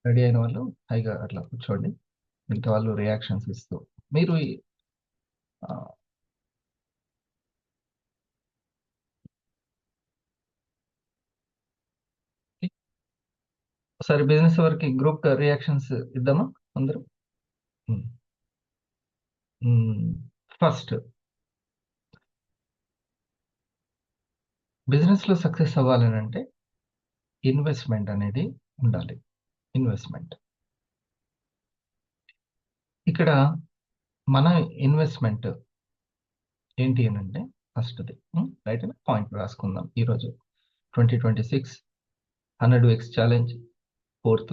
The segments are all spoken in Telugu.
రెడీ అయిన వాళ్ళు హైగా అట్లా కూర్చోండి. మిగతా వాళ్ళు రియాక్షన్స్ ఇస్తూ మీరు ఆ, ఒకసారి బిజినెస్ వరకు గ్రూప్ రియాక్షన్స్ ఇద్దామా అందరూ? ఫస్ట్, బిజినెస్ లో సక్సెస్ అవ్వాలని అంటే ఇన్వెస్ట్మెంట్ అనేది ఉండాలి. ఇన్వెస్ట్మెంట్ ఇక్కడ మన ఇన్వెస్ట్మెంట్ ఏంటి అని అంటే ఫస్ట్ది రైట్ పాయింట్ రాసుకుందాం. ఈరోజు 2026 100x ఛాలెంజ్ ఫోర్త్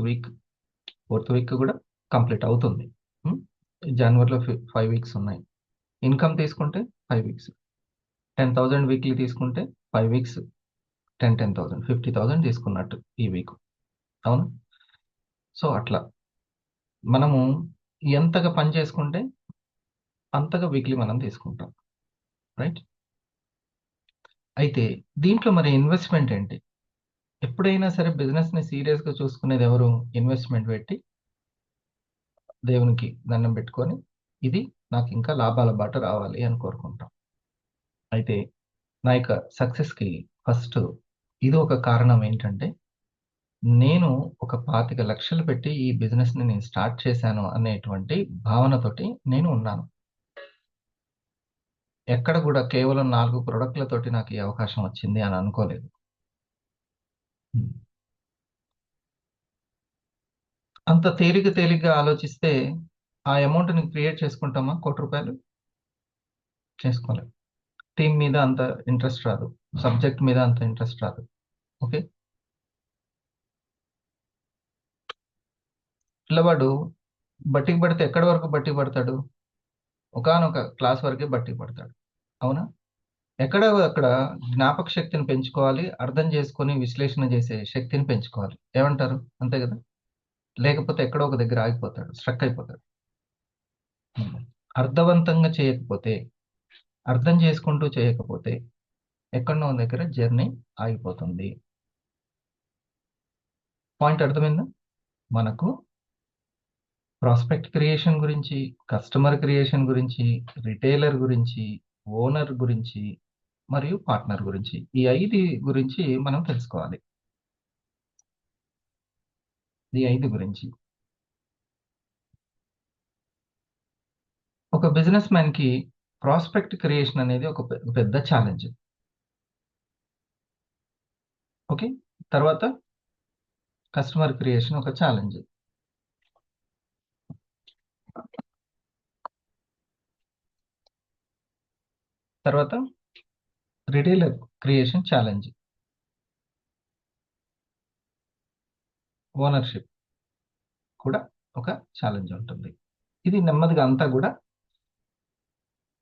వీక్ కూడా కంప్లీట్ అవుతుంది. జనవరిలో 5 వీక్స్ ఉన్నాయి. ఇన్కమ్ తీసుకుంటే 5 వీక్స్, 10,000 వీక్లీ తీసుకుంటే 5 వీక్స్, 10,000 50,000 తీసుకున్నట్టు ఈ వీక్. అవును. సో అట్లా మనము ఎంతగా పని చేసుకుంటే అంతగా వీక్లీ మనం తీసుకుంటాం. రైట్. అయితే దీంట్లో మరి ఇన్వెస్ట్మెంట్ ఏంటి? ఎప్పుడైనా సరే బిజినెస్ ని సీరియస్ గా చూసుకునేది ఎవరు? ఇన్వెస్ట్మెంట్ పెట్టి దేవునికి దండం పెట్టుకొని ఇది నాకు ఇంకా లాభాల బాట రావాలి అని కోరుకుంటాం. అయితే నా యొక్క సక్సెస్ కి ఫస్ట్ ఇది ఒక కారణం ఏంటంటే, నేను ఒక 25 లక్షలు పెట్టి ఈ బిజినెస్ ని నేను స్టార్ట్ చేశాను అనేటువంటి భావనతోటి నేను ఉన్నాను. ఎక్కడ కూడా కేవలం 4 ప్రొడక్ట్లతోటి నాకు ఈ అవకాశం వచ్చింది అని అనుకోలేదు. అంత తేలిగ్గా ఆలోచిస్తే ఆ అమౌంట్ ని క్రియేట్ చేసుకుంటామా? 1,00,00,000 చేసుకోలేం. టీం మీద అంత ఇంట్రెస్ట్ రాదు, సబ్జెక్ట్ మీద అంత ఇంట్రెస్ట్ రాదు. ఓకే. పిల్లవాడు బట్టికి పడితే ఎక్కడి వరకు బట్టి పడతాడు? ఒకానొక క్లాస్ వరకే బట్టి పడతాడు. అవునా? ఎక్కడ అక్కడ జ్ఞాపక శక్తిని పెంచుకోవాలి, అర్థం చేసుకొని విశ్లేషణ చేసే శక్తిని పెంచుకోవాలి. ఏమంటారు? అంతే కదా. లేకపోతే ఎక్కడో ఒక దగ్గర ఆగిపోతాడు, స్ట్రక్ అయిపోతాడు. అర్థవంతంగా చేయకపోతే, అర్థం చేసుకుంటూ చేయకపోతే ఎక్కడో ఒక దగ్గర జర్నీ ఆగిపోతుంది. పాయింట్ అర్థమైందా? మనకు ప్రాస్పెక్ట్ క్రియేషన్ గురించి, కస్టమర్ క్రియేషన్ గురించి, రిటైలర్ గురించి, ఓనర్ గురించి మరియు పార్ట్నర్ గురించి, ఈ 5 గురించి మనం తెలుసుకోవాలి. ఈ 5 గురించి ఒక బిజినెస్ మ్యాన్ కి ప్రాస్పెక్ట్ క్రియేషన్ అనేది ఒక పెద్ద ఛాలెంజ్. ఓకే. తర్వాత కస్టమర్ క్రియేషన్ ఒక ఛాలెంజ్. తర్వాత రిటైలర్ క్రియేషన్ ఛాలెంజ్. ఓనర్షిప్ కూడా ఒక ఛాలెంజ్ ఉంటుంది. ఇది నెమ్మదిగా అంతా కూడా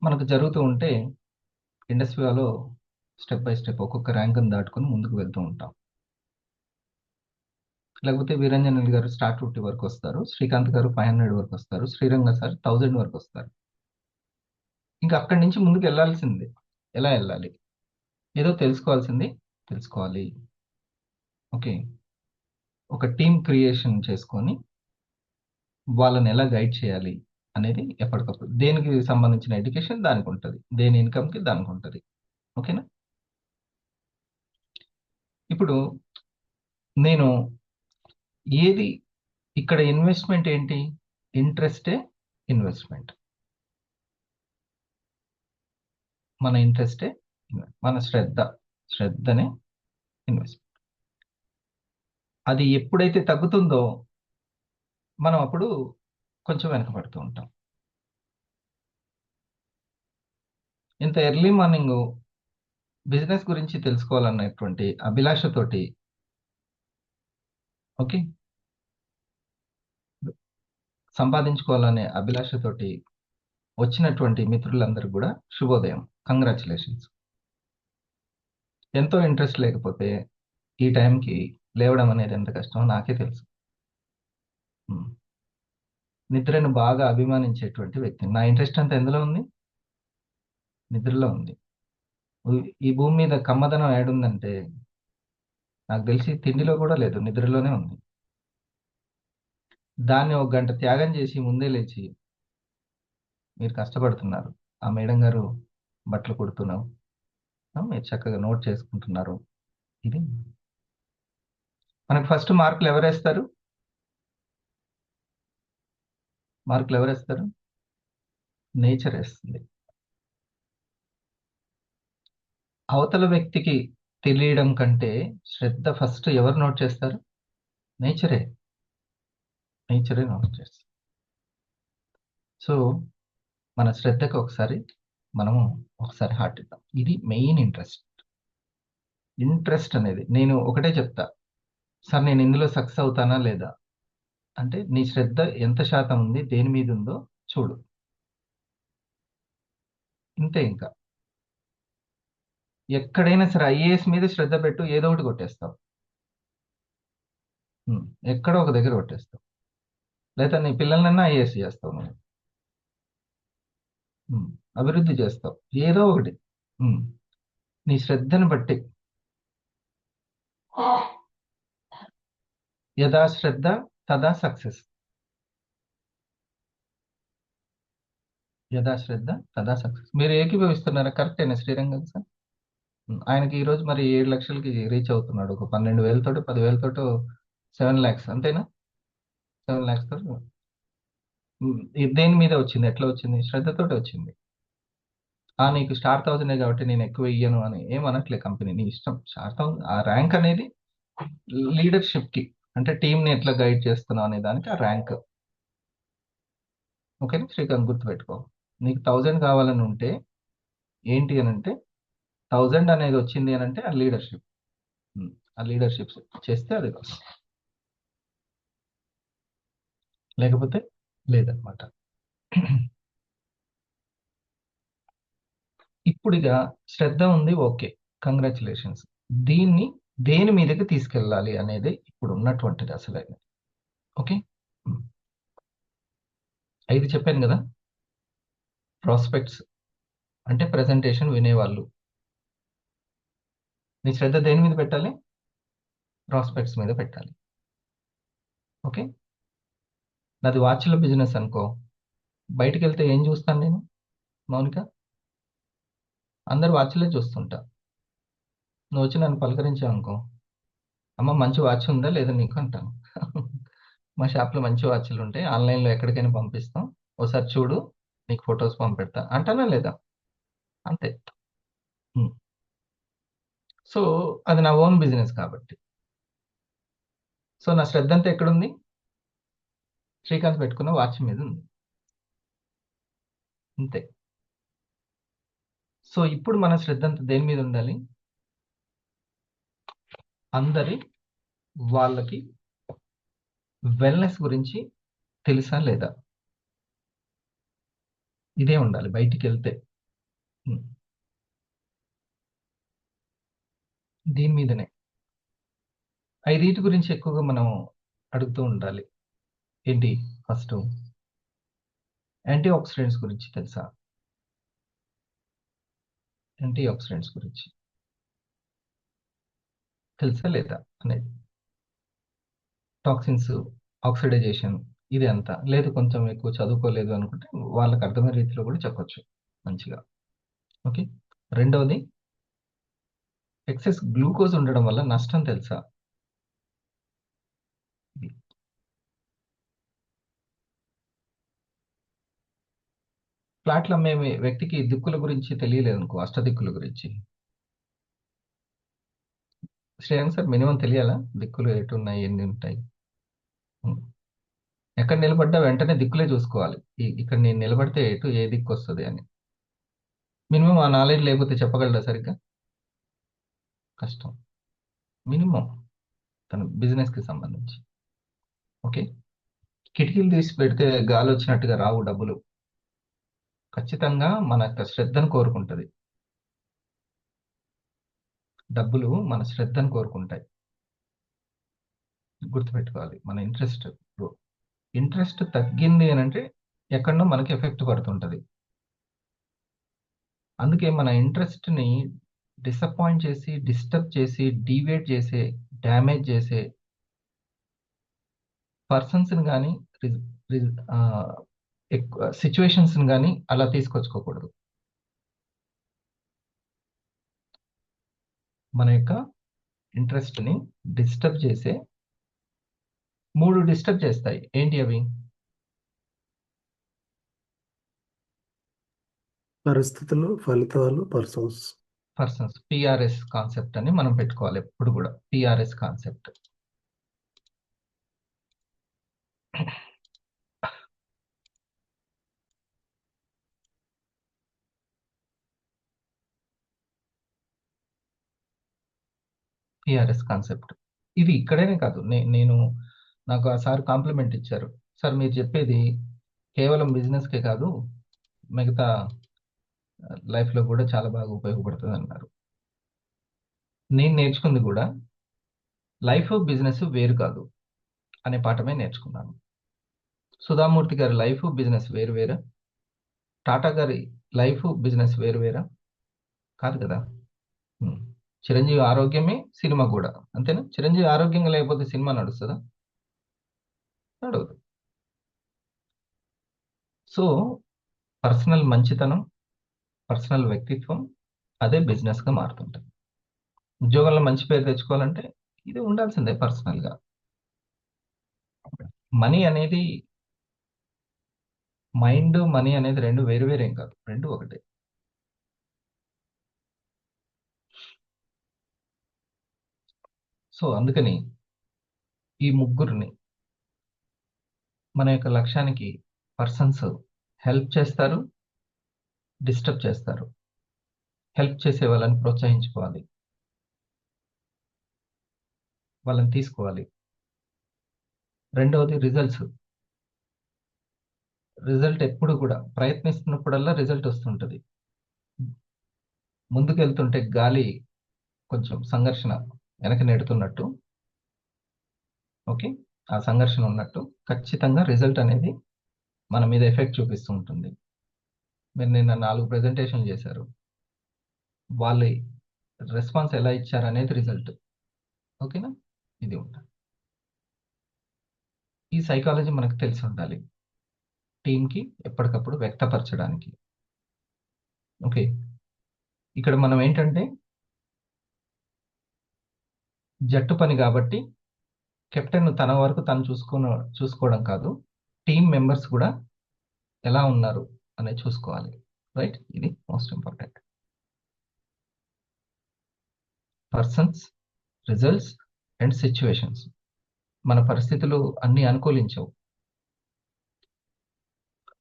మనకు జరుగుతూ ఉంటే ఇండస్ట్రీలో స్టెప్ బై స్టెప్ ఒక్కొక్క ర్యాంకును దాటుకొని ముందుకు వెళ్తూ ఉంటాం. లేకపోతే వీరంజన్ గారు స్టార్ 50 వరకు వస్తారు, శ్రీకాంత్ గారు 500 వరకు వస్తారు, శ్రీరంగ సార్ 1000 వరకు వస్తారు. ఇంకా అక్కడి నుంచి ముందుకు వెళ్ళాల్సిందే. ఎలా వెళ్ళాలి? ఏదో తెలుసుకోవాల్సింది తెలుసుకోవాలి. ఓకే. ఒక టీమ్ క్రియేషన్ చేసుకొని వాళ్ళని ఎలా గైడ్ చేయాలి అనేది ఎప్పటికప్పుడు దేనికి సంబంధించిన ఎడ్యుకేషన్ దానికి ఉంటుంది, దేని ఇన్కమ్కి దానికి ఉంటుంది. ఓకేనా? ఇప్పుడు నేను ఏది ఇక్కడ ఇన్వెస్ట్మెంట్ ఏంటి? ఇంట్రెస్టే ఇన్వెస్ట్మెంట్. మన ఇంట్రెస్టే మన శ్రద్ధనే ఇన్వెస్ట్మెంట్. అది ఎప్పుడైతే తగ్గుతుందో మనం అప్పుడు కొంచెం వెనకబడుతూ ఉంటాం. ఇంత ఎర్లీ మార్నింగ్ బిజినెస్ గురించి తెలుసుకోవాలన్నటువంటి అభిలాషతోటి, ఓకే, సంపాదించుకోవాలనే అభిలాషతోటి వచ్చినటువంటి మిత్రులందరూ కూడా శుభోదయం, కంగ్రాచులేషన్స్. ఎంతో ఇంట్రెస్ట్ లేకపోతే ఈ టైంకి లేవడం అనేది ఎంత కష్టమో నాకే తెలుసు. ఉమ్. నిద్రను బాగా అభిమానించేటువంటి వ్యక్తి. నా ఇంట్రెస్ట్ అంతా ఎందులో ఉంది? నిద్రలో ఉంది. ఈ భూమి మీద కమ్మదనం ఏడుందంటే నాకు తెలిసి తిండిలో కూడా లేదు, నిద్రలోనే ఉంది. దాన్ని ఒక గంట త్యాగం చేసి ముందే లేచి మీరు కష్టపడుతున్నారు. ఆ మేడం గారు బట్టలు కుడుతున్నాం, మీరు చక్కగా నోట్ చేసుకుంటున్నారు. ఇది మనకు ఫస్ట్ మార్కులు ఎవరేస్తారు? మార్కులు ఎవరేస్తారు? నేచర్ వేస్తుంది. అవతల వ్యక్తికి తెలియడం కంటే శ్రద్ధ ఫస్ట్ ఎవరు నోట్ చేస్తారు? నేచరే. నేచరే నోట్ చేస్తారు. సో మన శ్రద్ధకు మనము ఒకసారి హార్ట్ ఇద్దాం. ఇది మెయిన్ ఇంట్రెస్ట్. ఇంట్రెస్ట్ అనేది నేను ఒకటే చెప్తా, సార్ నేను ఇందులో సక్సెస్ అవుతానా లేదా అంటే, నీ శ్రద్ధ ఎంత శాతం ఉంది, దేని మీద ఉందో చూడు. ఇంతే. ఇంకా ఎక్కడైనా సరే ఐఏఎస్ మీద శ్రద్ధ పెట్టు, ఏదో ఒకటి కొట్టేస్తావు. ఉమ్, ఎక్కడో ఒక దగ్గర కొట్టేస్తావు. లేదా నీ పిల్లలనన్నా ఐఏఎస్ చేస్తావు నువ్వు. ఉమ్, అభివృద్ధి చేస్తావు ఏదో ఒకటి. ఉమ్, నీ శ్రద్ధను బట్టి. యథా శ్రద్ధ తదా సక్సెస్. యథా శ్రద్ధ తదా సక్సెస్. మీరు ఏకీభవిస్తున్నారా? కరెక్టేనా శ్రీరంగం సార్? ఆయనకి ఈ రోజు మరి 7 లక్షలకి రీచ్ అవుతున్నాడు. ఒక 12,000తోటి 10,000తోటి 7 lakhs అంతేనా? 7 lakhs తోటి. ఇది దేని మీద వచ్చింది? ఎట్లా వచ్చింది? శ్రద్ధతోటి వచ్చింది. నీకు స్టార్ 1000 కాబట్టి నేను ఎక్కువ ఇయ్యను అని ఏమనట్లే కంపెనీ. నీ ఇష్టం. స్టార్ 1000 ఆ ర్యాంక్ అనేది లీడర్షిప్ కి, అంటే టీమ్ ని ఎట్లా గైడ్ చేస్తున్నావు అనే దానికి ఆ ర్యాంక్. ఓకేనా శ్రీకాంత్? గుర్తుపెట్టుకో. నీకు 1000 కావాలని ఉంటే ఏంటి అని అంటే, 1000 అనేది వచ్చింది అని అంటే ఆ లీడర్షిప్. ఆ లీడర్షిప్ చేస్తే అది వస్తుంది. లేకపోతే లేదనమాట. ఇప్పుడిగా శ్రద్ధ ఉంది, ఓకే, కంగ్రాచులేషన్స్. దీన్ని దేని మీదకి తీసుకెళ్ళాలి అనేది ఇప్పుడు ఉన్నటువంటిది అసలైనది. ఓకే. ఉమ్. 5 చెప్పాను కదా. ప్రాస్పెక్ట్స్ అంటే ప్రెజెంటేషన్ వినేవాళ్ళు. నీ శ్రద్ధ దేని మీద పెట్టాలి? ప్రాస్పెక్ట్స్ మీద పెట్టాలి. ఓకే. నాది వాచ్ల బిజినెస్ అనుకో, బయటికి వెళ్తే ఏం చూస్తాను నేను మౌనిక? అందరు వాచ్లే చూస్తుంటా. నువ్వు వచ్చి నన్ను పలకరించావు అనుకో, అమ్మ మంచి వాచ్ ఉందా లేదా నీకు అంటాను. మా షాప్లో మంచి వాచ్లు ఉంటాయి, ఆన్లైన్లో ఎక్కడికైనా పంపిస్తాం, ఒకసారి చూడు, నీకు ఫొటోస్ పంపెడతా అంటానా లేదా? అంతే. ఉమ్. సో అది నా ఓన్ బిజినెస్ కాబట్టి. సో నా శ్రద్ధ అంతా ఎక్కడుంది? శ్రీకాంత్ పెట్టుకున్న వాచ్ మీద ఉంది. అంతే. సో ఇప్పుడు మన శ్రద్ధ అంతా దేని మీద ఉండాలి? అందరి వాళ్ళకి వెల్నెస్ గురించి తెలుసా లేదా? ఇదే ఉండాలి బయటికి వెళ్తే. ఉమ్. దీని మీదనే 5 గురించి ఎక్కువగా మనం అడుగుతూ ఉండాలి. ఏంటి? ఫస్ట్ యాంటీ ఆక్సిడెంట్స్ గురించి తెలుసా? యాంటీ ఆక్సిడెంట్స్ గురించి తెలుసా లేదా అనేది. టాక్సిన్స్, ఆక్సిడైజేషన్, ఇది అంతా లేదు. కొంచెం ఎక్కువ చదువుకోలేదు అనుకుంటే వాళ్ళకి అర్థమయ్యే రీతిలో కూడా చెప్పొచ్చు మంచిగా. ఓకే. రెండవది, ఎక్సెస్ గ్లూకోజ్ ఉండడం వల్ల నష్టం తెలుసా? ఇది. ఫ్లాట్లు అమ్మే వ్యక్తికి దిక్కుల గురించి తెలియలేదు అనుకో, అష్టదిక్కుల గురించి. శ్రేయాంక్ సార్ మినిమం తెలియాలా? దిక్కులు ఎటు ఉన్నాయి, ఎన్ని ఉంటాయి? ఉం. ఎక్కడ నిలబడ్డా వెంటనే దిక్కులే చూసుకోవాలి. ఇక్కడ నేను నిలబడితే ఎటు ఏ దిక్కు వస్తుంది అని మినిమం ఆ నాలెడ్జ్ లేకపోతే చెప్పగలరా సరిగ్గా? కష్టం. మినిమం తన బిజినెస్ కి సంబంధించి. ఓకే. కిటికీలు తీసి పెడితే గాలి వచ్చినట్టుగా రావు డబ్బులు. ఖచ్చితంగా మన యొక్క శ్రద్ధను కోరుకుంటది. డబ్బులు మన శ్రద్ధను కోరుకుంటాయి. గుర్తుపెట్టుకోవాలి. మన ఇంట్రెస్ట్ తగ్గింది అని అంటే ఎక్కడనో మనకి ఎఫెక్ట్ పడుతుంటది. అందుకే మన ఇంట్రెస్ట్ ని డిసప్పాయింట్ చేసి, డిస్టర్బ్ చేసి, డీవియేట్ చేసే, డ్యామేజ్ చేసే పర్సన్స్ ని కానీ, ఎక్కువ సిచ్యువేషన్స్ కానీ అలా తీసుకొచ్చుకోకూడదు. మన యొక్క ఇంట్రెస్ట్ని డిస్టర్బ్ చేసే 3 డిస్టర్బ్ చేస్తాయి. ఏంటి అవి? పరిస్థితులు, ఫలితాలు, పర్సన్స్. పర్సన్స్. పిఆర్ఎస్ కాన్సెప్ట్ అని మనం పెట్టుకోవాలి ఎప్పుడు కూడా. PRS concept. పిఆర్ఎస్ కాన్సెప్ట్ ఇది ఇక్కడేనే కాదు. నేను నాకు ఆ సార్ కాంప్లిమెంట్ ఇచ్చారు. సార్ మీరు చెప్పేది కేవలం బిజినెస్కే కాదు, మిగతా లైఫ్లో కూడా చాలా బాగా ఉపయోగపడుతుంది అన్నారు. నేను నేర్చుకుంది కూడా లైఫ్ బిజినెస్ వేరు కాదు అనే పాఠమే నేర్చుకున్నాను. సుధామూర్తి గారి లైఫ్ బిజినెస్ వేరు వేరా? టాటా గారి లైఫ్ బిజినెస్ వేరు వేరా? కాదు కదా. ఉమ్. చిరంజీవి ఆరోగ్యమే సినిమా కూడా, అంతేనా? చిరంజీవి ఆరోగ్యంగా లేకపోతే సినిమా నడుస్తుందా? నడవదు. సో పర్సనల్ మంచితనం, పర్సనల్ వ్యక్తిత్వం అదే బిజినెస్గా మారుతుంటుంది. ఉద్యోగంలో మంచి పేరు తెచ్చుకోవాలంటే ఇది ఉండాల్సిందే పర్సనల్గా. మనీ అనేది, మైండ్ మనీ అనేది రెండు వేరు వేరేం కాదు, రెండు ఒకటే. సో అందుకని ఈ ముగ్గురిని మన యొక్క లక్ష్యానికి పర్సన్స్ హెల్ప్ చేస్తారు, డిస్టర్బ్ చేస్తారు. హెల్ప్ చేసే వాళ్ళని ప్రోత్సహించుకోవాలి, వాళ్ళని తీసుకోవాలి. రెండవది రిజల్ట్స్. రిజల్ట్ ఎప్పుడు కూడా ప్రయత్నిస్తున్నప్పుడల్లా రిజల్ట్ వస్తుంటుంది. ముందుకెళ్తుంటే గాలి కొంచెం సంఘర్షణ వెనక నెడుతున్నట్టు, ఓకే, ఆ సంఘర్షణ ఉన్నట్టు ఖచ్చితంగా రిజల్ట్ అనేది మన మీద ఎఫెక్ట్ చూపిస్తూ ఉంటుంది. మీరు నిన్న 4 ప్రెజెంటేషన్ చేశారు, వాళ్ళ రెస్పాన్స్ ఎలా ఇచ్చారు అనేది రిజల్ట్. ఓకేనా? ఇది ఉంటుంది. ఈ సైకాలజీ మనకు తెలిసి ఉండాలి టీంకి ఎప్పటికప్పుడు వ్యక్తపరచడానికి. ఓకే, ఇక్కడ మనం ఏంటంటే జట్టు పని కాబట్టి కెప్టెన్ తన వరకు తను చూసుకోవడం కాదు, టీం మెంబర్స్ కూడా ఎలా ఉన్నారు అనేది చూసుకోవాలి. రైట్? ఇది most important. Persons, results and situations. మన పరిస్థితులు అన్ని అనుకూలించవు.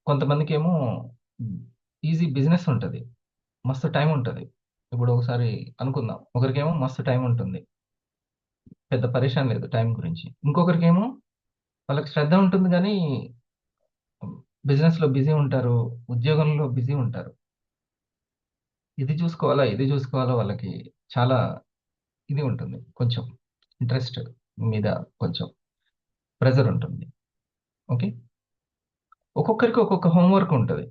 కొంతమందికి ఏమో ఈజీ బిజినెస్ ఉంటుంది, మస్తు టైం ఉంటుంది. ఇప్పుడు ఒకసారి అనుకుందాం, ఒకరికేమో మస్తు టైం ఉంటుంది, పెద్ద పరేషాన్ లేదు టైం గురించి. ఇంకొకరికేమో వాళ్ళకి శ్రద్ధ ఉంటుంది కానీ బిజినెస్లో బిజీ ఉంటారు, ఉద్యోగంలో బిజీ ఉంటారు. ఇది చూసుకోవాలా, ఇది చూసుకోవాలా, వాళ్ళకి చాలా ఇది ఉంటుంది, కొంచెం ఇంట్రెస్ట్ మీద కొంచెం ప్రెజర్ ఉంటుంది. ఓకే, ఒక్కొక్కరికి ఒక్కొక్క హోంవర్క్ ఉంటుంది.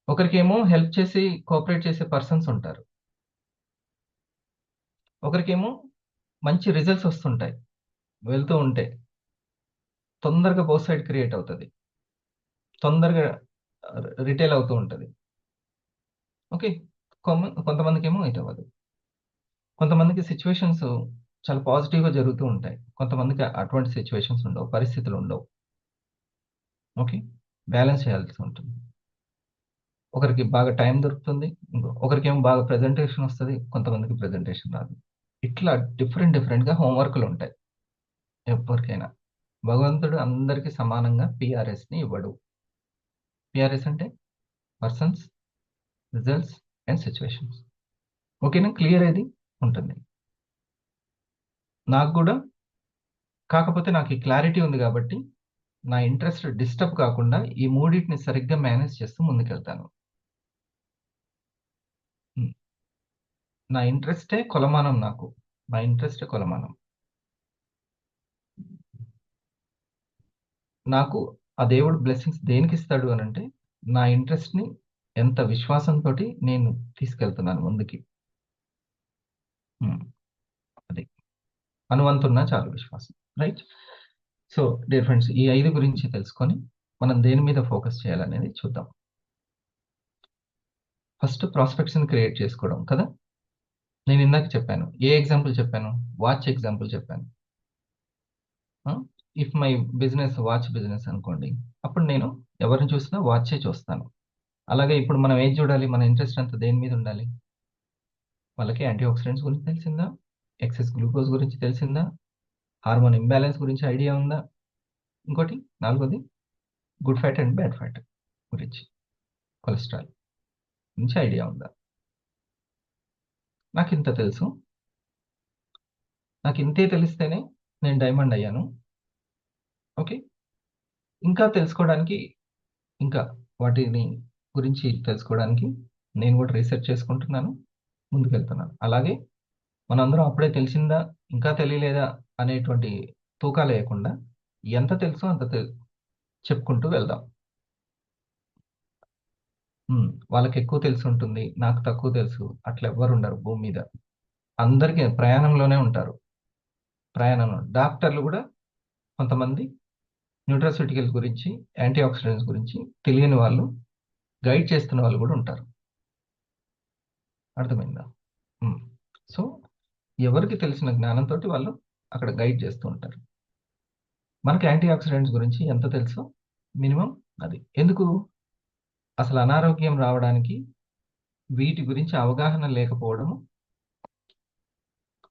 ఒకరికేమో హెల్ప్ చేసి కోఆపరేట్ చేసే పర్సన్స్ ఉంటారు, ఒకరికేమో మంచి రిజల్ట్స్ వస్తుంటాయి, వెళ్తూ ఉంటే తొందరగా బోత్ సైడ్ క్రియేట్ అవుతుంది, తొందరగా రిటైల్ అవుతూ ఉంటుంది. ఓకే, కొంతమందికి ఏమో ఇది అవ్వదు. కొంతమందికి సిచ్యువేషన్స్ చాలా పాజిటివ్గా జరుగుతూ ఉంటాయి, కొంతమందికి అటువంటి సిచ్యువేషన్స్ ఉండవు, పరిస్థితులు ఉండవు. ఓకే, బ్యాలెన్స్ చేయాల్సి ఉంటుంది. ఒకరికి బాగా టైం దొరుకుతుంది, ఒకరికేమో బాగా ప్రెజెంటేషన్ వస్తుంది, కొంతమందికి ప్రెజెంటేషన్ రాదు. ఇట్లా డిఫరెంట్ డిఫరెంట్గా హోంవర్క్లు ఉంటాయి ఎవరికైనా. భగవంతుడు అందరికీ సమానంగా పిఆర్ఎస్ని ఇవ్వడు. పిఆర్ఎస్ అంటే పర్సన్స్, రిజల్ట్స్ అండ్ సిచ్యువేషన్స్. ఓకేనా? క్లియర్ ఇది ఉంటుంది నాకు కూడా. కాకపోతే నాకు ఈ క్లారిటీ ఉంది కాబట్టి నా ఇంట్రెస్ట్ డిస్టర్బ్ కాకుండా ఈ మూడింటిని సరిగ్గా మేనేజ్ చేస్తూ ముందుకెళ్తాను. ఉమ్. నా ఇంట్రెస్టే కొలమానం, నాకు నా ఇంట్రెస్టే కొలమానం. నాకు ఆ దేవుడు బ్లెస్సింగ్స్ దేనికి ఇస్తాడు అని అంటే నా ఇంట్రెస్ట్ని ఎంత విశ్వాసంతో నేను తీసుకెళ్తున్నాను ముందుకి. ఉమ్. అది అనువంతున్నా చాలు విశ్వాసం. రైట్? సో డియర్ ఫ్రెండ్స్, ఈ 5 గురించి తెలుసుకొని మనం దేని మీద ఫోకస్ చేయాలనేది చూద్దాం. ఫస్ట్ ప్రాస్పెక్ట్స్ని క్రియేట్ చేసుకోవడం కదా. నేను ఇందాక చెప్పాను, ఏ ఎగ్జాంపుల్ చెప్పాను? వాచ్ ఎగ్జాంపుల్ చెప్పాను. If my business watch business అనుకోండి, అప్పుడు నేను ఎవరిని చూసినా వాచే చూస్తాను. అలాగే ఇప్పుడు మనం ఏది చూడాలి? మన ఇంట్రెస్ట్ అంతా దేని మీద ఉండాలి? వాళ్ళకి యాంటీ ఆక్సిడెంట్స్ గురించి తెలిసిందా? ఎక్సెస్ గ్లూకోజ్ గురించి తెలిసిందా? హార్మోన్ ఇంబ్యాలెన్స్ గురించి ఐడియా ఉందా? ఇంకోటి నాలుగోది good fat and bad fat గురించి, కొలెస్ట్రాల్ గురించి ఐడియా ఉందా? నాకు ఇంత తెలుసు. నాకు ఇంతే తెలిస్తేనే నేను డైమండ్ అయ్యాను. ఓకే. ఇంకా తెలుసుకోవడానికి, ఇంకా వాటిని గురించి తెలుసుకోవడానికి నేను కూడా రీసెర్చ్ చేసుకుంటున్నాను, ముందుకెళ్తున్నాను. అలాగే మనందరం అప్పుడే తెలిసిందా, ఇంకా తెలియలేదా అనేటువంటి తూకాలు వేయకుండా ఎంత తెలుసో అంత చెప్పుకుంటూ వెళ్దాం. వాళ్ళకి ఎక్కువ తెలిసి ఉంటుంది, నాకు తక్కువ తెలుసు, అట్లా ఎవ్వరు ఉండరు భూమి మీద. అందరికీ ప్రయాణంలోనే ఉంటారు. ప్రయాణంలో డాక్టర్లు కూడా కొంతమంది న్యూట్రాస్యూటికల్స్ గురించి, యాంటీ ఆక్సిడెంట్స్ గురించి తెలియని వాళ్ళు, గైడ్ చేస్తున్న వాళ్ళు కూడా ఉంటారు. అర్థమైందా? సో ఎవరికి తెలిసిన జ్ఞానంతో వాళ్ళు అక్కడ గైడ్ చేస్తూ ఉంటారు. మనకి యాంటీ ఆక్సిడెంట్స్ గురించి ఎంత తెలుసో మినిమం అది. ఎందుకు? అసలు అనారోగ్యం రావడానికి వీటి గురించి అవగాహన లేకపోవడం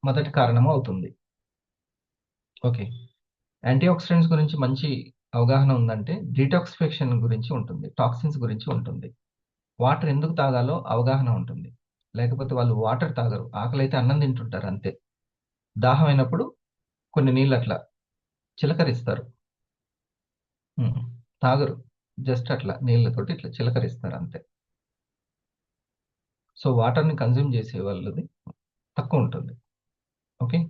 మొదటి కారణము అవుతుంది. ఓకే. యాంటీ ఆక్సిడెంట్స్ గురించి మంచి అవగాహన ఉందంటే డీటాక్సిఫికేషన్ గురించి ఉంటుంది, టాక్సిన్స్ గురించి ఉంటుంది, వాటర్ ఎందుకు తాగాలో అవగాహన ఉంటుంది. లేకపోతే వాళ్ళు వాటర్ తాగరు, ఆకలి అయితే అన్నం తింటుంటారు అంతే. దాహం అయినప్పుడు కొన్ని నీళ్ళు అట్లా చిలకరిస్తారు. తాగరు, జస్ట్ అట్లా నీళ్ళతోటి ఇట్లా చిలకరిస్తారు అంతే. సో వాటర్ని కన్జ్యూమ్ చేసే వాళ్ళది తక్కువ ఉంటుంది. ఓకే.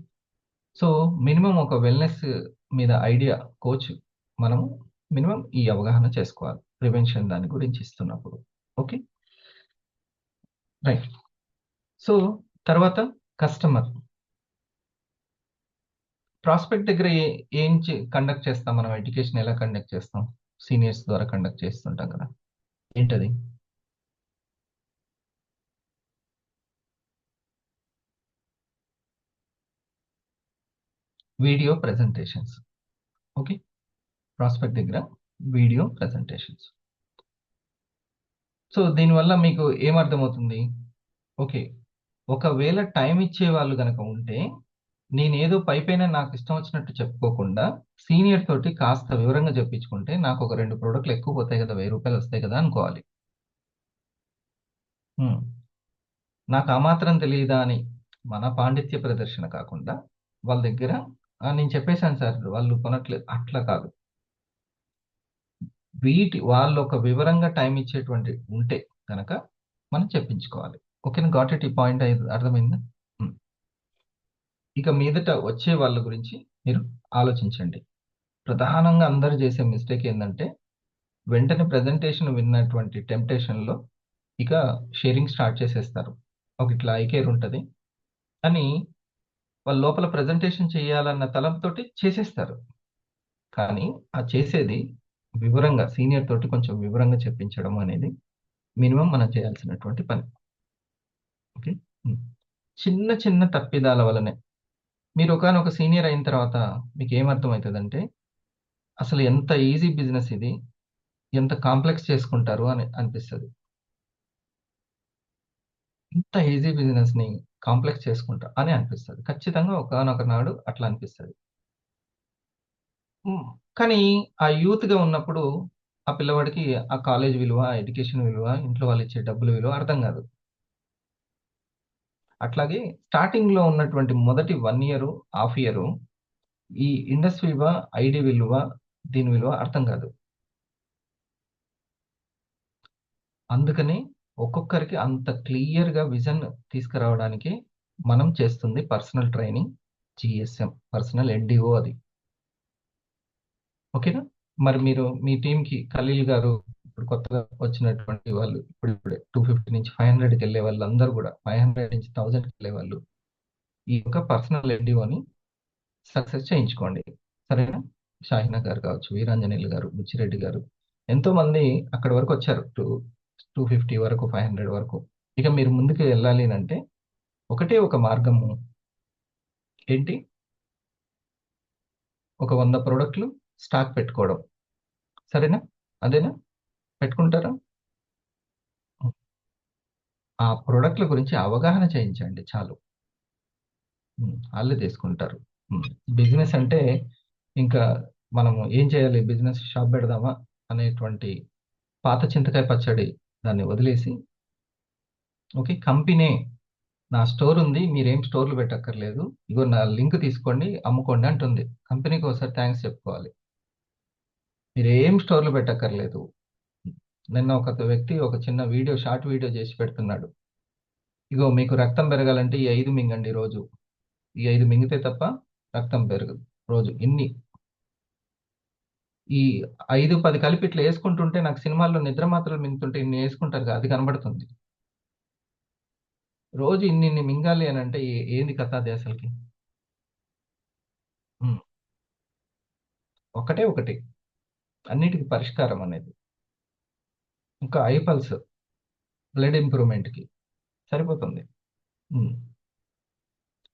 సో మినిమం ఒక వెల్నెస్ మీద ఐడియా కోచ్ మనము మినిమం ఈ అవగాహన చేసుకోవాలి ప్రివెన్షన్ దాని గురించి ఇస్తున్నప్పుడు. Okay, right. సో తర్వాత కస్టమర్ ప్రాస్పెక్ట్ దగ్గర ఏం కండక్ట్ చేస్తాం మనం? ఎడ్యుకేషన్ ఎలా కండక్ట్ చేస్తాం? సీనియర్స్ ద్వారా కండక్ట్ చేస్తుంటాం కదా. ఏంటది? Video presentations. ఓకే, ప్రాస్పెక్ట్ దగ్గర వీడియో ప్రెజెంటేషన్స్. సో దీనివల్ల మీకు ఏమర్థమవుతుంది? ఓకే, ఒకవేళ టైం ఇచ్చే వాళ్ళు కనుక ఉంటే నేనేదో పైపైన నాకు ఇష్టం వచ్చినట్టు చెప్పుకోకుండా సీనియర్ తోటి కాస్త వివరంగా చెప్పించుకుంటే నాకు ఒక 2 ప్రోడక్ట్లు ఎక్కువ పోతాయి కదా, 1000 రూపాయలు వస్తాయి కదా అనుకోవాలి. హ్మ్. నాకు ఆ మాత్రం తెలియదా అని మన పాండిత్య ప్రదర్శన కాకుండా వాళ్ళ దగ్గర నేను చెప్పేశాను సార్ వాళ్ళు కొనట్లేదు అట్లా కాదు. వాళ్ళు ఒక వివరంగా టైం ఇచ్చేటువంటి ఉంటే కనుక మనం చెప్పించుకోవాలి. ఓకేనా? Got it? ఈ పాయింట్ అర్థమైందా? ఉమ్. ఇక మీదట వచ్చే వాళ్ళ గురించి మీరు ఆలోచించండి. ప్రధానంగా అందరూ చేసే మిస్టేక్ ఏంటంటే వెంటనే ప్రెజెంటేషన్ విన్నటువంటి టెంప్టేషన్లో ఇక షేరింగ్ స్టార్ట్ చేసేస్తారు. ఒక ఇట్లా ఐకేర్ ఉంటుంది అని వాళ్ళ లోపల ప్రెజెంటేషన్ చేయాలన్న తలంతోటి చేసేస్తారు. కానీ ఆ చేసేది వివరంగా సీనియర్ తోటి కొంచెం వివరంగా చెప్పించడం అనేది మినిమం మనం చేయాల్సినటువంటి పని. ఓకే. ఉమ్. చిన్న చిన్న తప్పిదాల వలనే మీరు ఒకనొక సీనియర్ అయిన తర్వాత మీకు ఏమర్థమవుతుందంటే అసలు ఎంత ఈజీ బిజినెస్ ఇది, ఎంత కాంప్లెక్స్ చేసుకుంటారు అని అనిపిస్తుంది. ఇంత ఈజీ బిజినెస్ ని కాంప్లెక్స్ చేసుకుంటా అని అనిపిస్తుంది. ఖచ్చితంగా ఒకనొక నాడు అట్లా అనిపిస్తుంది. ఉమ్, కానీ ఆ యూత్ గా ఉన్నప్పుడు ఆ పిల్లవాడికి ఆ కాలేజ్ విలువ, ఎడ్యుకేషన్ విలువ, ఇంట్లో వాళ్ళు ఇచ్చే డబ్బుల విలువ అర్థం కాదు. అట్లాగే స్టార్టింగ్ లో ఉన్నటువంటి మొదటి 1 ఇయర్, హాఫ్ ఇయర్ ఈ ఇండస్ట్రీ విలువ, ఐడి విలువ, దీని విలువ అర్థం కాదు. అందుకని ఒక్కొక్కరికి అంత క్లియర్ గా విజన్ తీసుకురావడానికి మనం చేస్తుంది పర్సనల్ ట్రైనింగ్, జిఎస్ఎం, పర్సనల్ ఎన్డిఓ అది. ఓకేనా? మరి మీరు మీ టీంకి ఖలీల్ గారు, ఇప్పుడు కొత్తగా వచ్చినటువంటి వాళ్ళు, ఇప్పుడే 250 నుంచి 500కి వెళ్ళే వాళ్ళు అందరూ కూడా 500 నుంచి 1000కి వెళ్ళే వాళ్ళు ఈ యొక్క పర్సనల్ ఎన్డిఓని సక్సెస్ చేయించుకోండి. సరేనా? షాహినా గారు కావచ్చు, వీరాంజనేయులు గారు, బుచ్చిరెడ్డి గారు, ఎంతో మంది అక్కడి వరకు వచ్చారు. 250 వరకు, 500 వరకు. ఇక మీరు ముందుకు వెళ్ళాలి అంటే ఒకటే ఒక మార్గము ఏంటి? ఒక 100 ప్రోడక్ట్లు స్టాక్ పెట్టుకోవడం. సరేనా? అదేనా? పెట్టుకుంటారా? ఆ ప్రోడక్ట్ల గురించి అవగాహన చేయించండి చాలు. వాళ్ళే తీసుకుంటారు. బిజినెస్ అంటే ఇంకా మనము ఏం చేయాలి, బిజినెస్ షాప్ పెడదామా అనేటువంటి పాత చింతకాయ పచ్చడి దాన్ని వదిలేసి, ఓకే కంపెనీ నా స్టోర్ ఉంది, మీరేం స్టోర్లు పెట్టక్కర్లేదు, ఇగో నా లింక్ తీసుకోండి అమ్ముకోండి అంటుంది. కంపెనీకి ఒకసారి థ్యాంక్స్ చెప్పుకోవాలి. మీరేం స్టోర్లు పెట్టక్కర్లేదు. నిన్న ఒక వ్యక్తి ఒక చిన్న వీడియో, షార్ట్ వీడియో చేసి పెడుతున్నాడు. ఇగో మీకు రక్తం పెరగాలంటే ఈ 5 మింగండి రోజు. ఈ 5 మింగితే తప్ప రక్తం పెరగదు రోజు. ఈ 5-10 కలిపి ఇట్లా వేసుకుంటుంటే నాకు సినిమాల్లో నిద్ర మాత్రలు మింగుతుంటే ఇన్ని వేసుకుంటారు కదా, అది కనబడుతుంది. రోజు ఇన్ని మింగాలి అని అంటే ఏంది కథ అది అసలుకి? ఉమ్, ఒకటే ఒకటి అన్నిటికి పరిష్కారం అనేది. ఇంకా ఐ పల్స్ బ్లడ్ ఇంప్రూవ్మెంట్కి సరిపోతుంది.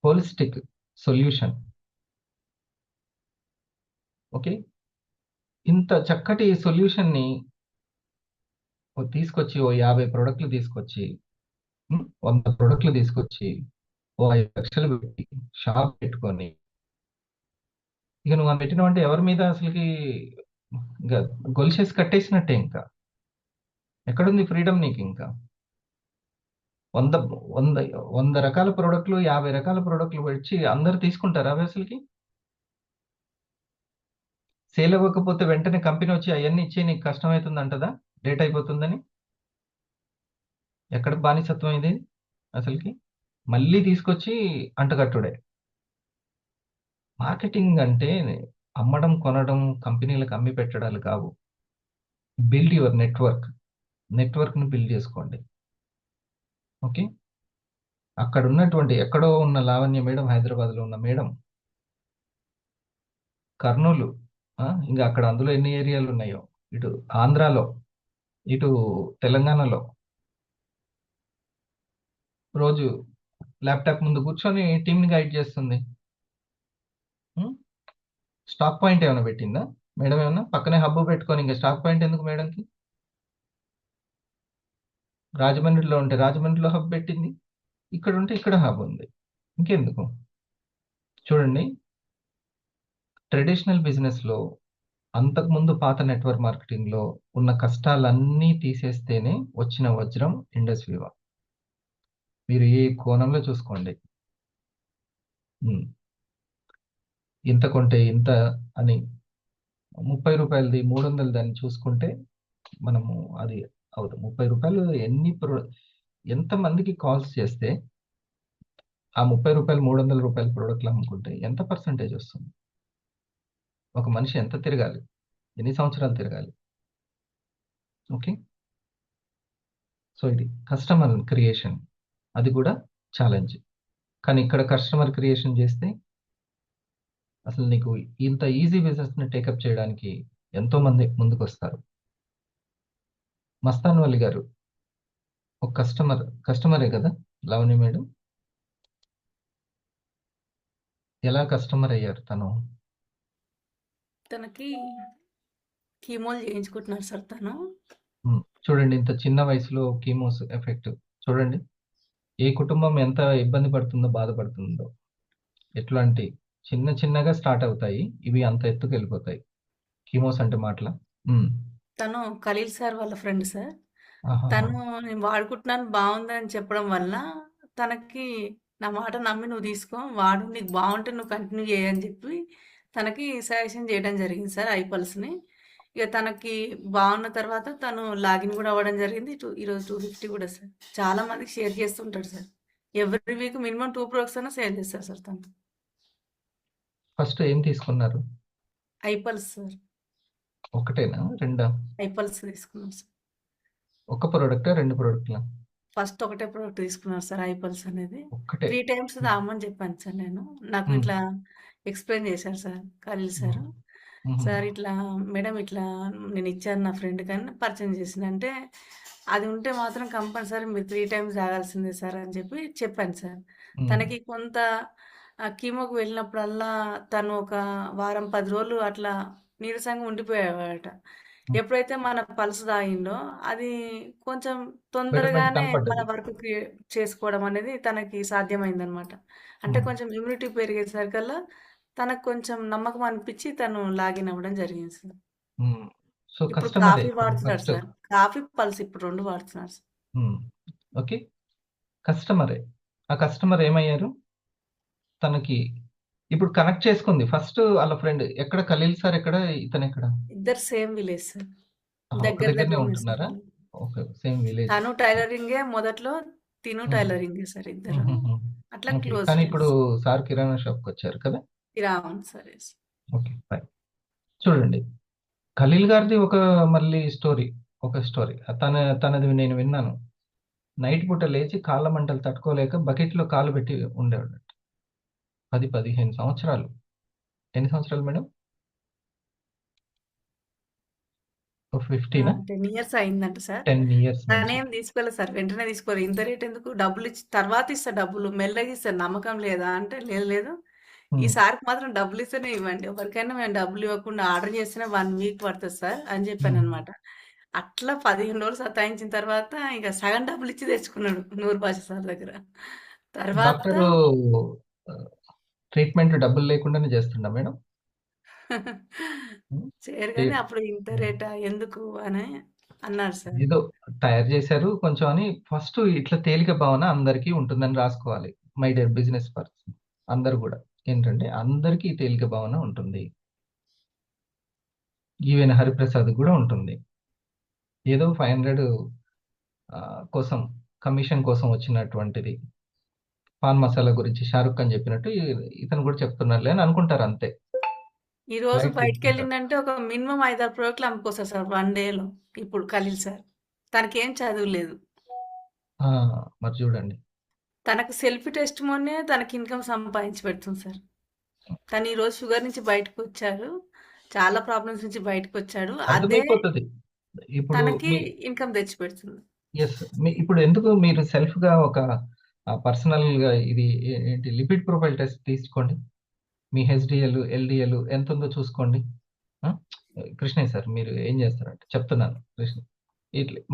Holistic solution. ఓకే, ఇంత చక్కటి సొల్యూషన్ని తీసుకొచ్చి ఓ 50 ప్రోడక్ట్లు తీసుకొచ్చి, 100 ప్రోడక్ట్లు తీసుకొచ్చి ఓ 5 లక్షలు పెట్టి షాప్ పెట్టుకొని, ఇక నువ్వు అని పెట్టినావంటే ఎవరి మీద అసలుకి ఇంకా గొలుసేసి కట్టేసినట్టే. ఇంకా ఎక్కడుంది ఫ్రీడమ్ నీకు? ఇంకా 100 100 100 రకాల ప్రోడక్ట్లు, 50 రకాల ప్రోడక్ట్లు వచ్చి అందరు తీసుకుంటారా అవి అసలుకి? సేల్ అవ్వకపోతే వెంటనే కంపెనీ వచ్చి అవన్నీ ఇచ్చి నీకు కష్టమవుతుంది అంటదా, డేట్ అయిపోతుందని? ఎక్కడ బానిసత్వం ఇది అసలుకి? మళ్ళీ తీసుకొచ్చి అంటగట్టుడే. మార్కెటింగ్ అంటే అమ్మడం, కొనడం, కంపెనీలకు అమ్మి పెట్టడాలు కావు. బిల్డ్ యువర్ నెట్వర్క్ని బిల్డ్ చేసుకోండి. ఓకే, అక్కడ ఉన్నటువంటి ఎక్కడో ఉన్న లావణ్య మేడం, హైదరాబాద్లో ఉన్న మేడం, కర్నూలు, ఇంకా అక్కడ అందులో ఎన్ని ఏరియాలు ఉన్నాయో, ఇటు ఆంధ్రాలో, ఇటు తెలంగాణలో, రోజు ల్యాప్టాప్ ముందు కూర్చొని టీంని గైడ్ చేస్తుంది. స్టాక్ పాయింట్ ఏమైనా పెట్టిందా మేడం? ఏమన్నా పక్కనే హబ్బు పెట్టుకొని ఇంకా స్టాక్ పాయింట్ ఎందుకు మేడంకి? రాజమండ్రిలో ఉంటే రాజమండ్రిలో హబ్ పెట్టింది, ఇక్కడ ఉంటే ఇక్కడ హబ్ ఉంది, ఇంకెందుకు? చూడండి, ట్రెడిషనల్ బిజినెస్లో అంతకుముందు పాత నెట్వర్క్ మార్కెటింగ్లో ఉన్న కష్టాలన్నీ తీసేస్తేనే వచ్చిన వజ్రం ఇండస్ వివా. మీరు ఏ కోణంలో చూసుకోండి. ఇంత కొంటే ఇంత అని 30 రూపాయలది 300 దాన్ని చూసుకుంటే మనము అది అవుతుంది. 30 రూపాయలు ఎంతమందికి కాల్స్ చేస్తే ఆ 30 రూపాయలు 300 రూపాయల ప్రోడక్ట్లు అమ్ముకుంటే ఎంత పర్సంటేజ్ వస్తుంది? ఒక మనిషి ఎంత తిరగాలి, ఎన్ని సంవత్సరాలు తిరగాలి? ఓకే, సో ఇది కస్టమర్ క్రియేషన్, అది కూడా ఛాలెంజ్. కానీ ఇక్కడ కస్టమర్ క్రియేషన్ చేస్తే అసలు నీకు ఇంత ఈజీ బిజినెస్ని టేకప్ చేయడానికి ఎంతో మంది ముందుకు వస్తారు. మస్తాన్ వల్లి గారు ఒక కస్టమరే కదా లావణ్య మేడం? ఎలా కస్టమర్ అయ్యారు తను? తనకి కీమోలు చేయించుకుంటున్నారు సార్ తను. చూడండి, ఇంత చిన్న వయసులో కీమోస్ ఎఫెక్ట్ చూడండి. ఏ కుటుంబం ఎంత ఇబ్బంది పడుతుందో, బాధపడుతుందో. ఎట్లాంటి చిన్నగా స్టార్ట్ అవుతాయి, ఇవి అంత ఎత్తుకు వెళ్ళిపోతాయి. కీమోస్ అంటే మాటల. తను ఖలీల్ సార్ వాళ్ళ ఫ్రెండ్ సార్. ఆహాహా. తను నేను వాడుకుంటున్నాను బాగుందని చెప్పడం వల్ల తనకి నా మాట నమ్మి నువ్వు తీసుకో, వాడు, నీకు బాగుంటే నువ్వు కంటిన్యూ చేయని చెప్పి తనకి సజెషన్ చేయడం జరిగింది సార్ ఐపల్స్ని. ఇక తనకి బాగున్న తర్వాత తను లాగిన్ కూడా అవ్వడం జరిగింది. ఈరోజు 250 కూడా సార్. చాలా మందికి షేర్ చేస్తుంటాడు sir. Every week minimum 2 products అయినా సేల్ చేస్తారు సార్ తను. ఫస్ట్ ఏం తీసుకున్నారు? ఐపల్స్ సార్. ఒకటేనా, రెండా? ఐపల్స్ తీసుకున్నాం సార్. ఒక ప్రోడక్టా, 2 ప్రోడక్ట్లా? ఫస్ట్ ఒకటే ప్రోడక్ట్ తీసుకున్నారు సార్ ఐపల్స్ అనేది. ఒక్కటే. 3 టైమ్స్ తాగమని చెప్పాను సార్ నేను. నాకు మ్మ్. ఇట్లా ఎక్స్ప్లెయిన్ చేశారు సార్ ఖలీల్ సార్. మ్మ్. సార్ ఇట్లా మేడం ఇట్లా నేను ఇచ్చాను నా ఫ్రెండ్ కానీ పరిచయం చేసింది అంటే అది ఉంటే మాత్రం కంపల్సరీ మీరు 3 టైమ్స్ తాగాల్సిందే సార్ అని చెప్పి చెప్పాను సార్. మ్మ్. తనకి కొంత కీమోకి వెళ్ళినప్పుడల్లా తను ఒక వారం 10 రోజులు అట్లా నీరసంగా ఉండిపోయేవాడట. మ్మ్. ఎప్పుడైతే మన పల్స్ తాగిండో అది కొంచెం బెటర్మెంట్ తొందరగానే మన కనపడ్డది. వర్క్ చేసుకోవడం అనేది తనకి సాధ్యమైందనమాట. అంటే మ్మ్. కొంచెం ఇమ్యూనిటీ పెరిగేసరికల్లా తనకు కొంచెం నమ్మకం అనిపించి తను లాగిన్ అవ్వడం జరిగింది సార్. మ్మ్. సో ఇప్పుడు కస్టమరే కాఫీ వాడుతున్నాడు ఫస్ట్. సార్. కాఫీ, పల్స్ ఇప్పుడు 2 వాడుతున్నాడు సార్. ఓకే, కస్టమరే. ఆ కస్టమర్ ఏమయ్యారు, తనకి ఇప్పుడు కనెక్ట్ చేసుకుంది. ఫస్ట్ వాళ్ళ ఫ్రెండ్ ఎక్కడ, ఖలీల్ సార్ ఎక్కడ, ఇతను ఎక్కడ? ఇద్దరు సేమ్ విలేజ్ సార్. ఒక దగ్గర దగ్గరనే దగ్గరనే సార్ ఉంటున్నారా? వాళ్ళు. Okay, same village. తను టైలరింగే మొదట్లో, తిను టైలరింగే సార్ ఇద్దరు. అట్లా ఓకే, క్లోజ్ కానీ ఇప్పుడు ఫ్రెండ్స్. సార్ కిరాణా షాప్కి వచ్చారు కదా. Ravan sir. Yes. Okay fine. చూడండి, ఖలీల్ గారిది ఒక మళ్ళీ స్టోరీ, ఒక స్టోరీ తనది నేను విన్నాను. నైట్ పూట లేచి కాళ్ళ మంటలు తట్టుకోలేక బకెట్లో కాలు పెట్టి ఉండేవాడు. 10-15 సంవత్సరాలు. ఎన్ని సంవత్సరాలు మేడం? 15 10 ఇయర్స్ అయిందంట సార్. 10 ఇయర్స్ నుంచి. తనేం తీసుకోలేదు సార్. వెంటనే తీసుకోలేదు. ఇంత రేట్ ఎందుకు, డబ్బులు ఇచ్చి తర్వాత ఇస్తా, డబ్బులు మెల్లగా ఇస్తారు, నమ్మకం లేదా అంటే లేదు లేదు ఉమ్, ఈసారికి మాత్రం డబ్బులు ఇస్తేనే ఇవ్వండి, ఎవరికైనా మేము డబ్బులు ఇవ్వకుండా ఆర్డర్ చేస్తేనే 1 వీక్ పడుతుంది సార్ అని చెప్పాను ఉమ్. అనమాట. అట్లా 15 రోజులు సతాయించిన తర్వాత ఇక సగం డబ్బులు ఇచ్చి తెచ్చుకున్నాడు నూరు భాష సార్ దగ్గర. తర్వాత డాక్టరు ట్రీట్మెంట్ డబ్బులు లేకుండానే చేస్తుండా మేడం? ఉమ్, చేయరు ఏ- కానీ అప్పుడు ఇంత రేటా ఎందుకు అని అన్నారు సార్. ఏదో తయారు చేశారు కొంచెం అని. ఫస్ట్ ఇట్లా తేలిక భావన అందరికీ ఉంటుందని రాసుకోవాలి. మై డియర్ బిజినెస్ పర్సన్, అందరు కూడా ఏంటంటే అందరికీ ఈ తేలిక భావన ఉంటుంది. ఈవెన్ హరిప్రసాద్ కూడా ఉంటుంది. ఏదో 500 కోసం, కమిషన్ కోసం వచ్చినటువంటిది. పాన్ మసాలా గురించి షారుఖ్ ఖాన్ చెప్పినట్టు ఇతను కూడా చెప్తున్నారులే అని అనుకుంటారు అంతే. ఈ రోజు లైట్ బయటకు తీసుకుంటారు. వెళ్ళిందంటే ఒక మినిమం 5-6 ప్రోడక్ట్లు అమ్ముకొస్తారు సార్ 1 డేలో. ఇప్పుడు ఖలీల్ సార్ తనకి ఏం చదువు లేదు. ఆ, మరి చూడండి. తనకు సెల్ఫ్ టెస్ట్ మోనే తనకి ఇన్కమ్ సంపాదించి పెడుతుంది సార్. తను ఈ రోజు షుగర్ నుంచి బయటకు వచ్చాడు, చాలా ప్రాబ్లమ్స్ నుంచి బయటకు వచ్చాడు. అదే అర్థమైపోతుంది ఇప్పుడు తనకి మీ ఇన్కమ్ తెచ్చి పెడుతుంది. ఎస్. ఇప్పుడు ఎందుకు మీరు సెల్ఫ్ గా ఒక పర్సనల్ గా ఇది ఏంటి లిపిడ్ ప్రొఫైల్ టెస్ట్ తీసుకోండి. మీ హెచ్డిఎల్, ఎల్డిఎల్ ఎంత ఉందో చూసుకోండి. ఆ? కృష్ణయ్య సార్ మీరు ఏం చేస్తారంటే చెప్తున్నాను కృష్ణ,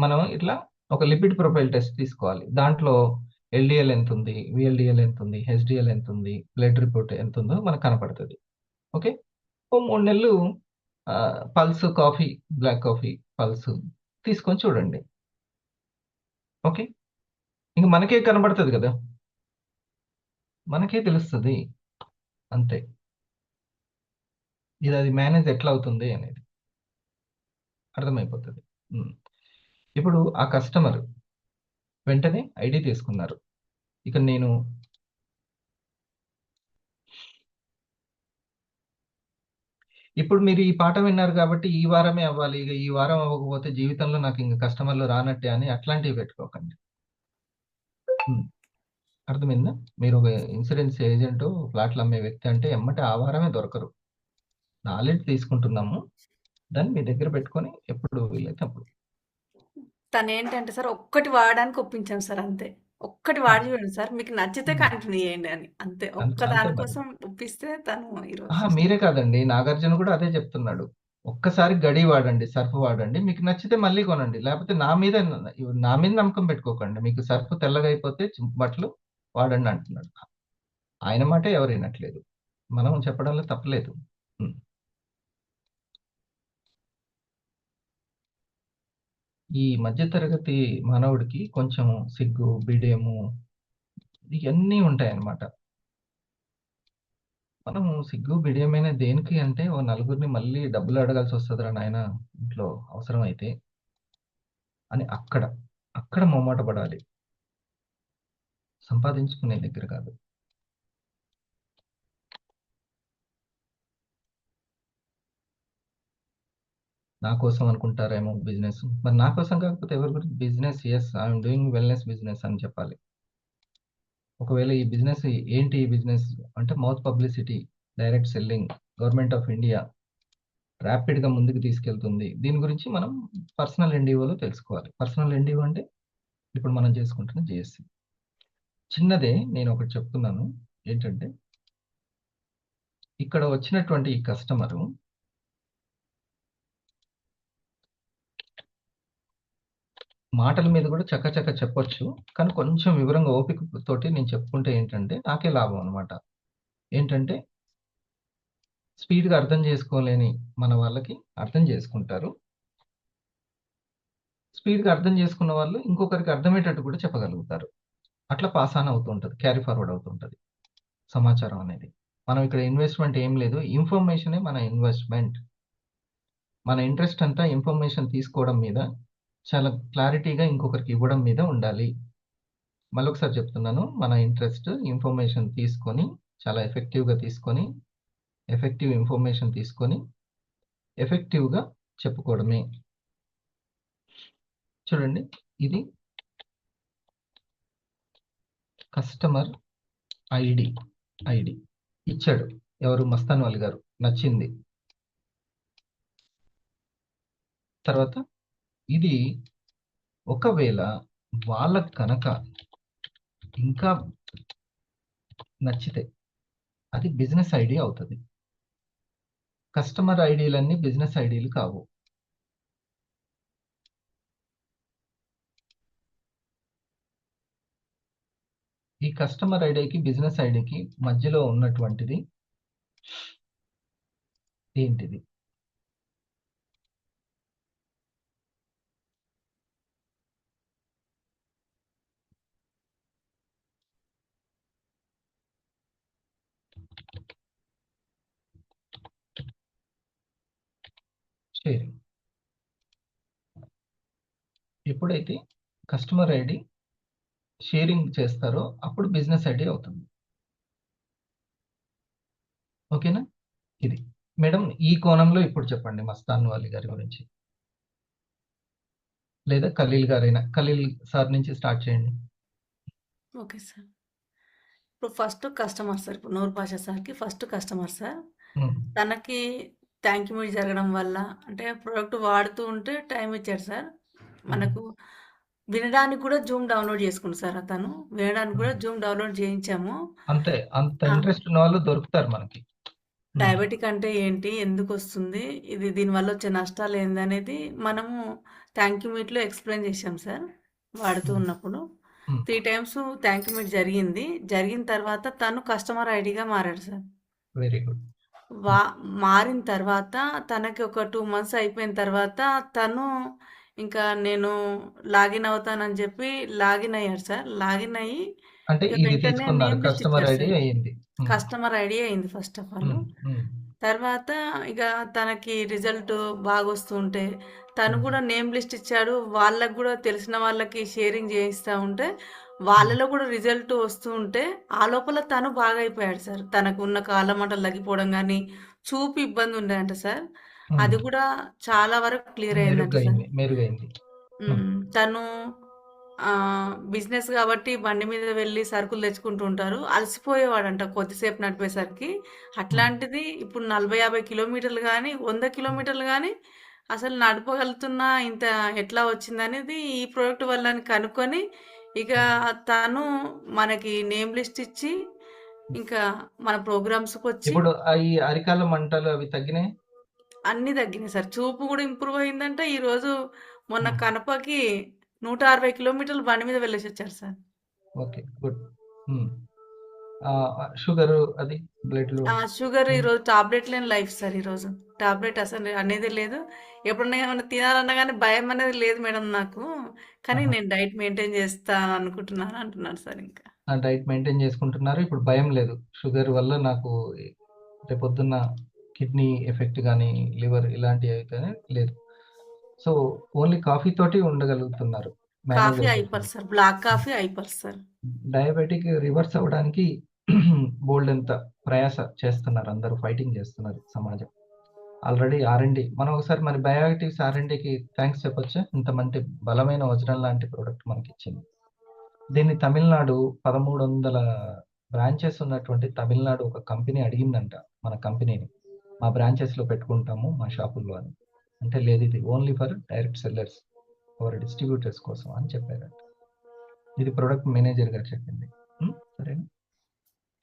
మనం ఇట్లా ఒక లిపిడ్ ప్రొఫైల్ టెస్ట్ తీసుకోవాలి. దాంట్లో ఎల్డిఎల్ ఎంత ఉంది, విఎల్డిఎల్ ఎంత ఉంది, హెచ్డిఎల్ ఎంత ఉంది, బ్లడ్ రిపోర్ట్ ఎంత ఉందో మనకు కనపడుతుంది. ఓకే, ఓ 3 నెలలు pulse coffee, black coffee pulse తీసుకొని చూడండి. ఓకే, ఇంక మనకే కనబడుతుంది కదా, మనకే తెలుస్తుంది అంతే. ఇది అది మేనేజ్ ఎట్లా అవుతుంది అనేది అర్థమైపోతుంది. ఉమ్. ఇప్పుడు ఆ కస్టమర్ వెంటనే ఐడి తీసుకున్నారు. ఇక నేను ఇప్పుడు మీరు ఈ పాట విన్నారు కాబట్టి ఈ వారమే అవ్వాలి, ఇక ఈ వారం అవ్వకపోతే జీవితంలో నాకు ఇంక కస్టమర్లు రానట్టే అని అట్లాంటివి పెట్టుకోకండి. ఉమ్. అర్థమైందా? మీరు ఒక ఇన్సూరెన్స్ ఏజెంట్, ఫ్లాట్లు అమ్మే వ్యక్తి అంటే ఎమ్మటే ఆ వారమే దొరకరు. నాలెడ్జ్ తీసుకుంటున్నాము, దాన్ని మీ దగ్గర పెట్టుకొని ఎప్పుడు వీలైతే అప్పుడు. తను ఏంటంటే సార్ ఒక్కటి వాడడానికి ఒప్పించాను సార్ అంతే. ఒక్కటి వాడి చూడండి సార్, మీకు నచ్చితే కంటిన్యూ చేయండి అని అంతే. ఒక్క అంతే మరి. దానికోసం ఒప్పిస్తే తను ఈరోజు మీరే కాదండి, నాగార్జున కూడా అదే చెప్తున్నాడు. ఒక్కసారి గడి వాడండి, సర్ఫ్ వాడండి, మీకు నచ్చితే మళ్ళీ కొనండి. లేకపోతే నా మీద నమ్మకం పెట్టుకోకండి. మీకు సర్ఫ్ తెల్లగా అయిపోతే బట్టలు వాడండి అంటున్నాడు. ఆయన మాట ఎవరు వినట్లేదు, మనం చెప్పడంలో తప్పలేదు. ఉం. ఈ మధ్యతరగతి మానవుడికి కొంచెం సిగ్గు, బిడియము ఇవన్నీ ఉంటాయన్నమాట. మనం సిగ్గు బిడియమైన దేనికి అంటే, ఓ నలుగురిని మళ్ళీ డబ్బులు అడగాల్సి వస్తుందిరా నాయన ఇంట్లో అవసరం అయితే అని అక్కడ అక్కడ మొమ్మాట పడాలి, సంపాదించుకునే దగ్గర కాదు. నా కోసం అనుకుంటారేమో బిజినెస్, మరి నా కోసం కాకపోతే ఎవరి గురించి business? Yes, I'm doing wellness business అని చెప్పాలి. ఒకవేళ ఈ బిజినెస్ ఏంటి, ఈ బిజినెస్ అంటే mouth publicity, direct selling, government of India ర్యాపిడ్గా ముందుకు తీసుకెళ్తుంది. దీని గురించి మనం పర్సనల్ ఎన్డీఓలో తెలుసుకోవాలి. పర్సనల్ ఎన్డీఓ అంటే ఇప్పుడు మనం చేసుకుంటున్న జిఎస్సి. చిన్నదే, నేను ఒకటి చెప్తున్నాను ఏంటంటే, ఇక్కడ వచ్చినటువంటి ఈ కస్టమరు మాటల మీద కూడా చక్కచక్క చెప్పొచ్చు, కానీ కొంచెం వివరంగా ఓపిక తోటి నేను చెప్పుకుంటే ఏంటంటే నాకే లాభం అనమాట. ఏంటంటే స్పీడ్గా అర్థం చేసుకోలేని మన వాళ్ళకి అర్థం చేసుకుంటారు. స్పీడ్గా అర్థం చేసుకున్న వాళ్ళు ఇంకొకరికి అర్థమయ్యేటట్టు కూడా చెప్పగలుగుతారు. అట్లా పాస్ ఆన్ అవుతూ ఉంటుంది, క్యారీ ఫార్వర్డ్ అవుతుంటుంది సమాచారం అనేది. మనం ఇక్కడ ఇన్వెస్ట్మెంట్ ఏం లేదు, ఇన్ఫర్మేషనే మన ఇన్వెస్ట్మెంట్. మన ఇంట్రెస్ట్ అంతా ఇన్ఫర్మేషన్ తీసుకోవడం మీద, చాలా క్లారిటీగా ఇంకొకరికి ఇవ్వడం మీద ఉండాలి. మళ్ళొకసారి చెప్తున్నాను, మన ఇంట్రెస్ట్ ఇన్ఫర్మేషన్ తీసుకొని, చాలా ఎఫెక్టివ్గా తీసుకొని, ఎఫెక్టివ్ ఇన్ఫర్మేషన్ తీసుకొని ఎఫెక్టివ్గా చెప్పుకోవడమే. చూడండి, ఇది కస్టమర్ ఐడి ఇచ్చాడు ఎవరు, మస్తాన్ వాలి గారు, నచ్చింది. తర్వాత ఇది ఒకవేళ వాళ్ళకు కనుక ఇంకా నచ్చితే అది బిజినెస్ ఐడి అవుతుంది. కస్టమర్ ఐడీలన్నీ బిజినెస్ ఐడీలు కావు. ఈ కస్టమర్ ఐడికి బిజినెస్ ఐడికి మధ్యలో ఉన్నటువంటిది ఏంటిది? షేరింగ్. ఎప్పుడైతే కస్టమర్ ఐడి షేరింగ్ చేస్తారో అప్పుడు బిజినెస్ ఐడి అవుతుంది. ఓకేనా? ఇది మేడం, ఈ కోణంలో ఇప్పుడు చెప్పండి మస్తాన్ వాలి గారి గురించి, లేదా ఖలీల్ గారైనా. ఖలీల్ సార్ నుంచి స్టార్ట్ చేయండి. Okay sir. ఇప్పుడు ఫస్ట్ కస్టమర్ సార్, ఇప్పుడు నూర్ పాషా సార్కి ఫస్ట్ కస్టమర్ సార్. ఉమ్, తనకి థ్యాంక్ యూ మీట్ జరగడం వల్ల, అంటే ప్రోడక్ట్ వాడుతూ ఉంటే టైం ఇచ్చాడు సార్. మనకు వినడానికి కూడా జూమ్ డౌన్లోడ్ చేసుకుంది సార్. అతను వినడానికి కూడా జూమ్ డౌన్లోడ్ చేయించాము. అంతే, అంత ఆ, ఇంట్రెస్ట్ ఉన్న వాళ్ళు దొరుకుతారు మనకి. డయాబెటిక్ అంటే ఏంటి, ఎందుకు వస్తుంది, ఇది దీనివల్ల వచ్చే నష్టాలు ఏంది అనేది మనము థ్యాంక్ యూ మీట్లో ఎక్స్ప్లెయిన్ చేశాం సార్. వాడుతూ ఉన్నప్పుడు 3 టైమ్స్ థ్యాంక్ యూ మీట్ జరిగింది. జరిగిన తర్వాత తను కస్టమర్ ఐడిగా మారాడు సార్. Very good. మారిన తర్వాత తనకి ఒక 2 మంత్స్ అయిపోయిన తర్వాత తను ఇంకా నేను లాగిన్ అవుతానని చెప్పి లాగిన్ అయ్యాడు సార్. లాగిన్ అయ్యి అంటే ఇక ఇది వెంటనే తీసుకున్నారు, నేమ్ లిస్ట్ కస్టమర్ ఇచ్చారు ఐడి సార్. అయ్యింది. కస్టమర్ ఐడి అయింది ఫస్ట్ ఆఫ్ ఆల్. తర్వాత ఇక తనకి రిజల్ట్ బాగా వస్తుంటే తను కూడా నేమ్ లిస్ట్ ఇచ్చాడు. వాళ్ళకు కూడా తెలిసిన వాళ్ళకి షేరింగ్ చేయిస్తూ ఉంటే వాళ్ళలో కూడా రిజల్ట్ వస్తూ ఉంటే ఆ లోపల తను బాగా అయిపోయాడు సార్. తనకు ఉన్న కాళ్ళ మంటలు తగ్గిపోవడం కానీ, చూపు ఇబ్బంది ఉందంట సార్. అది కూడా చాలా వరకు క్లియర్ అయిందంట సార్. మెరుగైంది. తను బిజినెస్ కాబట్టి బండి మీద వెళ్ళి సరుకులు తెచ్చుకుంటూ ఉంటారు. అలసిపోయేవాడంట కొద్దిసేపు నడిపేసరికి. అట్లాంటిది ఇప్పుడు 40-50 కిలోమీటర్లు కానీ, 100 కిలోమీటర్లు కానీ అసలు నడపగలుగుతున్నా, ఇంత ఎట్లా వచ్చిందనేది ఈ ప్రోడక్ట్ వల్ల కనుక్కొని ఇక తను మనకి నేమ్ లిస్ట్ ఇచ్చి ఇంకా మన ప్రోగ్రామ్స్కి వచ్చి ఇప్పుడు ఈ అరికాల మంటలు అవి తగ్గినాయి, అన్నీ తగ్గినాయి సార్. చూపు కూడా ఇంప్రూవ్ అయిందంట. ఈరోజు మొన్న కనపకి 160 కిలోమీటర్లు బండి మీద వెళ్ళేసి వచ్చారు సార్. Okay, good. షుగర్ అది బ్లడ్ లో షుగర్ ఈరోజు టాబ్లెట్ లేని లైఫ్ సార్. ఈరోజు టాబ్లెట్ అసలు అనేది లేదు. ఎప్పుడన్నా ఏమైనా తినాలన్నా కానీ భయం అనేది లేదు మేడం నాకు. కానీ నేను డైట్ మెయింటైన్ చేస్తాను అనుకుంటున్నాను అంటున్నాను సార్. ఇంకా డైట్ మెయింటైన్ చేసుకుంటున్నారు, ఇప్పుడు భయం లేదు. షుగర్ వల్ల నాకు రేపొద్దున్న కిడ్నీ ఎఫెక్ట్ కానీ, లివర్ ఇలాంటివి అయితే లేదు. సో ఓన్లీ కాఫీ తోటి ఉండగలుగుతున్నారు. కాఫీ అయిపోరు సార్, బ్లాక్ కాఫీ అయిపోరు సార్. డయాబెటిక్ రివర్స్ అవ్వడానికి బోల్డ్ ఎంత ప్రయాస చేస్తున్నారు, అందరూ ఫైటింగ్ చేస్తున్నారు సమాజం. ఆల్రెడీ R&D, మనం ఒకసారి మరి బయోయాక్టివ్స్ R&Dకి థ్యాంక్స్ చెప్పొచ్చా? ఇంత మంచి బలమైన వజ్రం లాంటి ప్రోడక్ట్ మనకి ఇచ్చింది. దీన్ని తమిళనాడు 1300 బ్రాంచెస్ ఉన్నటువంటి తమిళనాడు ఒక కంపెనీ అడిగిందంట మన కంపెనీని. మా బ్రాంచెస్లో పెట్టుకుంటాము మా షాపుల్లో అని. అంటే లేదు, ఇది only for direct sellers for distributors కోసం అని చెప్పారంట. ఇది ప్రొడక్ట్ మేనేజర్ గారు చెప్పింది. సరేనా?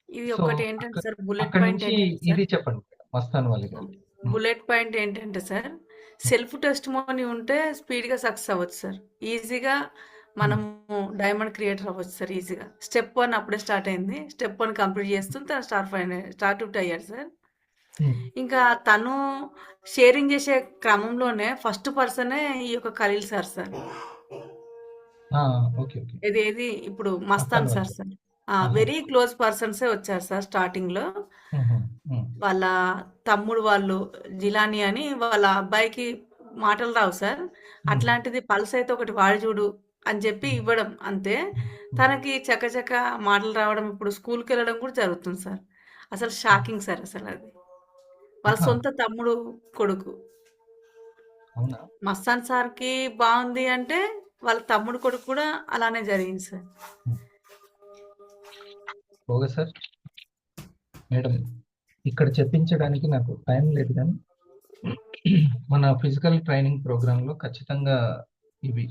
ఇది సో ఒకటి ఏంటంటే సార్, బుల్లెట్ అక్కడి పాయింట్ నుంచి ఏంటంటే ఇది సార్, చెప్పండి మస్తాన్ వాళ్ళ గారు. బుల్లెట్ పాయింట్ ఏంటంటే సార్, సెల్ఫ్ టెస్ట్ మోని ఉంటే స్పీడ్గా సక్సెస్ అవ్వచ్చు సార్. ఈజీగా మనము డైమండ్ క్రియేటర్ అవ్వచ్చు సార్ ఈజీగా. స్టెప్ 1 అప్పుడే స్టార్ట్ అయింది. స్టెప్ 1 కంప్లీట్ చేస్తూ తను స్టార్ట్ అవుట్ అయ్యాడు సార్. ఇంకా తను షేరింగ్ చేసే క్రమంలోనే ఫస్ట్ పర్సనే ఈ యొక్క Khaleel sir sir. Okay okay. ఏది ఇప్పుడు మస్తాన్ సార్ సార్. ఆహా. వెరీ క్లోజ్ పర్సన్సే వచ్చారు సార్ స్టార్టింగ్ లో. ఉమ్. వాళ్ళ తమ్ముడు వాళ్ళు జిలానీ అని, వాళ్ళ అబ్బాయికి మాటలు రావు సార్. అట్లాంటిది పల్స్ అయితే ఒకటి వాడి చూడు అని చెప్పి ఇవ్వడం అంతే. తనకి చకచక మాటలు రావడం, ఇప్పుడు స్కూల్కి వెళ్ళడం కూడా జరుగుతుంది సార్. అసలు షాకింగ్ సార్ అసలు అది. వాళ్ళ ఆహా. సొంత తమ్ముడు కొడుకు. అవునా? మస్తాన్ సార్కి బాగుంది అంటే వాళ్ళ తమ్ముడు కొడుకు కూడా అలానే జరిగింది సార్. Okay sir. మేడం, ఇక్కడ చెప్పించడానికి నాకు టైం లేదు, కానీ మన ఫిజికల్ ట్రైనింగ్ ప్రోగ్రాంలో ఖచ్చితంగా ఇవి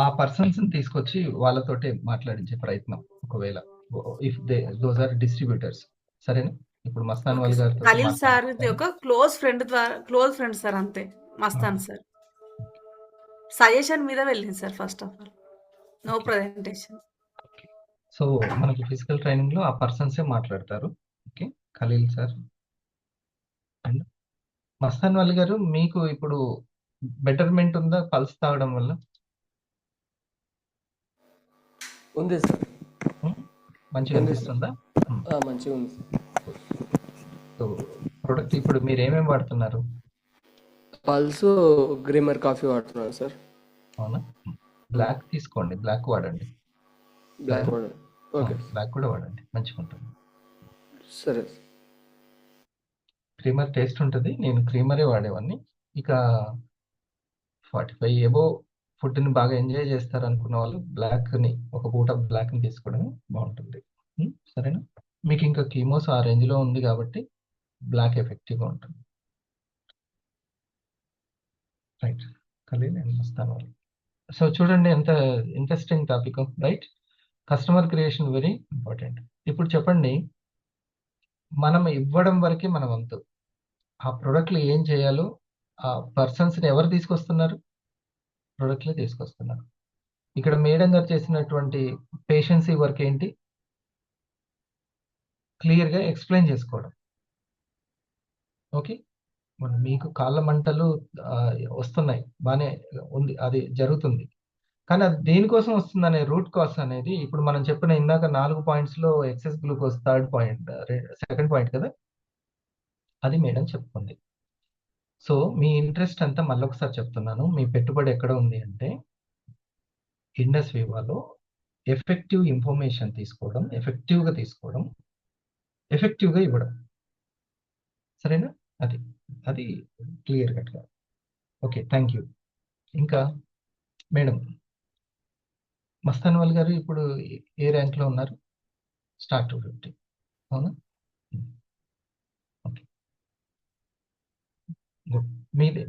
ఆ పర్సన్స్ తీసుకొచ్చి వాళ్ళతోటే మాట్లాడించే ప్రయత్నం, ఒకవేళ ఇఫ్ దోస్ ఆర్ డిస్ట్రిబ్యూటర్స్. సరేనా? ఇప్పుడు మస్తాన్ ఓకే వాళ్ళ సార్. గారితో ఖలీల్ సార్ ఒక క్లోజ్ ఫ్రెండ్ సార్ అంతే. మస్తాన్ సార్ సజెషన్ మీద వెళ్ళింది sir. First of all no presentation. So మనకి ఫిజికల్ ట్రైనింగ్ లో ఆ పర్సన్సే మాట్లాడతారు. Okay, Khaleel sir and Mastan వాళ్ళ గారు, మీకు ఇప్పుడు బెటర్మెంట్ ఉందా పల్స్ తాగడం వల్ల? ఉంది సార్. మంచిగా ఉంది అనిపిస్తుందా? మంచిగా ఉంది. సో ప్రొడక్ట్ ఇప్పుడు మీరు ఏమేమి వాడుతున్నారు? పల్స్ గ్రీమర్ కాఫీ వాడుతున్నాను సార్. అవునా? బ్లాక్ తీసుకోండి, బ్లాక్ వాడండి. బ్లాక్ ఓకే, బ్లాక్ కూడా వాడండి, మంచిగా ఉంటుంది. సరే. క్రీమర్ టేస్ట్ ఉంటుంది. నేను క్రీమరే వాడేవాడిని. ఇక 45 ఏవో ఫుడ్ని బాగా ఎంజాయ్ చేస్తారు అనుకున్న వాళ్ళు బ్లాక్ని, ఒక పూట బ్లాక్ని తీసుకోవడం బాగుంటుంది. సరేనా? మీకు ఇంకా కీమోస్ ఆ రేంజ్లో ఉంది కాబట్టి బ్లాక్ ఎఫెక్టివ్గా ఉంటుంది. రైట్, ఖలీల్ నేను వస్తాను వాళ్ళు. సో చూడండి, ఎంత interesting topic, right? Customer creation very important. ఇప్పుడు చెప్పండి, మనం ఇవ్వడం వరకే మన వంతు. ఆ ప్రొడక్ట్లు ఏం చేయాలో ఆ పర్సన్స్ని ఎవరు తీసుకొస్తున్నారు? ప్రొడక్ట్లే తీసుకొస్తున్నారు. ఇక్కడ మేడం గారు చేసినటువంటి పేషెన్సీ వర్క్ ఏంటి? క్లియర్గా ఎక్స్ప్లెయిన్ చేసుకోవడం. ఓకే, మీకు కాళ్ళ మంటలు వస్తున్నాయి, బాగానే ఉంది, అది జరుగుతుంది. కానీ అది దేనికోసం వస్తుందనే రూట్ కాస్ అనేది ఇప్పుడు మనం చెప్పిన ఇందాక 4 పాయింట్స్లో excess glucose third point, second point కదా, అది మేడం చెప్పుకుంది. సో మీ ఇంట్రెస్ట్ అంతా మళ్ళొకసారి చెప్తున్నాను. మీ పెట్టుబడి ఎక్కడ ఉంది అంటే ఇండస్ వివాలో ఎఫెక్టివ్ ఇన్ఫర్మేషన్ తీసుకోవడం, ఎఫెక్టివ్గా తీసుకోవడం, ఎఫెక్టివ్గా ఇవ్వడం. సరేనా? అది అది క్లియర్ కట్గా. Okay, thank you. ఇంకా మేడం, మస్తాన్ వాల్ గారు ఇప్పుడు ఏ ర్యాంక్లో ఉన్నారు? స్టార్ 250. అవునా? Okay, good.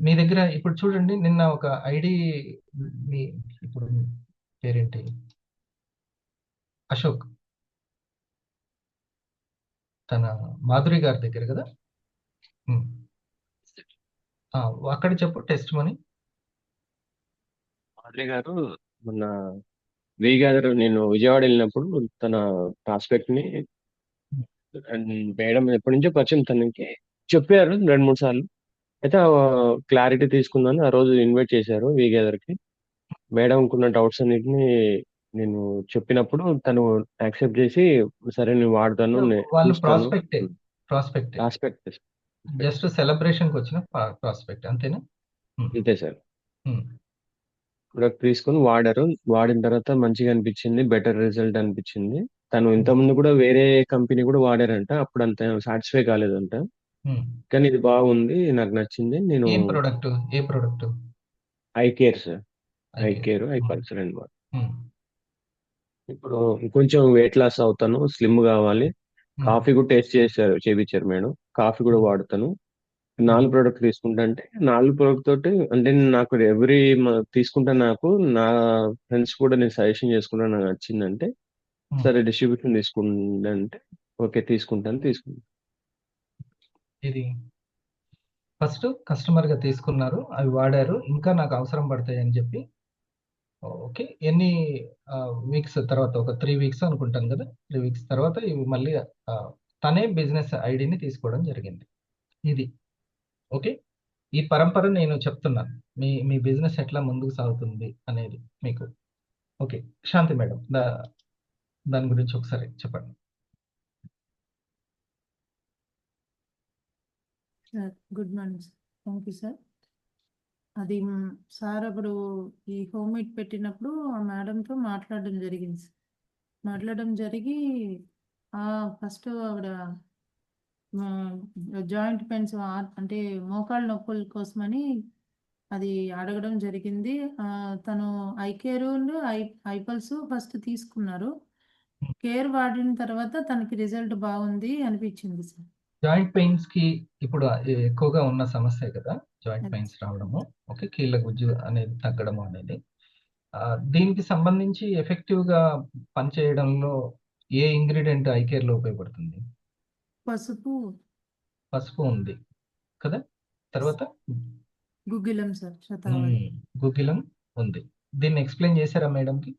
మీ దగ్గర ఇప్పుడు చూడండి, నిన్న ఒక ఐడి, మీ ఇప్పుడు పేరేంటి? అశోక్, తన మాధురి గారి దగ్గర కదా. అక్కడ చెప్పు టెస్ట్ మనీ. మాధురి గారు మొన్న గారు నేను విజయవాడ వెళ్ళినప్పుడు తన ప్రాస్పెక్ట్ ని మేడం ఎప్పటి నుంచో పరిచయం, తనకి చెప్పారు 2-3 సార్లు. అయితే క్లారిటీ తీసుకుందని ఆ రోజు ఇన్వైట్ చేశారు గారికి. మేడంకున్న డౌట్స్ అన్నిటిని నేను చెప్పినప్పుడు తను యాక్సెప్ట్ చేసి, సరే నేను వాడతాను, వాళ్ళు చూస్తాను. ప్రాస్పెక్ట్ జస్ట్ సెలబ్రేషన్కి వచ్చిన ప్రాస్పెక్ట్, అంతేనా? అంతే సార్. ఉమ్. ప్రొడక్ట్ తీసుకొని వాడారు. వాడిన తర్వాత మంచిగా అనిపించింది, బెటర్ రిజల్ట్ అనిపించింది. తను ఇంతకుముందు కూడా వేరే కంపెనీ కూడా వాడారంట, అప్పుడు అంత సాటిస్ఫై కాలేదంట. కానీ ఇది బాగుంది, నాకు నచ్చింది. నేను ఏ product? I care sir, I care, I pulsar and వాడు. ఇప్పుడు కొంచెం వెయిట్ లాస్ అవుతాను, స్లిమ్ కావాలి. కాఫీ కూడా టేస్ట్ చేపించారు మేడం. కాఫీ కూడా వాడతాను. 4 ప్రోడక్ట్ తీసుకుంటా అంటే 4 ప్రోడక్ట్ తోటి అంటే నాకు ఎవ్రీ తీసుకుంటా. నాకు నా ఫ్రెండ్స్ కూడా నేను సజెషన్ చేసుకుంటా, నాకు నచ్చిందంటే సరే డిస్ట్రిబ్యూషన్ తీసుకుంటే ఓకే తీసుకుంటాను. ఇది ఫస్ట్ కస్టమర్గా తీసుకున్నారు, అవి వాడారు, ఇంకా నాకు అవసరం పడతాయి అని చెప్పి ఓకే ఎన్ని వీక్స్ తర్వాత, ఒక 3 వీక్స్ అనుకుంటాను కదా, 3 వీక్స్ తర్వాత ఇవి మళ్ళీ తనే బిజినెస్ ఐడిని తీసుకోవడం జరిగింది. ఇది ఓకే. ఈ పరంపర నేను చెప్తున్నాను, మీ బిజినెస్ ఎట్లా ముందుకు సాగుతుంది అనేది మీకు. ఓకే శాంతి మేడం, దాని గురించి ఒకసారి చెప్పండి. Sir good morning sir. Thank you sir. అది సార్ అప్పుడు ఈ హోమ్ మీట్ పెట్టినప్పుడు ఆ మేడంతో మాట్లాడడం జరిగింది సార్. మాట్లాడడం జరిగి ఫస్ట్ ఆవిడ జాయింట్ పెయిన్స్ అంటే మోకాళ్ళ నొప్పుల కోసమని అది అడగడం జరిగింది. తను ఐకేర్ ఐపల్స్ ఫస్ట్ తీసుకున్నారు. కేర్ వాడిన తర్వాత తనకి రిజల్ట్ బాగుంది అనిపించింది సార్. జాయింట్ పెయిన్స్ కి ఇప్పుడు ఎక్కువగా ఉన్న సమస్య కదా జాయింట్ పెయిన్స్ రావడము, ఓకే, కీళ్ళ గుజ్జు అనేది తగ్గడము అనేది. దీనికి సంబంధించి ఎఫెక్టివ్ గా పనిచేయడంలో ఏ ఇంగ్రీడియంట్ ఐకేర్ లో ఉపయోగపడుతుంది? పసుపు ఉంది కదా, తర్వాత గుగ్గిలం సార్, శతావరి గుగ్గిలం ఉంది. దీన్ని ఎక్స్ప్లెయిన్ చేశారా మేడం కి?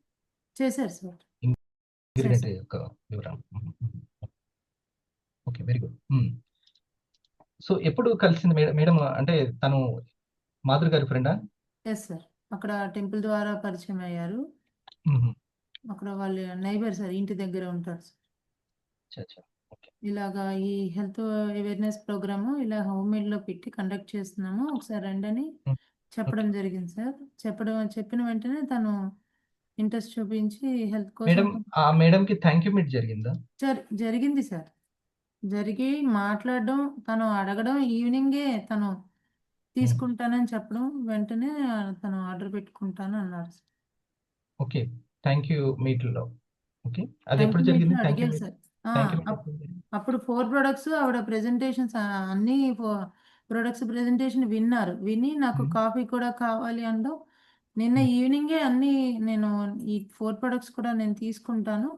చేశారు సార్. ఇంగ్రీడియంట్ యొక్క వివరం. Okay, very good. సో ఎప్పుడు కలిసింది మేడం? అంటే తను మాధురి గారి ఫ్రెండా? ఎస్ సార్, అక్కడ టెంపుల్ ద్వారా పరిచయం అయ్యారు. అక్కడ వాళ్ళ నైబర్ సార్, ఇంటి దగ్గర ఉంటారు సార్. ఇలాగా ఈ హెల్త్ అవేర్నెస్ ప్రోగ్రాము ఇలా హోమ్ మేడ్ లో పెట్టి కండక్ట్ చేస్తున్నాము, ఒకసారి రండి అని చెప్పడం జరిగింది సార్. చెప్పిన వెంటనే తను ఇంట్రెస్ట్ చూపించి హెల్త్ మేడం, కోసం ఆ మేడం కి థ్యాంక్ యూ మీట్ జరిగిందా? జరిగింది సార్. జరిగి మాట్లాడడం, తను అడగడం, ఈవినింగే తను తీసుకుంటానని చెప్పడం, వెంటనే తను ఆర్డర్ పెట్టుకుంటాను అన్నారు sir. Okay, thank you meet లో. ఓకే, అది థ్యాంక్ ఎప్పుడు యూ జరిగింది? మీట్లో థ్యాంక్ యూ అడిగారు మీట్. సార్. థ్యాంక్ యూ అప్పుడు 4 ప్రొడక్ట్స్ ఆవిడ ప్రెజెంటేషన్స్ అన్ని ప్రొడక్ట్స్ ప్రెజెంటేషన్ విని నాకు కాఫీ కూడా కావాలి అనడం. నిన్న ఈవినింగే అన్ని నేను ఈ 4 ప్రొడక్ట్స్ కూడా నేను తీసుకుంటాను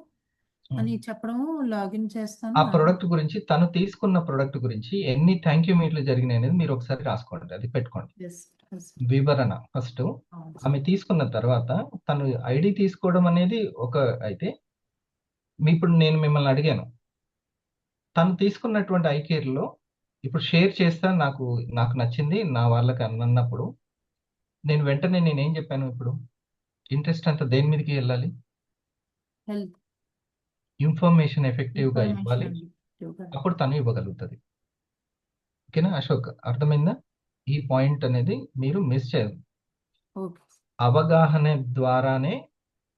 అని చెప్పడము, లాగిన్ చేస్తాను. ఆ ప్రొడక్ట్ గురించి, తను తీసుకున్న ప్రొడక్ట్ గురించి ఎన్ని థ్యాంక్ యూ మీట్లు జరిగినాయి అనేది మీరు ఒకసారి రాసుకోండి, అది పెట్టుకోండి వివరణ. ఫస్ట్ ఆమె తీసుకున్న తర్వాత తను ఐడి తీసుకోవడం అనేది ఒక అయితే, ఇప్పుడు నేను మిమ్మల్ని అడిగాను, తను తీసుకున్నటువంటి ఐకేర్ లో ఇప్పుడు షేర్ చేస్తా, నాకు నచ్చింది నా వాళ్ళకి అన్నప్పుడు నేను వెంటనే నేనేం చెప్పాను? ఇప్పుడు ఇంట్రెస్ట్ అంతా దేని మీదకి వెళ్ళాలి? హెల్త్ ఇన్ఫర్మేషన్ ఎఫెక్టివ్ గా ఇవ్వాలి, అప్పుడు తను ఇవ్వగలుగుతుంది. ఓకేనా అశోక్, అర్థమైందా? ఈ పాయింట్ అనేది మీరు మిస్ చేయదు. అవగాహన ద్వారానే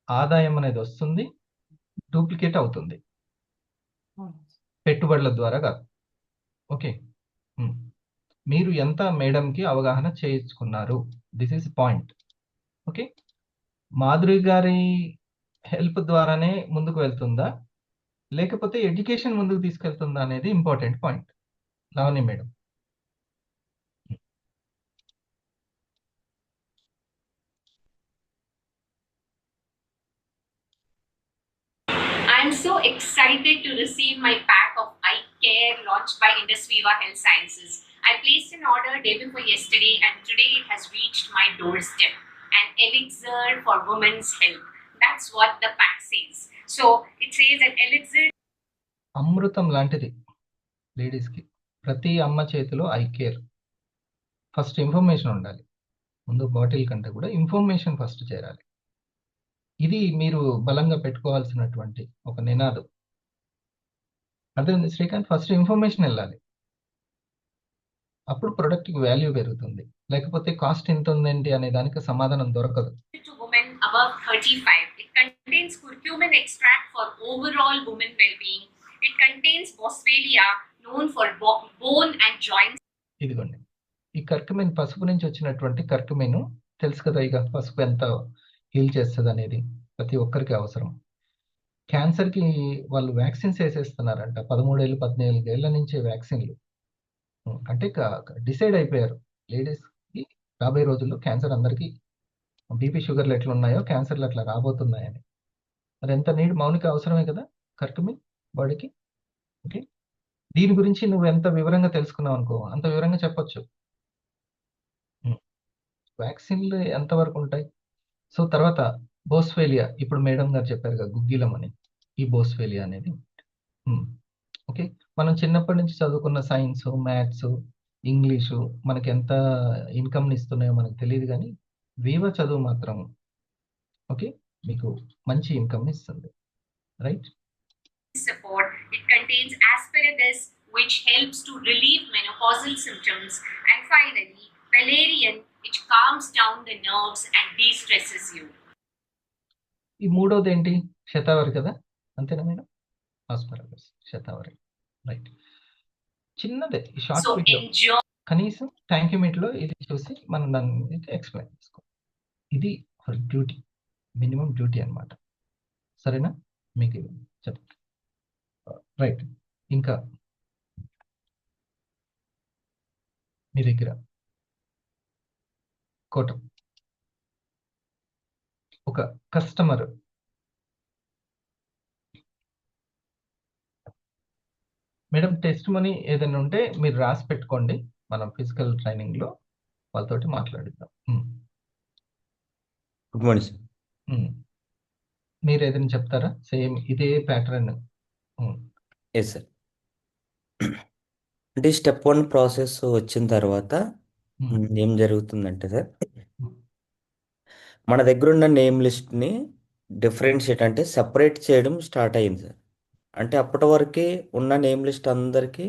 ఆదాయం అనేది వస్తుంది, డూప్లికేట్ అవుతుంది, పెట్టుబడుల ద్వారా కాదు. ఓకే, మీరు ఎంత మేడంకి అవగాహన చేయించుకున్నారు, this is point. Okay, Madhuri గారి హెల్ప్ ద్వారానే ముందుకు వెళ్తుందా, లేకపోతే ఎడ్యుకేషన్ ముందుకు తీసుకెళ్తుందా అనేది important point. Lavanya madam. I'm so excited to receive my pack of eye care launched by Indusviva Health Sciences. I placed an order day before yesterday and today it has reached my doorstep. An elixir for women's health. That's what the pack says. So it says an elixir. అమృతం లాంటిది లేడీస్ కి. ప్రతి అమ్మ చేతిలో ఐ కేర్. ఫస్ట్ ఇన్ఫర్మేషన్ ఉండాలి, ముందు బాటిల్ కంటే కూడా ఇన్ఫర్మేషన్ ఫస్ట్ చేరాలి. ఇది మీరు బలంగా పెట్టుకోవాల్సినటువంటి ఒక నినాదం. అర్థమైంది శ్రీకాంత్? ఫస్ట్ ఇన్ఫర్మేషన్ వెళ్ళాలి, అప్పుడు ప్రొడక్ట్ కి వాల్యూ పెరుగుతుంది. లేకపోతే కాస్ట్ ఎంత ఉందేంటి అనే దానికి సమాధానం దొరకదు. To women above 35. It contains curcumin extract for overall women well-being. It contains boswellia, known for bone and joints. ఇదిగోండి, ఈ కర్కుమిన్, పసుపు నుంచి వచ్చినటువంటి కర్కుమిన్ తెలుసు కదా. ఇక పసుపు ఎంత హీల్ చేస్తుంది అనేది ప్రతి ఒక్కరికి అవసరం. క్యాన్సర్కి వాళ్ళు వ్యాక్సిన్స్ వేసేస్తున్నారంట, 13 ఏళ్ళు 14 ఏళ్ళ నుంచే వ్యాక్సిన్లు. అంటే డిసైడ్ అయిపోయారు లేడీస్కి రాబోయే రోజుల్లో క్యాన్సర్ అందరికీ బీపీ షుగర్లు ఎట్లా ఉన్నాయో క్యాన్సర్లు అట్లా రాబోతున్నాయని. మరి ఎంత నీడ్ మౌనిక అవసరమే కదా కరెక్ట్ బాడీకి. ఓకే, దీని గురించి నువ్వు ఎంత వివరంగా తెలుసుకున్నావు అనుకో అంత వివరంగా చెప్పొచ్చు. వ్యాక్సిన్లు ఎంతవరకు ఉంటాయి. సో తర్వాత బోస్ఫేలియా, ఇప్పుడు మేడం గారు చెప్పారు కదా గుగ్గిలం అని, ఈ బోస్ఫేలియా అనేది. ఓకే, మనం చిన్నప్పటి నుంచి చదువుకున్న సైన్స్, మ్యాథ్స్, ఇంగ్లీషు మనకి ఎంత ఇన్కమ్ని ఇస్తున్నాయో మనకు తెలియదు, కానీ వీవ చదువు మాత్రం ఓకే మీకు మంచి ఇన్కమ్ని ఇస్తుంది. Right. Support. It contains asparagus, which helps to relieve menopausal symptoms, and finally, valerian, which calms down the nerves and de-stresses you. ఈ మూడోది ఏంటి? శతావరి కదా, అంతేనా మేడం? ఆస్పరాగస్, శతావరి. రైట్. చిన్నదే షార్ట్ So వీడియో, enjoy. కనీసం థ్యాంక్ యూ మీట్లో ఇది చూసి మనం దాన్ని ఎక్స్ప్లెయిన్ చేసుకో. ఇది డ్యూటీ, మినిమం డ్యూటీ అన్నమాట. సరేనా? మీకు చెప్తా. రైట్. ఇంకా మీ దగ్గర కోటం ఒక కస్టమర్ మేడం టెస్ట్ మనీ ఏదైనా ఉంటే మీరు రాసి పెట్టుకోండి, మనం ఫిజికల్ ట్రైనింగ్ లో వాళ్ళతోటి మాట్లాడిద్దాం. Good morning sir. మీరు ఏదైనా చెప్తారా? సేమ్ ఇదే ప్యాటర్న్. Yes sir. అంటే స్టెప్ 1 ప్రాసెస్ వచ్చిన తర్వాత ఏం జరుగుతుందంటే సార్, మన దగ్గర ఉన్న నేమ్ లిస్ట్ని డిఫరెన్షియేట్ అంటే సెపరేట్ చేయడం స్టార్ట్ అయింది సార్. అంటే అప్పటి వరకు ఉన్న నేమ్ లిస్ట్ అందరికీ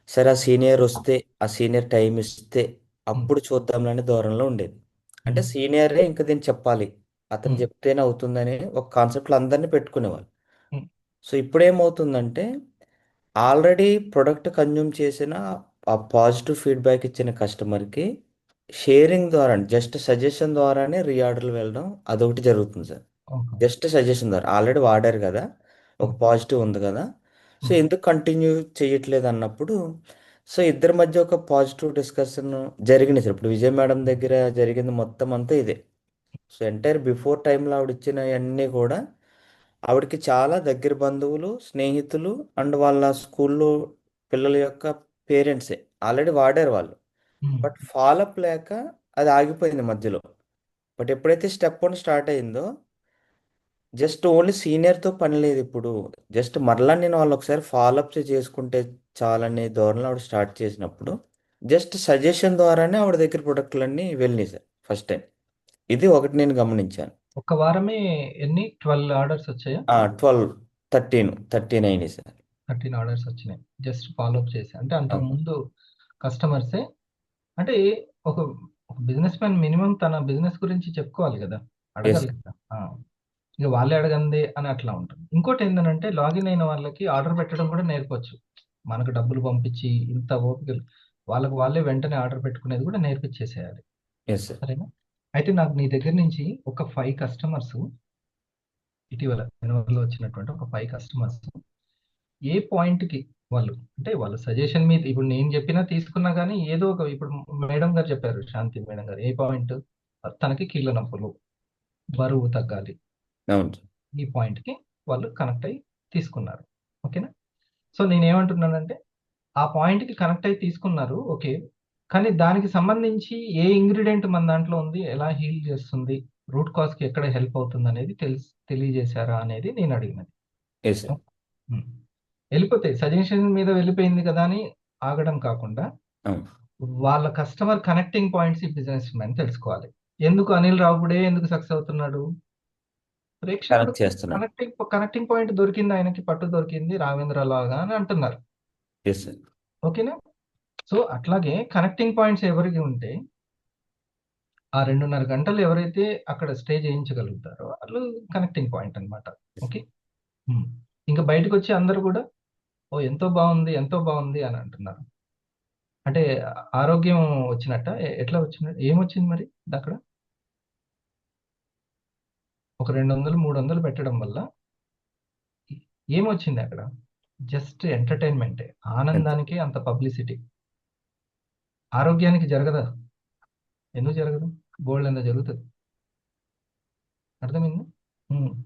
సరే ఆ సీనియర్ వస్తే ఆ సీనియర్ టైం ఇస్తే అప్పుడు చూద్దాంలనే దూరంలో ఉండేది. అంటే సీనియరే ఇంకా దీన్ని చెప్పాలి, అతను చెప్తేనే అవుతుందని ఒక కాన్సెప్ట్లో అందరినీ పెట్టుకునేవాళ్ళు. సో ఇప్పుడు ఏమవుతుందంటే ఆల్రెడీ ప్రొడక్ట్ కన్జ్యూమ్ చేసిన ఆ పాజిటివ్ ఫీడ్బ్యాక్ ఇచ్చిన కస్టమర్కి షేరింగ్ ద్వారా జస్ట్ సజెషన్ ద్వారానే రీఆర్డర్లు వెళ్ళడం అదొకటి జరుగుతుంది సార్. జస్ట్ సజెషన్ ద్వారా ఆల్రెడీ వాడారు కదా, ఒక పాజిటివ్ ఉంది కదా, సో ఎందుకు కంటిన్యూ చేయట్లేదు అన్నప్పుడు సో ఇద్దరి మధ్య ఒక పాజిటివ్ డిస్కషన్ జరిగింది సార్. ఇప్పుడు విజయ్ మేడం దగ్గర జరిగింది మొత్తం అంతా ఇదే. సో ఎంటైర్ బిఫోర్ టైంలో ఆవిడ ఇచ్చినవన్నీ కూడా ఆవిడకి చాలా దగ్గర బంధువులు, స్నేహితులు అండ్ వాళ్ళ స్కూల్లో పిల్లల యొక్క పేరెంట్సే ఆల్రెడీ వాడారు వాళ్ళు. బట్ ఫాలోఅప్ లేక అది ఆగిపోయింది మధ్యలో. బట్ ఎప్పుడైతే స్టెప్ 1 స్టార్ట్ అయిందో జస్ట్ ఓన్లీ సీనియర్తో పని లేదు, ఇప్పుడు జస్ట్ మరలా నేను వాళ్ళు ఒకసారి ఫాలోఅప్ చేసుకుంటే చాలనే ధోరణిలో ఆవిడ స్టార్ట్ చేసినప్పుడు జస్ట్ సజెషన్ ద్వారానే ఆవిడ దగ్గర ప్రొడక్ట్లన్నీ వెళ్ళినాయి సార్ ఫస్ట్ టైం. ఇది ఒకటి నేను గమనించాను. ఒక వారమే ఎన్ని 12 ఆర్డర్స్ వచ్చాయా? 13 అయినాయి సార్. 13 ఆర్డర్స్ వచ్చినాయి జస్ట్ ఫాలోఅప్ చేసి. అంటే అంతకు ముందు కస్టమర్సే, అంటే ఒక బిజినెస్ మ్యాన్ మినిమం తన బిజినెస్ గురించి చెప్పుకోవాలి కదా, అడగాలి కదా. ఇక వాళ్ళే అడగండి అని అట్లా ఉంటుంది. ఇంకోటి ఏంటంటే లాగిన్ అయిన వాళ్ళకి ఆర్డర్ పెట్టడం కూడా నేర్పొచ్చు. మనకు డబ్బులు పంపించి ఇంత ఓపిక వాళ్ళకి వాళ్ళే వెంటనే ఆర్డర్ పెట్టుకునేది కూడా నేర్పించేసేయాలి. సరేనా? అయితే నాకు నీ దగ్గర నుంచి ఒక 5 కస్టమర్స్ ఇటీవల జనవరిలో వచ్చినటువంటి ఒక 5 కస్టమర్స్ ఏ పాయింట్కి వాళ్ళు అంటే వాళ్ళ సజెషన్ మీద ఇప్పుడు నేను చెప్పినా తీసుకున్నా కానీ ఏదో ఒక, ఇప్పుడు మేడం గారు చెప్పారు, శాంతి మేడం గారు, ఏ పాయింట్ తనకి కీళ్ళ నొప్పులు, బరువు తగ్గాలి, ఈ పాయింట్కి వాళ్ళు కనెక్ట్ అయ్యి తీసుకున్నారు. ఓకేనా? సో నేనేమంటున్నానంటే ఆ పాయింట్కి కనెక్ట్ అయ్యి తీసుకున్నారు, ఓకే, కానీ దానికి సంబంధించి ఏ ఇంగ్రీడియంట్ మన దాంట్లో ఉంది, ఎలా హీల్ చేస్తుంది, రూట్ కాజ్కి ఎక్కడ హెల్ప్ అవుతుంది అనేది తెలియజేశారా అనేది నేను అడిగినది. వెళ్ళిపోతే సజెషన్ మీద వెళ్ళిపోయింది కదా అని ఆగడం కాకుండా వాళ్ళ కస్టమర్ కనెక్టింగ్ పాయింట్స్ ఈ బిజినెస్ మ్యాన్ తెలుసుకోవాలి. ఎందుకు అనిల్ రావుడే ఎందుకు సక్సెస్ అవుతున్నాడు? ప్రేక్షకుడు కనెక్టింగ్ పాయింట్ దొరికింది, ఆయనకి పట్టు దొరికింది రావేంద్ర లాగా అని అంటున్నారు. ఓకేనా? సో అట్లాగే కనెక్టింగ్ పాయింట్స్ ఎవరికి ఉంటే ఆ 2.5 గంటలు ఎవరైతే అక్కడ స్టే చేయించగలుగుతారో వాళ్ళు కనెక్టింగ్ పాయింట్ అనమాట. ఓకే, ఇంకా బయటకు వచ్చి అందరూ కూడా ఓ ఎంతో బాగుంది అని అంటున్నారు. అంటే ఆరోగ్యం వచ్చినట్ట, ఎట్లా వచ్చినట్టు, ఏమొచ్చింది మరి అక్కడ? ఒక 200-300 పెట్టడం వల్ల ఏమొచ్చింది అక్కడ? జస్ట్ ఎంటర్టైన్మెంటే, ఆనందానికి అంత పబ్లిసిటీ. ఆరోగ్యానికి జరగదా? ఎందుకు జరగదు? బోల్డ్ ఎంత జరుగుతుంది. అర్థమైంది.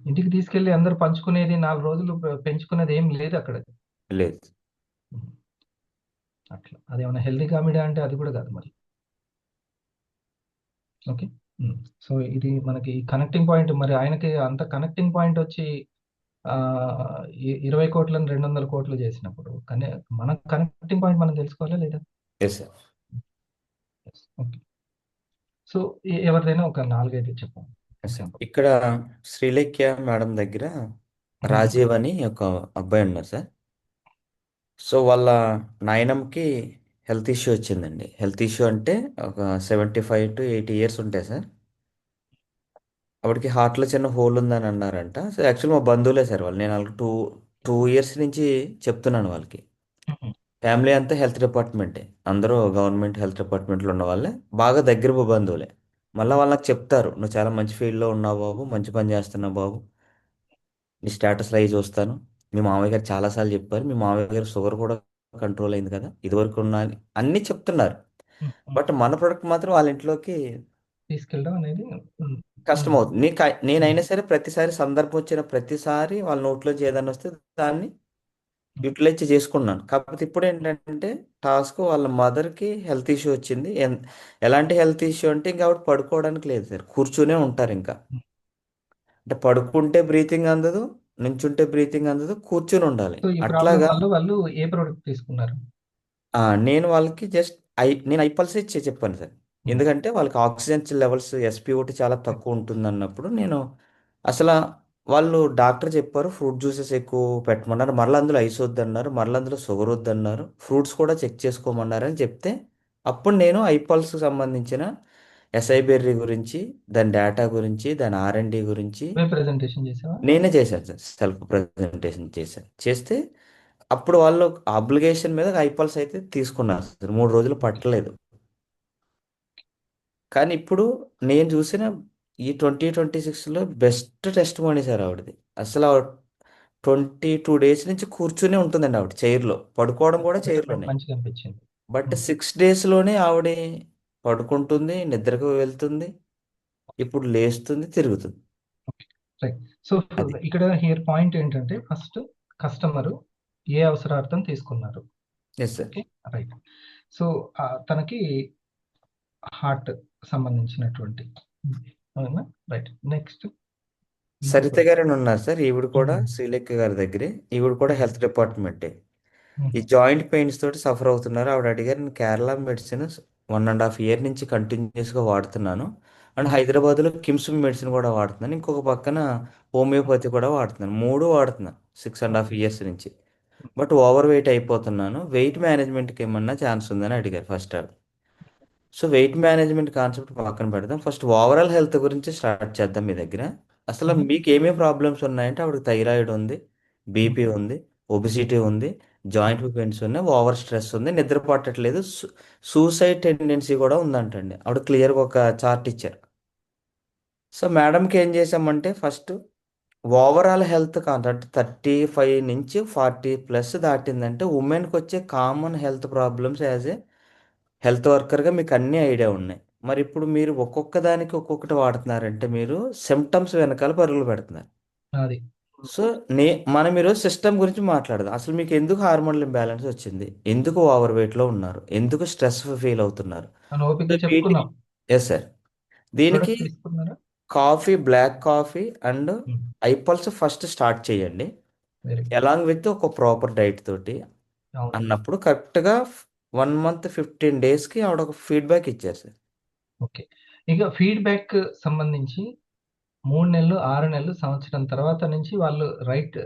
ఇంటికి తీసుకెళ్ళి అందరూ పంచుకునేది 4 రోజులు పెంచుకునేది ఏం లేదు అక్కడ. లేదు. ఉమ్, అట్లా అదేమన్నా హెల్దీ కామెడీ అంటే అది కూడా కాదు మరి. ఓకే. సో ఇది మనకి కనెక్టింగ్ పాయింట్. మరి ఆయనకి అంత కనెక్టింగ్ పాయింట్ వచ్చి 20 కోట్లను 200 కోట్లు చేసినప్పుడు కానీ మన కనెక్టింగ్ పాయింట్ మనం తెలుసుకోవాలా లేదా? Yes sir. ఓకే. సో ఎవరిదైనా ఒక 4-5 చెప్పండి ఎగ్జాంపుల్. ఇక్కడ శ్రీలేఖ్య మేడం దగ్గర రాజీవ్ అని ఒక అబ్బాయి ఉన్నారు సార్. సో వాళ్ళ నాయనమ్మకి హెల్త్ ఇష్యూ వచ్చిందండి. హెల్త్ ఇష్యూ అంటే ఒక 75 to 80 years ఉంటాయి సార్. అప్పటికి హార్ట్లో చిన్న హోల్ ఉందని అన్నారంట. సో యాక్చువల్ మా బంధువులే సార్ వాళ్ళు. నేను వాళ్ళకి 2 years నుంచి చెప్తున్నాను వాళ్ళకి. ఫ్యామిలీ అంతా హెల్త్ డిపార్ట్మెంటే, అందరూ గవర్నమెంట్ హెల్త్ డిపార్ట్మెంట్లో ఉన్న వాళ్ళే, బాగా దగ్గర బంధువులే. మళ్ళీ వాళ్ళకి చెప్తారు, నువ్వు చాలా మంచి ఫీల్డ్లో ఉన్నావు బాబు, మంచి పని చేస్తున్నావు బాబు, నీ స్టేటస్లో అవి చూస్తాను. మీ మామయ్య గారు చాలాసార్లు చెప్పారు, మీ మామయ్య గారు షుగర్ కూడా కంట్రోల్ అయింది కదా, ఇదివరకు ఉన్న అన్నీ చెప్తున్నారు. బట్ మన ప్రొడక్ట్ మాత్రం వాళ్ళ ఇంట్లోకి తీసుకెళ్ళడం అనేది కష్టం అవుతుంది. నేనైనా సరే ప్రతిసారి సందర్భం వచ్చిన ప్రతిసారి వాళ్ళ నోట్లోంచి ఏదైనా వస్తే దాన్ని యూటిలైజ్ చేసుకున్నాను. కాకపోతే ఇప్పుడు ఏంటంటే టాస్క్ వాళ్ళ మదర్కి హెల్త్ ఇష్యూ వచ్చింది. ఎలాంటి హెల్త్ ఇష్యూ అంటే ఇంకా ఆవిడ పడుకోవడానికి లేదు సార్, కూర్చునే ఉంటారు. ఇంకా అంటే పడుకుంటే బ్రీతింగ్ అందదు, నుంచుంటే బ్రీతింగ్ అందదు, కూర్చుని ఉండాలి. సో ఈ ప్రాబ్లం అట్లాగా వల్ల వాళ్ళు ఏ ప్రోడక్ట్ తీసుకున్నారు? నేను వాళ్ళకి జస్ట్ నేను ఐపల్స్ ఇచ్చే చెప్పాను సార్. ఎందుకంటే వాళ్ళకి ఆక్సిజన్ లెవెల్స్ SpO2 చాలా తక్కువ ఉంటుంది అన్నప్పుడు నేను అసలు వాళ్ళు డాక్టర్ చెప్పారు ఫ్రూట్ జ్యూసెస్ ఎక్కువ పెట్టమన్నారు, మరలా అందులో ఐస్ వద్దన్నారు, మరలా అందులో షుగర్ వద్దన్నారు, ఫ్రూట్స్ కూడా చెక్ చేసుకోమన్నారు అని చెప్తే అప్పుడు నేను ఐపల్స్కి సంబంధించిన ఎస్ఐబెర్రీ గురించి, దాని డేటా గురించి, దాని R&D గురించి ప్రెజెంటేషన్ చేసావా? నేనే చేశాను సార్. సెల్ఫ్ ప్రజెంటేషన్ చేశాను. చేస్తే అప్పుడు వాళ్ళు అబ్లిగేషన్ మీద ఐపల్స్ అయితే తీసుకున్నారు సార్. 3 రోజులు పట్టలేదు. కానీ ఇప్పుడు నేను చూసిన ఈ 2026లో బెస్ట్ టెస్ట్ మనీ సార్ ఆవిడది. అసలు 22 days నుంచి కూర్చునే ఉంటుందండి ఆవిడ చైర్లో, పడుకోవడం కూడా చైర్లోనే. మంచిగా అనిపించింది. బట్ 6 daysలోనే ఆవిడ పడుకుంటుంది, నిద్రకు వెళ్తుంది, ఇప్పుడు లేస్తుంది, తిరుగుతుంది. రైట్. సో అది ఇక్కడ హియర్ పాయింట్ ఏంటంటే ఫస్ట్ కస్టమర్ ఏ అవసరార్థం తీసుకున్నారు. Yes sir. Okay right. So తనకి హార్ట్ సంబంధించినటువంటి అవునా? రైట్. నెక్స్ట్ సరిత గారు అని ఉన్నారు సార్. ఈవిడ కూడా శ్రీలేఖ గారి దగ్గరే, ఈవిడ కూడా హెల్త్ డిపార్ట్మెంటే. ఈ జాయింట్ పెయిన్స్ తోటి సఫర్ అవుతున్నారు. ఆవిడ అడిగారు, నేను కేరళ మెడిసిన్ 1.5 year నుంచి కంటిన్యూస్గా వాడుతున్నాను, అండ్ హైదరాబాద్లో కిమ్స్ మెడిసిన్ కూడా వాడుతున్నాను, ఇంకొక పక్కన హోమియోపతి కూడా వాడుతున్నాను, 3 వాడుతున్నాను 6.5 years నుంచి. బట్ ఓవర్ వెయిట్ అయిపోతున్నాను, వెయిట్ మేనేజ్మెంట్కి ఏమన్నా ఛాన్స్ ఉందని అడిగారు ఫస్ట్ ఆవిడ. సో వెయిట్ మేనేజ్మెంట్ కాన్సెప్ట్ పక్కన పెడదాం, ఫస్ట్ ఓవరాల్ హెల్త్ గురించి స్టార్ట్ చేద్దాం. మీ దగ్గర అసలు మీకు ఏమేమి ప్రాబ్లమ్స్ ఉన్నాయంటే ఆవిడకి థైరాయిడ్ ఉంది, బీపీ ఉంది, ఒబిసిటీ ఉంది, జాయింట్ పెయిన్స్ ఉన్నాయి, ఓవర్ స్ట్రెస్ ఉంది, నిద్ర పట్టట్లేదు, సూసైడ్ టెండెన్సీ కూడా ఉందంటండి. ఆవిడ క్లియర్గా ఒక చార్ట్ ఇచ్చారు. సో మేడంకి ఏం చేసామంటే ఫస్ట్ ఓవరాల్ హెల్త్ కాన్సెప్ట్ 35 నుంచి 40+ దాటిందంటే ఉమెన్కి వచ్చే common health problems as a health వర్కర్గా మీకు అన్ని ఐడియా ఉన్నాయి. మరి ఇప్పుడు మీరు ఒక్కొక్క దానికి ఒక్కొక్కటి వాడుతున్నారంటే మీరు సిమ్టమ్స్ వెనకాల పరుగులు పెడుతున్నారు. అది సో మనం ఈరోజు సిస్టమ్ గురించి మాట్లాడదాం. అసలు మీకు ఎందుకు హార్మోనల్ ఇంబ్యాలెన్స్ వచ్చింది, ఎందుకు ఓవర్ వెయిట్లో ఉన్నారు, ఎందుకు స్ట్రెస్ ఫీల్ అవుతున్నారు. మనం ఓపిక చెప్పుకున్నాం. Yes sir. దీనికి తీసుకున్నారా? Coffee, black coffee and iPulse first start చేయండి, అలాంగ్ విత్ ఒక ప్రాపర్ డైట్ తోటి అన్నప్పుడు కరెక్ట్గా 1 month 15 daysకి ఆవిడ ఒక ఫీడ్బ్యాక్ ఇచ్చారు సార్. ఓకే. ఇక ఫీడ్బ్యాక్ సంబంధించి 3 నెలలు, 6 నెలలు, సంవత్సరం తర్వాత నుంచి వాళ్ళు రైట్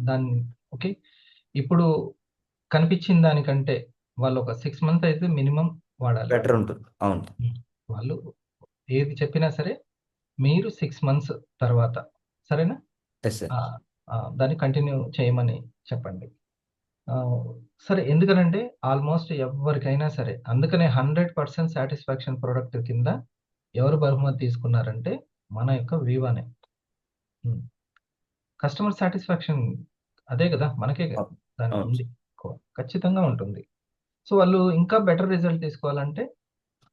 దాన్ని ఓకే. ఇప్పుడు కనిపించిన దానికంటే వాళ్ళు ఒక 6 months అయితే మినిమం వాడాలి. బెటర్ ఉంటుంది. అవును. వాళ్ళు ఏది చెప్పినా సరే మీరు 6 months తర్వాత సరేనా ఎస్ సార్. దాన్ని కంటిన్యూ చేయమని చెప్పండి. సరే, ఎందుకనంటే ఆల్మోస్ట్ ఎవరికైనా సరే అందుకనే 100% సాటిస్ఫాక్షన్ ప్రోడక్ట్ కింద ఎవరు బహుమతి తీసుకున్నారంటే మన యొక్క వివానే. కస్టమర్ సాటిస్ఫాక్షన్ అదే కదా, మనకే దాని ఉంది, ఖచ్చితంగా ఉంటుంది. సో వాళ్ళు ఇంకా బెటర్ రిజల్ట్ తీసుకోవాలంటే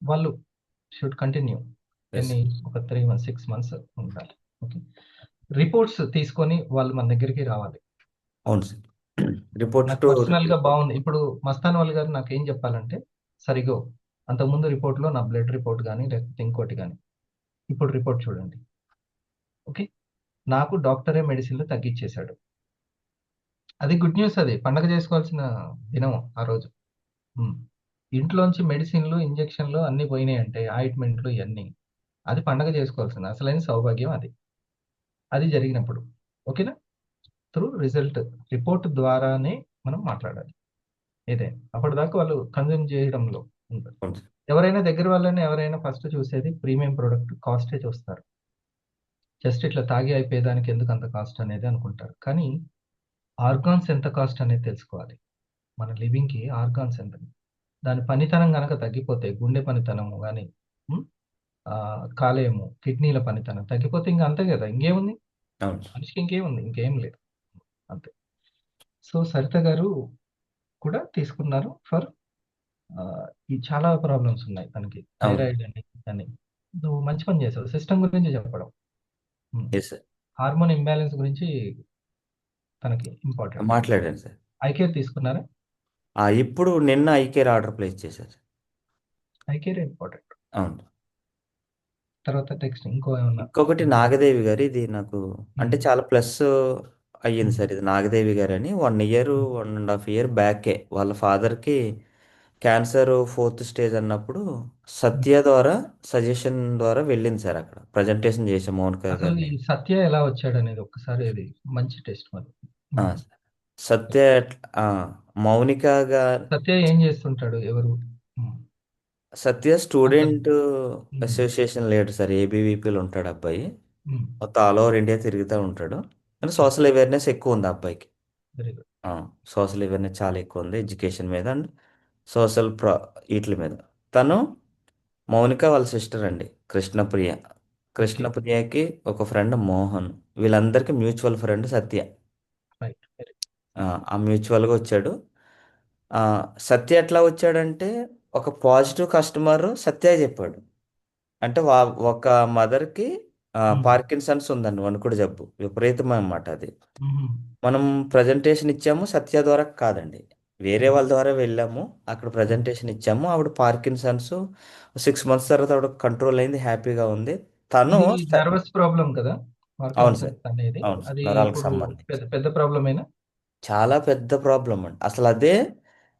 వాళ్ళు షుడ్ కంటిన్యూ ఎస్ ఎన్ని ఒక 3 మంత్స్ 6 మంత్స్ ఉండాలి. ఓకే, రిపోర్ట్స్ తీసుకొని వాళ్ళు మన దగ్గరికి రావాలి. అవును సార్. రిపోర్ట్ నాకు టు పర్సనల్ గా బాగుంది. ఇప్పుడు మస్తాన్ వాళ్ళు గారు నాకు ఏం చెప్పాలంటే, సరిగో అంతకుముందు రిపోర్ట్లో నా బ్లడ్ రిపోర్ట్ కానీ లేకపోతే ఇంకోటి కానీ, ఇప్పుడు రిపోర్ట్ చూడండి. ఓకే, నాకు డాక్టరే మెడిసిన్లు తగ్గించేశాడు. అది గుడ్ న్యూస్. అది పండగ చేసుకోవాల్సిన దినం ఆ రోజు. ఉమ్. ఇంట్లోంచి మెడిసిన్లు ఇంజెక్షన్లు అన్ని పోయినాయి అంటే, ఆయింట్మెంట్లు ఇవన్నీ, అది పండగ చేసుకోవాల్సిన అసలైన సౌభాగ్యం అది. అది జరిగినప్పుడు ఓకేనా, త్రూ రిజల్ట్ రిపోర్ట్ ద్వారానే మనం మాట్లాడాలి. ఇదే అప్పటిదాకా వాళ్ళు కన్జ్యూమ్ చేయడంలో ఉంటారు. అవును సార్. ఎవరైనా దగ్గర వాళ్ళని ఎవరైనా ఫస్ట్ చూసేది ప్రీమియం ప్రోడక్ట్ కాస్టే చూస్తారు. జస్ట్ ఇట్లా తాగి అయిపోయేదానికి ఎందుకు అంత కాస్ట్ అనేది అనుకుంటారు. కానీ ఆర్గాన్స్ ఎంత కాస్ట్ అనేది తెలుసుకోవాలి. మన లివింగ్కి ఆర్గాన్స్ ఎంత, దాని పనితనం కనుక తగ్గిపోతే, గుండె పనితనము కానీ కాలేయము కిడ్నీల పనితనం తగ్గిపోతే ఇంకా అంతే కదా, ఇంకేముంది అవును సార్. మనిషికి, ఇంకేముంది, ఇంకేం లేదు, అంతే. సో సరిత గారు కూడా తీసుకున్నారు ఫర్ ఈ చాలా ప్రాబ్లమ్స్ ఉన్నాయి తనకి, అవును థైరాయిడ్ అని. నువ్వు మంచి పని చేసావు సిస్టమ్ గురించి చెప్పడం. Yes sir. హార్మోన్ ఇంబ్యాలెన్స్ గురించి తనకి ఇంపార్టెంట్. మాట్లాడాను సార్. ఐకేర్ తీసుకున్నారా? ఇప్పుడు నిన్న ఐకేర్ ఆర్డర్ ప్లేస్ చేశారు సార్. ICare important. అవును. తర్వాత నెక్స్ట్ ఇంకో ఏమన్నా? ఇంకొకటి నాగదేవి గారు, ఇది నాకు అంటే ఉమ్, చాలా ప్లస్ అయ్యింది ఉమ్, సార్. ఇది నాగదేవి గారు అని 1 ఇయర్ 1.5 ఇయర్ బ్యాకే వాళ్ళ ఫాదర్కి క్యాన్సర్ 4th స్టేజ్ అన్నప్పుడు ఉమ్. సత్య ద్వారా సజెషన్ ద్వారా వెళ్ళింది సార్. అక్కడ ప్రజెంటేషన్ చేసాం మౌనిక అసలు గారిని. ఈ సత్య ఎలా వచ్చాడు అనేది ఒక్కసారి, ఇది మంచి టెస్ట్ మరి. ఆ, ఉమ్. సత్య ఆ, మౌనిక గారు. సత్య ఏం చేస్తుంటాడు, ఎవరు? ఉమ్. సత్య అసలు స్టూడెంట్ ఉమ్, అసోసియేషన్ లీడర్ సార్. ఏబీవీపీలో ఉంటాడు అబ్బాయి. ఉమ్. మొత్తం ఆల్ ఓవర్ ఇండియా తిరుగుతూ ఉంటాడు. కానీ సోషల్ అవేర్నెస్ ఎక్కువ ఉంది ఆ అబ్బాయికి. Very good. సోషల్ అవేర్నెస్ చాలా ఎక్కువ ఉంది, ఎడ్యుకేషన్ మీద అండ్ సోషల్ వీటి మీద. తను మౌనిక వాళ్ళ సిస్టర్ అండి, కృష్ణప్రియ. ఓకే, కృష్ణప్రియకి ఒక ఫ్రెండ్ మోహన్, వీళ్ళందరికీ మ్యూచువల్ ఫ్రెండ్ సత్య. రైట్, వెరీ ఆ మ్యూచువల్గా వచ్చాడు. ఆ, సత్య ఎట్లా వచ్చాడంటే ఒక పాజిటివ్ కస్టమర్ సత్య చెప్పాడు. అంటే ఒక మదర్కి గుడ్. పార్కిన్సన్స్ ఉందండి, వణుకుడు జబ్బు విపరీతమైన అన్నమాట అది. మనం ప్రజెంటేషన్ ఇచ్చాము సత్య ద్వారా కాదండి, వేరే వాళ్ళ ద్వారా వెళ్ళాము. అక్కడ ప్రజెంటేషన్ ఇచ్చాము. ఆవిడ పార్కిన్సన్స్ 6 మంత్స్ తర్వాత ఆవిడ కంట్రోల్ అయింది, హ్యాపీగా ఉంది. తను ఇది నర్వస్ ప్రాబ్లం కదా, అవును సార్. పార్కిన్సన్స్ అనేది. అవును సార్, అది నరాలకు ఇప్పుడు సంబంధించి పెద్ద పెద్ద ప్రాబ్లమేనా? చాలా పెద్ద ప్రాబ్లం అండి. అసలు అదే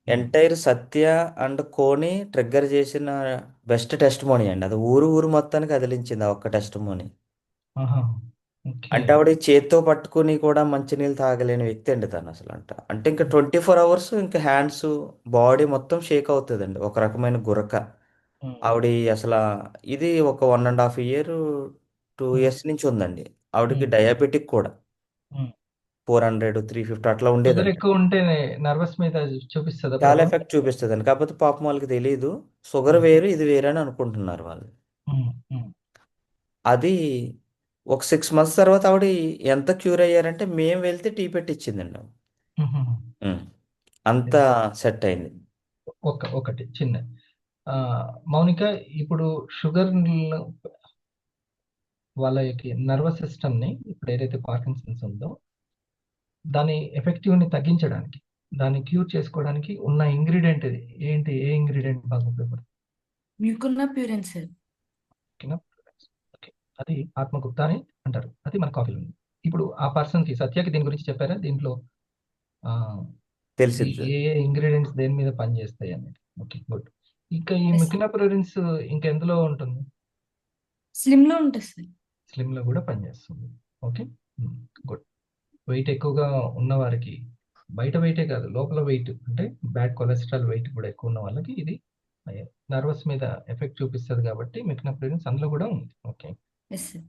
ఎంటైర్ సత్య అండ్ కోని ట్రిగ్గర్ చేసిన బెస్ట్ టెస్ట్ మోనీ అండి. అది ఊరు ఊరు మొత్తానికి కదిలించింది ఆ ఒక్క టెస్ట్ మోనీ. ఆహా, ఓకే. అంటే ఆవిడ చేత్తో పట్టుకుని కూడా మంచినీళ్ళు తాగలేని వ్యక్తి అండి తను అసలు. అంటే ఇంకా 24 అవర్స్ ఇంకా హ్యాండ్స్ బాడీ మొత్తం షేక్ అవుతుందండి, ఒక రకమైన గురక. ఉమ్, ఆవిడ అసలు ఇది ఒక 1.5 ఇయర్ 2 ఉమ్, ఇయర్స్ నుంచి ఉందండి. ఆవిడకి ఉమ్, డయాబెటిక్ కూడా ఉమ్. 400 350 అట్లా షుగర్ ఉండేదండి. ఎక్కువ ఉంటే నర్వస్ మీద చూపిస్తుందా చాలా ప్రభావం? ఎఫెక్ట్ చూపిస్తుందండి. కాకపోతే పాపం వాళ్ళకి తెలియదు, షుగర్ ఉమ్, వేరు ఇది వేరు అని అనుకుంటున్నారు వాళ్ళు. ఉమ్, ఉమ్, అది ఒక 6 మంత్స్ తర్వాత ఆవిడ ఎంత క్యూర్ అయ్యారంటే మేము వెళ్తే టీ పెట్టి ఇచ్చిందండి ఆవిడ. ఉమ్. ఉమ్. అంత సెట్ అయింది. ఒకటి చిన్న మౌనిక, ఇప్పుడు షుగర్ వాళ్ళకి నర్వస్ సిస్టమ్ని, ఇప్పుడు ఏదైతే పార్కిన్సన్స్ ఉందో దాని ఎఫెక్టివ్ని తగ్గించడానికి, దాన్ని క్యూర్ చేసుకోవడానికి ఉన్న ఇంగ్రీడియంట్ ఇది ఏంటి? ఏ ఇంగ్రీడియంట్ బాగా ఉపయోగపడుతుంది? మ్యూకున్నా ప్యూరెన్ సార్. ఓకేనా? ఓకే, అది ఆత్మగుప్తా అని అంటారు. అది మన కాఫీలో ఉంది. ఇప్పుడు ఆ పర్సన్కి సత్యకి దీని గురించి చెప్పారా దీంట్లో ఆ, ఇది తెలిసింది సార్. ఏ ఇంగ్రీడియంట్స్ దేని మీద పనిచేస్తాయి అనేది? Okay, good. ఇంకా ఈ Yes. మికినాప్రోరిన్స్ ఇంకెందులో ఉంటుంది? స్లిమ్ లో ఉంటుంది సార్. స్లిమ్లో కూడా పనిచేస్తుంది. Okay, good. వెయిట్ ఎక్కువగా ఉన్న వారికి, బయట వెయిటే కాదు లోపల వెయిట్ అంటే బ్యాడ్ కొలెస్ట్రాల్ వెయిట్ కూడా ఎక్కువ ఉన్న వాళ్ళకి ఇది నర్వస్ మీద ఎఫెక్ట్ చూపిస్తుంది కాబట్టి మికినాప్రోరిన్స్ అందులో కూడా ఉంది. Okay, yes sir.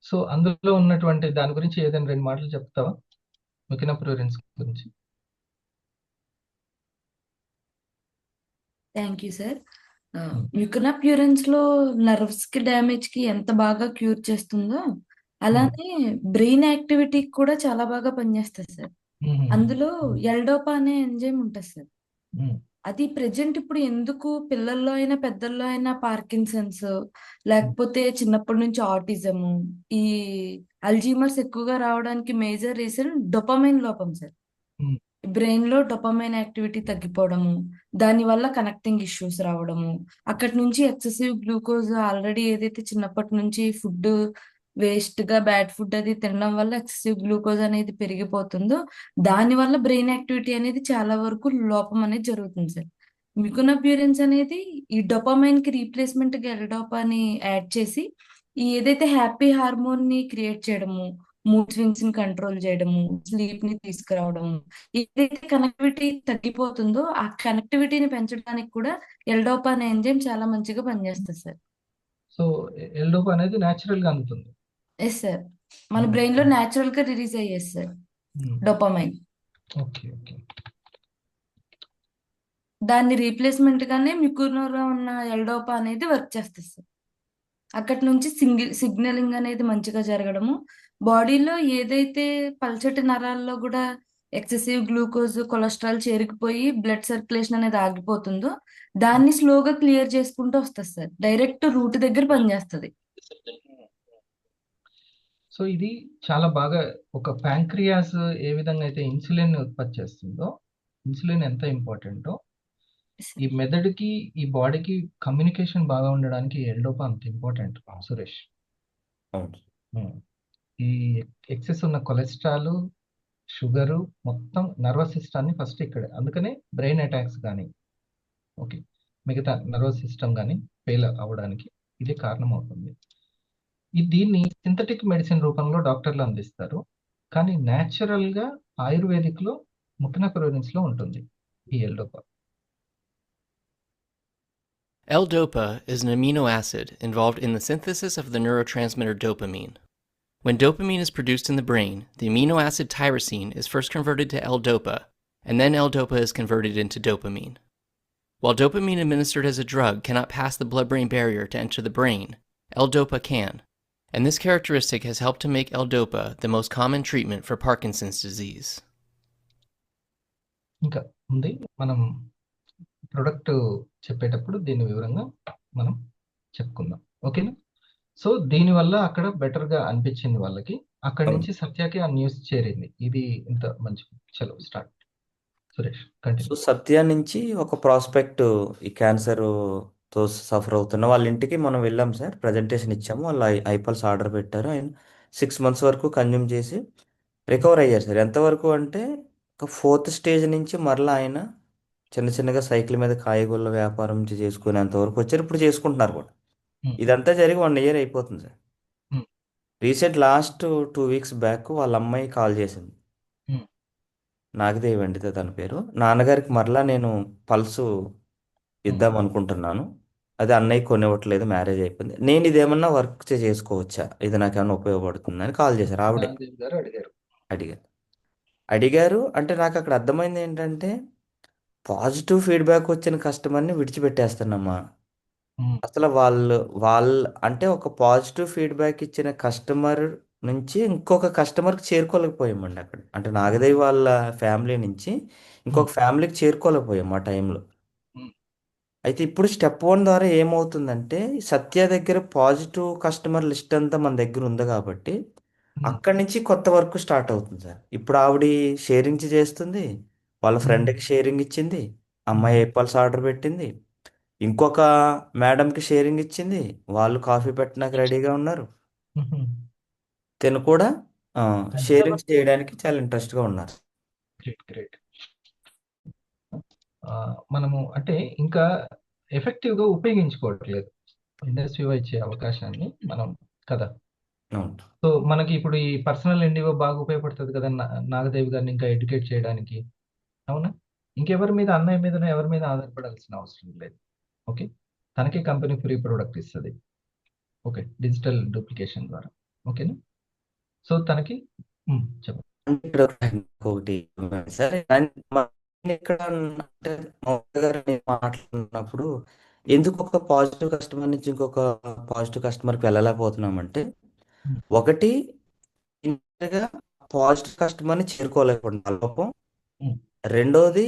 సో అందులో ఉన్నటువంటి దాని గురించి ఏదైనా 2 మాటలు చెప్తావా, మికినాప్రోరిన్స్ గురించి? Thank you sir. Hmm. మ్యూకున్నా ప్యూరెన్స్ లో నర్వ్స్ కి డ్యామేజ్ కి ఎంత బాగా క్యూర్ చేస్తుందో అలానే బ్రెయిన్ యాక్టివిటీకి కూడా చాలా బాగా పనిచేస్తుంది సార్. అందులో ఎల్డోపా అనే ఎంజైమ్ ఉంటుంది సార్. అది ప్రెజెంట్ ఇప్పుడు ఎందుకు పిల్లల్లో అయినా పెద్దల్లో అయినా పార్కిన్సన్స్, లేకపోతే చిన్నప్పటి నుంచి ఆటిజము, ఈ అల్జీమర్స్ ఎక్కువగా రావడానికి మేజర్ రీజన్ డొపమైన్ లోపం సార్. బ్రెయిన్ లో డొపమైన్ యాక్టివిటీ తగ్గిపోవడము, దానివల్ల కనెక్టింగ్ ఇష్యూస్ రావడము, అక్కడి నుంచి ఎక్సెసివ్ గ్లూకోజ్ ఆల్రెడీ ఏదైతే చిన్నప్పటి నుంచి ఫుడ్ వేస్ట్ గా బ్యాడ్ ఫుడ్ అది తినడం వల్ల ఎక్సెసివ్ గ్లూకోజ్ అనేది పెరిగిపోతుందో దానివల్ల బ్రెయిన్ యాక్టివిటీ అనేది చాలా వరకు లోపం అనేది జరుగుతుంది సార్. మికునబ్యూరెన్స్ అనేది ఈ డొపమైన్ కి రీప్లేస్మెంట్ గా ఎల్డోపాని యాడ్ చేసి ఈ ఏదైతే హ్యాపీ హార్మోన్ ని క్రియేట్ చేయడము, మూడ్ స్వింగ్స్ ని కంట్రోల్ చేయడము, స్లీప్ ని తీసుకురావడము, ఏదైతే కనెక్టివిటీ తగ్గిపోతుందో ఆ కనెక్టివిటీని పెంచడానికి కూడా ఎల్డోపా అనే ఎంజైమ్ చాలా మంచిగా పనిచేస్తుంది సార్. సో ఎల్డోపా అనేది న్యాచురల్ గా అందుతుంది. ఎస్ సార్, మన బ్రెయిన్ లో న్యాచురల్ గా రిలీజ్ అయ్యేది సార్ డోపమైన్. Okay okay. దాన్ని రీప్లేస్మెంట్ గానే మికునోలో ఉన్న ఎల్డోపా అనేది వర్క్ చేస్తుంది సార్. అక్కడి నుంచి సిగ్నలింగ్ అనేది మంచిగా జరగడము, బాడీలో ఏదైతే పల్చటి నరాల్లో కూడా ఎక్సెసివ్ గ్లూకోజ్ కొలెస్ట్రాల్ చేరుకుపోయి బ్లడ్ సర్క్యులేషన్ అనేది ఆగిపోతుందో దాన్ని స్లోగా క్లియర్ చేసుకుంటూ వస్తుంది సార్. డైరెక్ట్ రూట్ దగ్గర పనిచేస్తుంది. సో ఇది చాలా బాగా ఒక ప్యాంక్రియాస్ ఏ విధంగా అయితే ఇన్సులిన్ ఉత్పత్తి చేస్తుందో, ఇన్సులిన్ ఎంత ఇంపార్టెంటో ఈ మెదడుకి ఈ బాడీకి కమ్యూనికేషన్ బాగా ఉండడానికి ఎల్డోపా అంత ఇంపార్టెంట్ సురేష్. ఈ ఎక్సెస్ ఉన్న కొలెస్ట్రాల్, షుగరు మొత్తం నర్వస్ సిస్టమ్ని ఫస్ట్ ఇక్కడ, అందుకనే బ్రెయిన్ అటాక్స్ కానీ ఓకే మిగతా నర్వస్ సిస్టమ్ కానీ ఫెయిల్ అవ్వడానికి ఇదే కారణం అవుతుంది. దీన్ని సింథటిక్ మెడిసిన్ రూపంలో డాక్టర్లు అందిస్తారు, కానీ న్యాచురల్గా ఆయుర్వేదిక్లో ముకినప్రోవిన్స్ లో ఉంటుంది ఈ ఎల్డోపా. L-DOPA is an amino acid involved in the synthesis of the neurotransmitter dopamine. When dopamine is produced in the brain, the amino acid tyrosine is first converted to L-DOPA, and then L-DOPA is converted into dopamine. While dopamine administered as a drug cannot pass the blood-brain barrier to enter the brain, L-DOPA can, and this characteristic has helped to make L-DOPA the most common treatment for Parkinson's disease. ఇంకా ఉంది, మనం ప్రొడక్ట్ చెప్పేటప్పుడు దీని వివరంగా మనం చెప్పుకుందాం, ఓకేనా? సో దీనివల్ల అక్కడ బెటర్గా అనిపించింది వాళ్ళకి, అక్కడి నుంచి సత్యకి ఆ న్యూస్ చేరింది, ఇది ఇంత మంచి. చలో స్టార్ట్ సురేష్, సో కంటిన్యూ. సత్య నుంచి ఒక ప్రాస్పెక్ట్ ఈ క్యాన్సర్ తో సఫర్ అవుతున్న వాళ్ళ ఇంటికి మనం వెళ్ళాం సార్, ప్రజెంటేషన్ ఇచ్చాము. వాళ్ళు ఐపల్స్ ఆర్డర్ పెట్టారు. ఆయన 6 months వరకు కన్జ్యూమ్ చేసి రికవర్ అయ్యారు సార్. ఎంతవరకు అంటే ఒక 4th stage నుంచి మరలా ఆయన చిన్న చిన్నగా సైకిల్ మీద కాయగూరల వ్యాపారం చేసుకునేంత వరకు వచ్చారు. ఇప్పుడు చేసుకుంటున్నారు కూడా. ఇదంతా జరిగి 1 year అయిపోతుంది sir. Recent last 2 weeks back వాళ్ళ అమ్మాయి కాల్ చేసింది, నాగదేవి అండి తన పేరు. నాన్నగారికి మరలా నేను పల్సు ఇద్దాం అనుకుంటున్నాను, అది అన్నయ్య కొనివ్వట్లేదు, మ్యారేజ్ అయిపోయింది, నేను ఇదేమన్నా వర్క్ చేసుకోవచ్చా, ఇది నాకేమన్నా ఉపయోగపడుతుందని కాల్ చేశారు. ఆవిడే నాగదేవ్ గారు అడిగారు. అడిగారు అంటే నాకు అక్కడ అర్థమైంది ఏంటంటే పాజిటివ్ ఫీడ్బ్యాక్ వచ్చిన కస్టమర్ని విడిచిపెట్టేస్తున్నామా. అసలు వాళ్ళు అంటే ఒక పాజిటివ్ ఫీడ్బ్యాక్ ఇచ్చిన కస్టమర్ నుంచి ఇంకొక కస్టమర్కి చేరుకోలేకపోయామండి అక్కడ. అంటే నాగదేవి వాళ్ళ ఫ్యామిలీ నుంచి ఇంకొక ఫ్యామిలీకి చేరుకోలేకపోయాం ఆ టైంలో. అయితే ఇప్పుడు స్టెప్ 1 ద్వారా ఏమవుతుందంటే సత్య దగ్గర పాజిటివ్ కస్టమర్ లిస్ట్ అంతా మన దగ్గర ఉంది కాబట్టి అక్కడి నుంచి కొత్త వర్క్ స్టార్ట్ అవుతుంది సార్. ఇప్పుడు ఆవిడ షేరింగ్ చేస్తుంది, వాళ్ళ ఫ్రెండ్కి షేరింగ్ ఇచ్చింది, అమ్మాయి ఏపల్స్ ఆర్డర్ పెట్టింది, ఇంకొక మేడంకి షేరింగ్ ఇచ్చింది, వాళ్ళు కాఫీ పెట్టడానికి రెడీగా ఉన్నారు, తను కూడా షేరింగ్ చేయడానికి చాలా ఇంట్రెస్ట్గా ఉన్నారు. Great great. మనము అంటే ఇంకా ఎఫెక్టివ్గా ఉపయోగించుకోవట్లేదు ఇండస్ట్రీ ఇచ్చే అవకాశాన్ని మనం కదా. అవును. సో మనకి ఇప్పుడు ఈ పర్సనల్ ఎండివో బాగా ఉపయోగపడుతుంది కదా నాగదేవి గారిని ఇంకా ఎడ్యుకేట్ చేయడానికి, అవునా? ఇంకెవరి మీద, అన్నయ్య మీద ఎవరి మీద ఆధారపడాల్సిన అవసరం లేదు. ఓకే, తనకి కంపెనీ ఫ్రీ ప్రోడక్ట్ ఇస్తుంది, ఓకే, డిజిటల్ డూప్లికేషన్ ద్వారా, ఓకేనా? సో తనకి చెప్పండి. ఇంకొకటి సరే, ఇక్కడ అంటే మాట్లాడినప్పుడు ఎందుకు ఒక పాజిటివ్ కస్టమర్ నుంచి ఇంకొక పాజిటివ్ కస్టమర్కి వెళ్ళలేకపోతున్నామంటే, ఒకటి పాజిటివ్ కస్టమర్ని చేరుకోలేకపోవడం నా లోపం. ఉమ్, రెండోది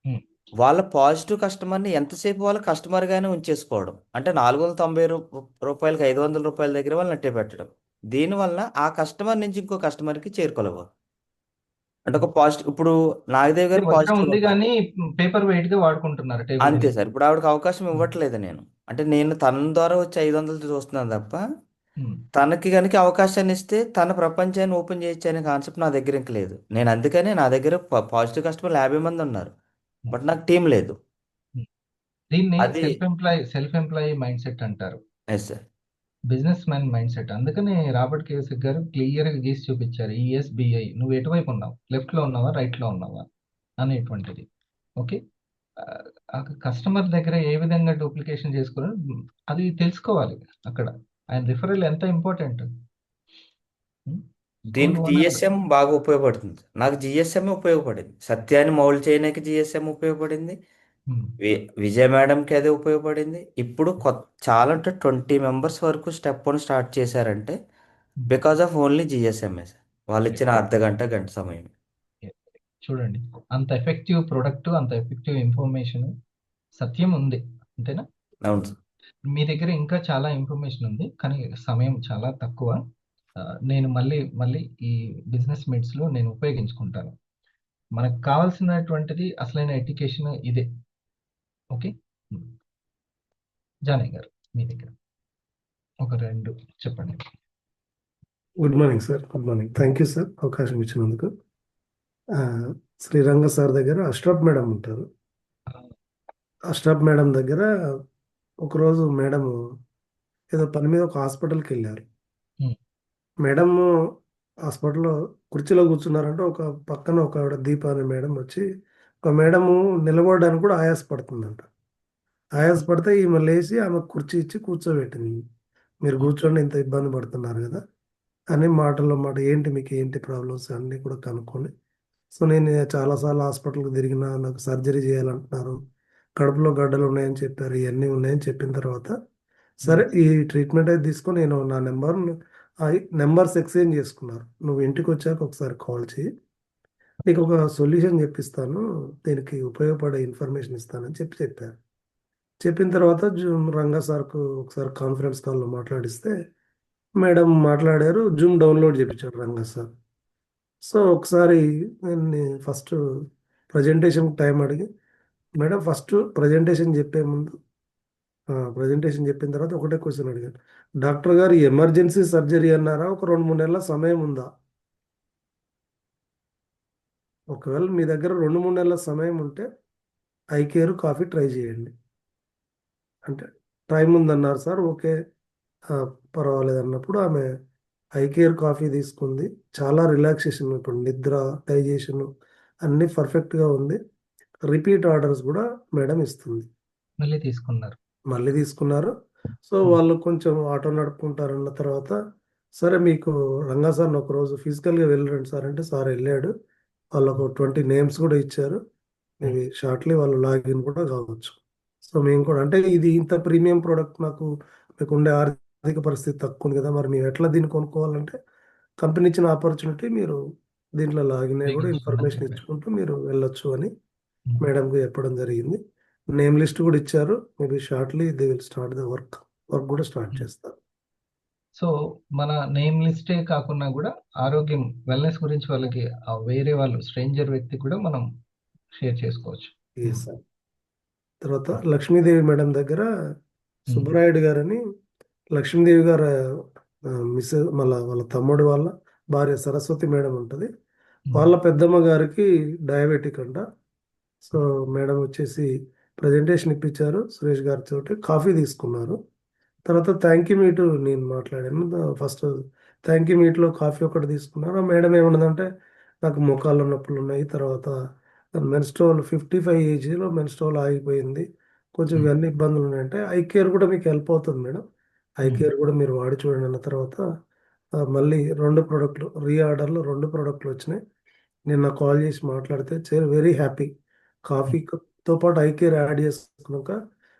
ఉమ్, వాళ్ళ పాజిటివ్ కస్టమర్ని ఎంతసేపు వాళ్ళ కస్టమర్గానే ఉంచేసుకోవడం. అంటే 490 రూపాయలకి 500 రూపాయల దగ్గర వాళ్ళు నట్టే పెట్టడం. దీనివల్ల ఆ కస్టమర్ నుంచి ఇంకో కస్టమర్కి చేరుకోలేవు. అంటే ఒక ఉమ్. పాజిటివ్, ఇప్పుడు నాగదేవి అంటే గారు వజ్రం పాజిటివ్ ఉంది ఉన్నారు. కానీ పేపర్ వెయిట్ గా వాడుకుంటున్నారు టేబుల్ అంతే మీద. సార్. ఇప్పుడు ఆవిడకి అవకాశం ఉమ్, ఇవ్వట్లేదు నేను. అంటే నేను తన ద్వారా వచ్చి 500 చూస్తున్నాను తప్ప, ఉమ్, తనకి కనుక అవకాశాన్ని ఇస్తే తన ప్రపంచాన్ని ఓపెన్ చేయొచ్చు అనే కాన్సెప్ట్ నా దగ్గర ఇంక లేదు. నేను అందుకనే నా దగ్గర పాజిటివ్ కస్టమర్లు 50 మంది ఉన్నారు, ఉమ్, బట్ నాకు టీం లేదు. ఉమ్. దీన్ని అది సెల్ఫ్ ఎంప్లాయీ మైండ్ సెట్ అంటారు, yes sir. Business man mind set. అందుకని రాబర్ట్ కియోసాకి గారు క్లియర్ గా గీసి చూపించారు, ఈఎస్బిఐ నువ్వు ఎటువైపు ఉన్నావు, లెఫ్ట్ లో ఉన్నావా రైట్ లో ఉన్నావా అనేటువంటిది. ఓకే, కస్టమర్ దగ్గర ఏ విధంగా డూప్లికేషన్ చేసుకోవాలి అది తెలుసుకోవాలి. అక్కడ ఆయన రిఫరల్ ఎంత ఇంపార్టెంట్. స్కూల్ దీనికి ఓనర్ జిఎస్ఎం బాగా ఉపయోగపడుతుంది. నాకు జిఎస్ఎం ఉపయోగపడింది. సత్యాన్ని మౌల్డ్ చేయడానికి జిఎస్ఎం ఉపయోగపడింది. విజయ మేడంకి అదే ఉపయోగపడింది. ఇప్పుడు చాలా అంటే 20 మెంబర్స్ వరకు స్టెప్ 1 స్టార్ట్ చేశారంటే because of only GSMA sir. వాళ్ళు ఇచ్చిన అర్ధగంట గంట సమయం. చూడండి, అంత ఎఫెక్టివ్ ప్రొడక్ట్, అంత ఎఫెక్టివ్ ఇన్ఫర్మేషన్ సత్యం ఉంది, అంతేనా? అవును సార్. మీ దగ్గర ఇంకా చాలా ఇన్ఫర్మేషన్ ఉంది కానీ సమయం చాలా తక్కువ. నేను మళ్ళీ ఈ బిజినెస్ మీట్స్ లో నేను ఉపయోగించుకుంటాను. మనకు కావాల్సినటువంటిది అసలైన ఎడ్యుకేషన్ ఇదే. ఓకే, జానయ్య గారు మీ దగ్గర ఒక 2 చెప్పండి. Good morning sir. Good morning. Thank you sir అవకాశం ఇచ్చినందుకు. శ్రీరంగ సార్ దగ్గర అష్రఫ్ మేడం ఉంటారు. అష్రఫ్ మేడం దగ్గర ఒకరోజు మేడం ఏదో పని మీద ఒక హాస్పిటల్కి వెళ్ళారు. ఉమ్, మేడం హాస్పిటల్లో కుర్చీలో కూర్చున్నారంటే ఒక పక్కన ఒక ఆవిడ దీప అనే మేడం వచ్చి, ఒక మేడము నిలబడడానికి కూడా ఆయాసపడుతుందంట. ఆయాసపడితే ఈమె లేచి ఆమె కుర్చీ ఇచ్చి కూర్చోబెట్టింది. మీరు కూర్చోండి, ఇంత ఇబ్బంది పడుతున్నారు కదా అని మాటల్లో మాట, ఏంటి మీకు ఏంటి ప్రాబ్లమ్స్ అన్నీ కూడా కనుక్కొని, సో నేను చాలాసార్లు హాస్పిటల్కి తిరిగినా, నాకు సర్జరీ చేయాలంటున్నారు, కడుపులో గడ్డలు ఉన్నాయని చెప్పారు, ఇవన్నీ ఉన్నాయని చెప్పిన తర్వాత, సరే ఈ ట్రీట్మెంట్ అయితే తీసుకొని నేను నా నెంబర్స్ ఎక్స్చేంజ్ చేసుకున్నారు. నువ్వు ఇంటికి వచ్చాక ఒకసారి కాల్ చేయి, నీకు ఒక సొల్యూషన్ చెప్పిస్తాను, దీనికి ఉపయోగపడే ఇన్ఫర్మేషన్ ఇస్తానని చెప్పారు. చెప్పిన తర్వాత జూమ్ రంగా సార్కు ఒకసారి కాన్ఫరెన్స్ కాల్లో మాట్లాడిస్తే మేడం మాట్లాడారు, జూమ్ డౌన్లోడ్ చేయించారు రంగా సార్. సో ఒకసారి నేను ఫస్ట్ ప్రజెంటేషన్ టైం అడిగి, మేడం ఫస్ట్ ప్రజెంటేషన్ చెప్పే ముందు ప్రజెంటేషన్ చెప్పిన తర్వాత ఒకటే క్వశ్చన్ అడిగాను, డాక్టర్ గారు ఎమర్జెన్సీ సర్జరీ అన్నారా, ఒక 2-3 నెలల సమయం ఉందా? ఒకవేళ మీ దగ్గర 2-3 నెలల సమయం ఉంటే ఐకేర్ కాఫీ ట్రై చేయండి అంటే, టైం ఉందన్నారు సార్. ఓకే, పర్వాలేదు అన్నప్పుడు ఆమె ఐకేర్ కాఫీ తీసుకుంది. చాలా రిలాక్సేషన్, ఇప్పుడు నిద్ర, డైజెషన్ అన్నీ పర్ఫెక్ట్గా ఉంది. రిపీట్ ఆర్డర్స్ కూడా మేడం ఇస్తుంది. మళ్ళీ తీసుకున్నారు. సో వాళ్ళు కొంచెం ఆటో నడుపుకుంటారన్న తర్వాత, సరే మీకు రంగా సార్ని ఒకరోజు ఫిజికల్గా వెళ్ళరండి సార్ అంటే, సార్ వెళ్ళాడు. వాళ్ళకు 20 నేమ్స్ కూడా ఇచ్చారు. మేబీ షార్ట్లీ వాళ్ళు లాగిన్ కూడా కావచ్చు. సో మేము కూడా అంటే ఇది ఇంత ప్రీమియం ప్రోడక్ట్, మీకు ఉండే ఆర్థిక పరిస్థితి తక్కువ ఉంది కదా, మరి మేము ఎట్లా దీన్ని కొనుక్కోవాలంటే, కంపెనీ ఇచ్చిన ఆపర్చునిటీ, మీరు దీంట్లో లాగిన్ అయ్యి కూడా ఇన్ఫర్మేషన్ ఇచ్చుకుంటూ మీరు వెళ్ళొచ్చు అని మేడంకి చెప్పడం జరిగింది. నేమ్ లిస్ట్ కూడా ఇచ్చారు. Maybe shortly they will start the work కూడా స్టార్ట్ చేస్తారు. సో మన నేమ్ లిస్టే కాకుండా కూడా ఆరోగ్యం, వెల్నెస్ గురించి వాళ్ళకి వేరే వాళ్ళు, స్ట్రేంజర్ వ్యక్తి కూడా మనం షేర్ చేసుకోవచ్చు. సార్ తర్వాత లక్ష్మీదేవి మేడం దగ్గర సుబ్బరాయుడు గారని, లక్ష్మీదేవి గారు మళ్ళీ వాళ్ళ తమ్ముడు వాళ్ళ భార్య సరస్వతి మేడం ఉంటుంది. వాళ్ళ పెద్దమ్మ గారికి డయాబెటిక్ అంట. సో మేడం వచ్చేసి ప్రజెంటేషన్ ఇప్పించారు సురేష్ గారితో, కాఫీ తీసుకున్నారు. తర్వాత థ్యాంక్ యూ మీట్ నేను మాట్లాడాను. ఫస్ట్ థ్యాంక్ యూ మీట్లో కాఫీ ఒకటి తీసుకున్నారు. మేడం ఏమన్నదంటే, నాకు మోకాళ్ళ నొప్పులు ఉన్నాయి, తర్వాత మెన్స్ట్రోల్ 55 ఏజ్లో మెన్స్ట్రోల్ ఆగిపోయింది, కొంచెం ఇవన్నీ ఇబ్బందులు ఉన్నాయంటే, ఐకేర్ కూడా మీకు హెల్ప్ అవుతుంది మేడం, ఐకేర్ కూడా మీరు వాడి చూడండి అన్న తర్వాత, మళ్ళీ 2 ప్రోడక్ట్లు రీఆర్డర్లో 2 ప్రోడక్ట్లు వచ్చినాయి. నిన్న కాల్ చేసి మాట్లాడితే వెరీ హ్యాపీ, కాఫీతో పాటు ఐకేర్ యాడ్ చేసుకున్నాక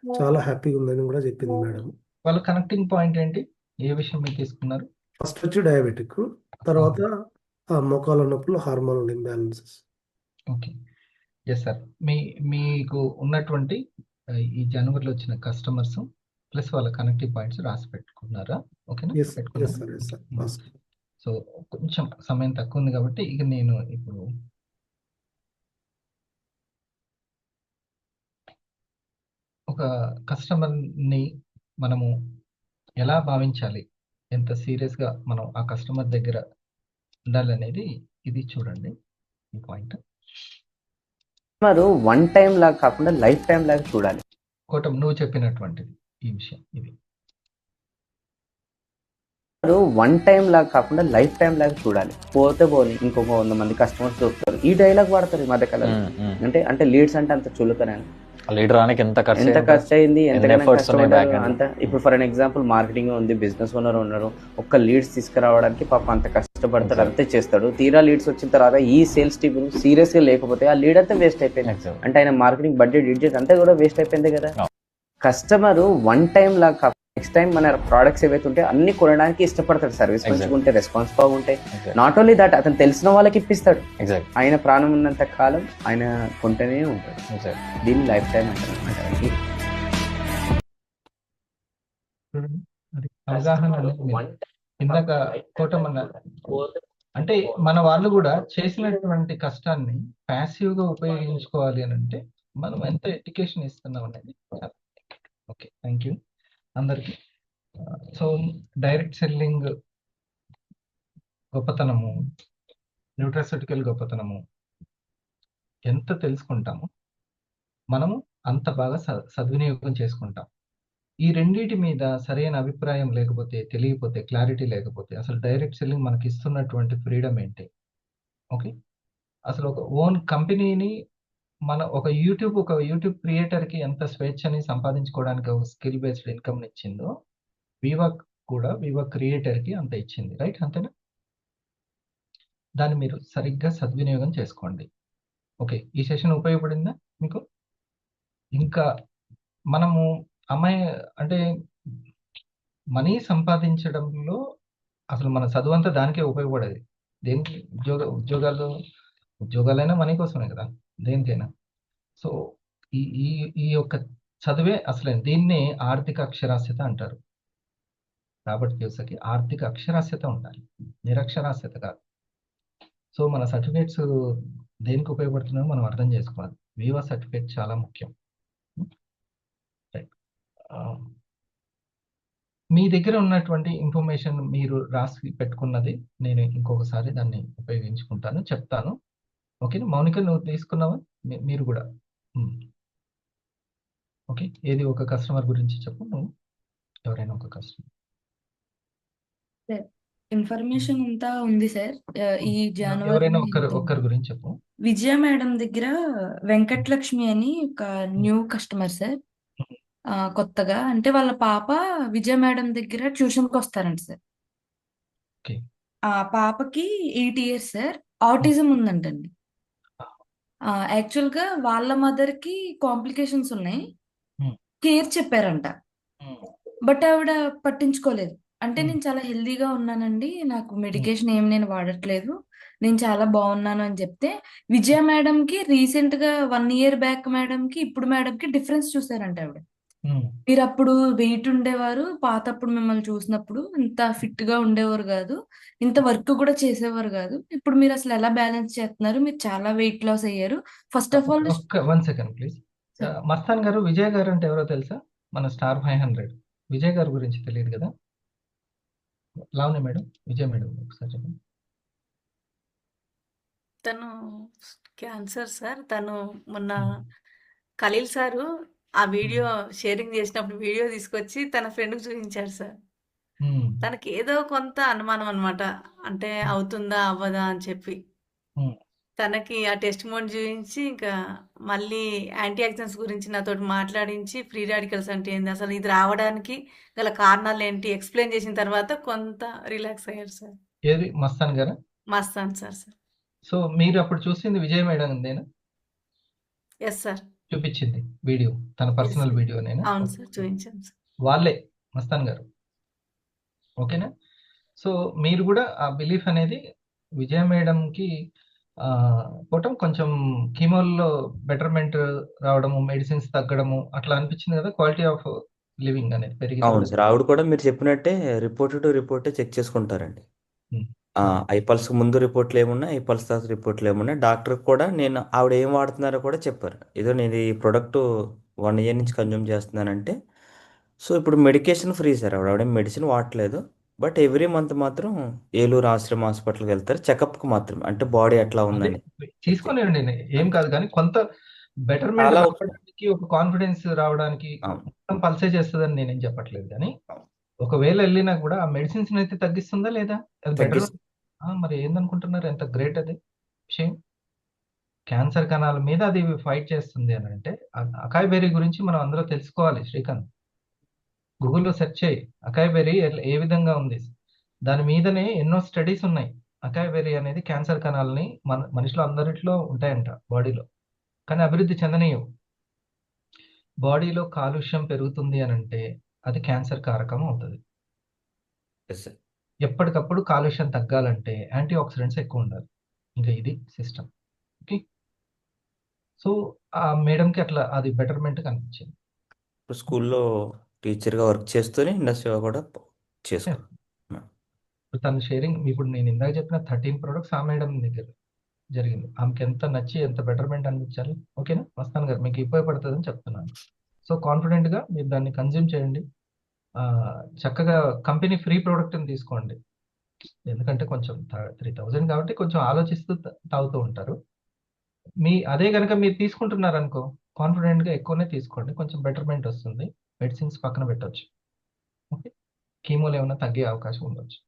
చాలా హ్యాపీగా ఉందని కూడా చెప్పింది మేడం. వాళ్ళ కనెక్టింగ్ పాయింట్ ఏంటి, ఏ విషయం మీరు తీసుకున్నారు? ఫస్ట్ వచ్చి డయాబెటిక్, తర్వాత మోకాళ్ళ నొప్పులు, hormonal imbalances. Okay. Yes sir. మీకు ఉన్నటువంటి ఈ జనవరిలో వచ్చిన కస్టమర్స్ ప్లస్ వాళ్ళ కనెక్టివ్ పాయింట్స్ రాసి పెట్టుకున్నారా? ఓకేనా? ఎస్ పెట్టుకున్నారా? Sir, yes sir. సో కొంచెం సమయం తక్కువ ఉంది కాబట్టి ఇక నేను ఇప్పుడు ఒక కస్టమర్ని మనము ఎలా భావించాలి, ఎంత సీరియస్గా మనం ఆ కస్టమర్ దగ్గర ఉండాలనేది ఇది చూడండి ఈ పాయింట్. మరి వన్ టైం లాగా కాకుండా లైఫ్ టైం లాగా చూడాలి. కోటం నువ్వు చెప్పినటువంటిది ఈ విషయం ఇది. వన్ టైం లాగా కాకుండా లైఫ్ టైం లాగా చూడాలి. పోతే పోని ఇంకొక 100 మంది కస్టమర్స్ దొరుకుతారు. ఈ డైలాగ్ వాడతారు ఈ మధ్య కాలంలో. అంటే లీడ్స్ అంటే అంత చులకనే. లీడ్ రానికి ఎంత ఖర్చు అయింది, ఎంతగానో కష్టపడ్డారు అంత. ఇప్పుడు ఫర్ ఎగ్జాంపుల్ మార్కెటింగ్ ఉంది, బిజినెస్ ఓనర్ ఉన్నారు, ఒక్క లీడ్స్ తీసుకురావడానికి పాపం అంత కష్టపడతాడు, అంతే చేస్తాడు. తీరా లీడ్స్ వచ్చిన తర్వాత ఈ సేల్స్ టీమ్ సీరియస్ గా లేకపోతే ఆ లీడ్ అంతా వేస్ట్ అయిపోయింది. అంటే ఆయన మార్కెటింగ్ బడ్జెట్ ఇడ్జెట్ అంతా కూడా వేస్ట్ అయిపోయింది కదా. కస్టమర్ వన్ టైం లాగా నెక్స్ట్ టైం మన ప్రోడక్ట్స్ ఏవైతే ఉంటాయో అన్ని కొనడానికి ఇష్టపడతాడు. సర్వీస్ మంచిగా ఉంటే, రెస్పాన్స్ బాగుంటాయి. నాట్ ఓన్లీ దట్, అతను తెలిసిన వాళ్ళకి ఇప్పిస్తాడు. ఆయన ప్రాణం ఉన్నంత కాలం ఆయన కొంటేనే ఉంటాడు. దీన్ని లైఫ్ టైం అంటారు. అవగాహన ఇందాక కోటమన్న అంటే మన వాళ్ళు కూడా చేసినటువంటి కష్టాన్ని ప్యాసివ్ గా ఉపయోగించుకోవాలి అని అంటే మనం ఎంత ఎడ్యుకేషన్ ఇస్తున్నాం అనేది. ఓకే, థ్యాంక్ యూ అందరికి. సో డైరెక్ట్ సెల్లింగ్ గొప్పతనము, న్యూట్రాసెటికల్ గొప్పతనము ఎంత తెలుసుకుంటామో మనము అంత బాగా సద్వినియోగం చేసుకుంటాం. ఈ రెండింటి మీద సరైన అభిప్రాయం లేకపోతే, తెలియకపోతే, క్లారిటీ లేకపోతే అసలు డైరెక్ట్ సెల్లింగ్ మనకి ఇస్తున్నటువంటి ఫ్రీడమ్ ఏంటి? ఓకే, అసలు ఒక ఓన్ కంపెనీని మన ఒక యూట్యూబ్ క్రియేటర్కి ఎంత స్వేచ్ఛని సంపాదించుకోవడానికి ఒక స్కిల్ బేస్డ్ ఇన్కమ్ ఇచ్చిందో వివా క్రియేటర్కి అంత ఇచ్చింది. రైట్, అంతేనా? దాన్ని మీరు సరిగ్గా సద్వినియోగం చేసుకోండి. ఓకే, ఈ సెషన్ ఉపయోగపడిందా మీకు? ఇంకా మనము అంటే మనీ సంపాదించడంలో అసలు మన చదువంతా దానికే ఉపయోగపడేది. దేనికి? ఉద్యోగాలైనా మనీ కోసమే కదా, దేనికైనా. సో ఈ యొక్క చదువే అసలే. దీన్నే ఆర్థిక అక్షరాస్యత అంటారు. రాబర్ట్ కియోసకి ఆర్థిక అక్షరాస్యత ఉండాలి, నిరక్షరాస్యత కాదు. సో మన సర్టిఫికేట్స్ దేనికి ఉపయోగపడుతున్నాయో మనం అర్థం చేసుకోవాలి. వివా సర్టిఫికేట్ చాలా ముఖ్యం. మీ దగ్గర ఉన్నటువంటి ఇన్ఫర్మేషన్ మీరు రాసి పెట్టుకున్నది నేను ఇంకొకసారి దాన్ని ఉపయోగించుకుంటాను, చెప్తాను. ఓకే, మౌనిక నువ్వు తీసుకున్నావా? మీరు కూడా ఓకే. ఏది ఒక కస్టమర్ గురించి చెప్పు నువ్వు, ఎవరైనా ఒక కస్టమర్. ఇన్ఫర్మేషన్ అంతా ఉంది సార్. ఈ జనవరి ఎవరైనా ఒక్కరి గురించి చెప్పు. విజయ మేడం దగ్గర వెంకటలక్ష్మి అని ఒక న్యూ కస్టమర్ సార్. కొత్తగా అంటే వాళ్ళ పాప విజయ మేడం దగ్గర ట్యూషన్కి వస్తారంట సార్. ఆ పాపకి 8 years సార్. ఆటిజం ఉందంటండి. యాక్చువల్గా వాళ్ళ మదర్ కి కాంప్లికేషన్స్ ఉన్నాయి, కేర్ చెప్పారంట. బట్ ఆవిడ పట్టించుకోలేదు. అంటే నేను చాలా హెల్దీగా ఉన్నానండి, నాకు మెడికేషన్ ఏం నేను వాడట్లేదు, నేను చాలా బాగున్నాను అని చెప్తే విజయ మేడంకి రీసెంట్ గా 1 year బ్యాక్ మేడంకి ఇప్పుడు మేడంకి డిఫరెన్స్ చూసారంట ఆవిడ. మీరు అప్పుడు వెయిట్ ఉండేవారు, పాతప్పుడు మిమ్మల్ని చూసినప్పుడు ఇంత ఫిట్ గా ఉండేవారు కాదు, ఇంత వర్క్ కూడా చేసేవారు కాదు, ఇప్పుడు మీరు అసలు ఎలా బ్యాలెన్స్ చేస్తున్నారు, మీరు చాలా వెయిట్ లాస్ అయ్యారు. First of all 1 second please. Mastan గారు, విజయ్ గారు అంటే ఎవరో తెలుసా? మన స్టార్ 500 విజయ్ గారి గురించి తెలియదు కదా? లావణ్య మేడం, విజయ్ మేడం ఒకసారి చెప్పండి. తను క్యాన్సర్ సార్. తను మొన్న ఖలీల్ సారు ఆ వీడియో షేరింగ్ చేసినప్పుడు వీడియో తీసుకొచ్చి తన ఫ్రెండ్కి చూపించాడు సార్. తనకి ఏదో కొంత అనుమానం అనమాట, అంటే అవుతుందా అవ్వదా అని చెప్పి తనకి ఆ టెస్ట్ మోడ్ చూపించి ఇంకా మళ్ళీ యాంటీ ఆక్సిడెంట్స్ గురించి నాతో మాట్లాడించి ఫ్రీ రాడికల్స్ అంటే ఏంది, అసలు ఇది రావడానికి గల కారణాలు ఏంటి ఎక్స్ప్లెయిన్ చేసిన తర్వాత కొంత రిలాక్స్ అయ్యారు సార్. ఏది మస్తాన్ గారా? మస్తాన్ సార్. సో మీరు అప్పుడు చూసింది విజయ్ మేడం ఉందేనా? Yes sir. చూపించింది వీడియో, తన పర్సనల్ వీడియో నేను. అవును సార్, చూపించాను సార్. వాళ్ళే మస్తాన్ గారు. ఓకేనా? సో మీరు కూడా ఆ బిలీఫ్ అనేది విజయ మేడంకి పోవటం కొంచెం కీమోల్లో బెటర్మెంట్ రావడము, మెడిసిన్స్ తగ్గడము అట్లా అనిపించింది కదా, క్వాలిటీ ఆఫ్ లివింగ్ అనేది పెరిగింది అవును కదా. సార్, ఆవిడ కూడా మీరు చెప్పినట్టే రిపోర్ట్ టు రిపోర్టే చెక్ చేసుకుంటారండి. ఉమ్, ఐపల్స్ ముందు రిపోర్ట్లు ఏమున్నా, ఐపల్స్ తర్వాత రిపోర్ట్లు ఏమున్నా, డాక్టర్ కూడా నేను ఆవిడ ఏం వాడుతున్నారో కూడా చెప్పారు. ఏదో నేను ఈ ప్రొడక్ట్ 1 year నుంచి కన్జ్యూమ్ చేస్తున్నానంటే, సో ఇప్పుడు మెడికేషన్ ఫ్రీ సార్, ఆవిడ మెడిసిన్ వాడట్లేదు. బట్ ఎవ్రీ మంత్ మాత్రం ఏలూరు ఆశ్రమ హాస్పిటల్కి వెళ్తారు, చెకప్కి మాత్రం, అంటే బాడీ ఎట్లా అదే ఉందని చెక్ చేసి. తీసుకోనివ్వండి, ఏం కాదు, కానీ కొంత బెటర్మెంట్ చాలా రావడానికి, ఒక కాన్ఫిడెన్స్ రావడానికి అవును, మొత్తం పల్సే చేస్తుందని నేనేం చెప్పట్లేదు, కానీ అవును. ఒకవేళ వెళ్ళినా కూడా ఆ మెడిసిన్స్ అయితే తగ్గిస్తుందా లేదా, అది బెటర్. తగ్గిస్ మరి ఏందనుకుంటున్నారు, ఎంత గ్రేట్ అది విషయం. క్యాన్సర్ కణాల మీద అది ఫైట్ చేస్తుంది అని అంటే, అకాయ్ బెర్రీ గురించి మనం అందరూ తెలుసుకోవాలి శ్రీకాంత్. గూగుల్లో సెర్చ్ చేయి, అకాయ్ బెర్రీ ఏ విధంగా ఉంది, దాని మీదనే ఎన్నో స్టడీస్ ఉన్నాయి. అకాయ్ బెర్రీ అనేది క్యాన్సర్ కణాలని మనిషిలో అందరిట్లో ఉంటాయంట బాడీలో, కానీ అభివృద్ధి చెందనీయవు. బాడీలో కాలుష్యం పెరుగుతుంది అని అంటే అది క్యాన్సర్ కారకం అవుతుంది. Yes, sir. ఎప్పటికప్పుడు కాలుష్యం తగ్గాలంటే యాంటీ ఆక్సిడెంట్స్ ఎక్కువ ఉండాలి. ఇంకా ఇది సిస్టమ్. ఓకే, సో ఆ మేడంకి అట్లా అది బెటర్మెంట్ కనిపించింది. ఇప్పుడు స్కూల్లో టీచర్గా వర్క్ చేస్తూనే ఇండస్ట్రీగా కూడా చేసుకో. ఇప్పుడు తన షేరింగ్, ఇప్పుడు నేను ఇందాక చెప్పిన 13 ప్రొడక్ట్స్ ఆ మేడం దగ్గర జరిగింది. ఆమెకి ఎంత నచ్చి ఎంత బెటర్మెంట్ అనిపించాలి. ఓకేనా మస్తాన్ గారు, మీకు ఉపయోగపడుతుందని చెప్తున్నాను. సో కాన్ఫిడెంట్గా మీరు దాన్ని కన్జ్యూమ్ చేయండి. చక్కగా కంపెనీ ఫ్రీ ప్రోడక్ట్ని తీసుకోండి, ఎందుకంటే కొంచెం 3000 కాబట్టి కొంచెం ఆలోచిస్తూ తాగుతూ ఉంటారు. అదే కనుక మీరు తీసుకుంటున్నారు అనుకో, కాన్ఫిడెంట్గా ఎక్కువనే తీసుకోండి, కొంచెం బెటర్మెంట్ వస్తుంది. మెడిసిన్స్ పక్కన పెట్టవచ్చు. ఓకే, కీమోలు ఏమైనా తగ్గే అవకాశం ఉండొచ్చు.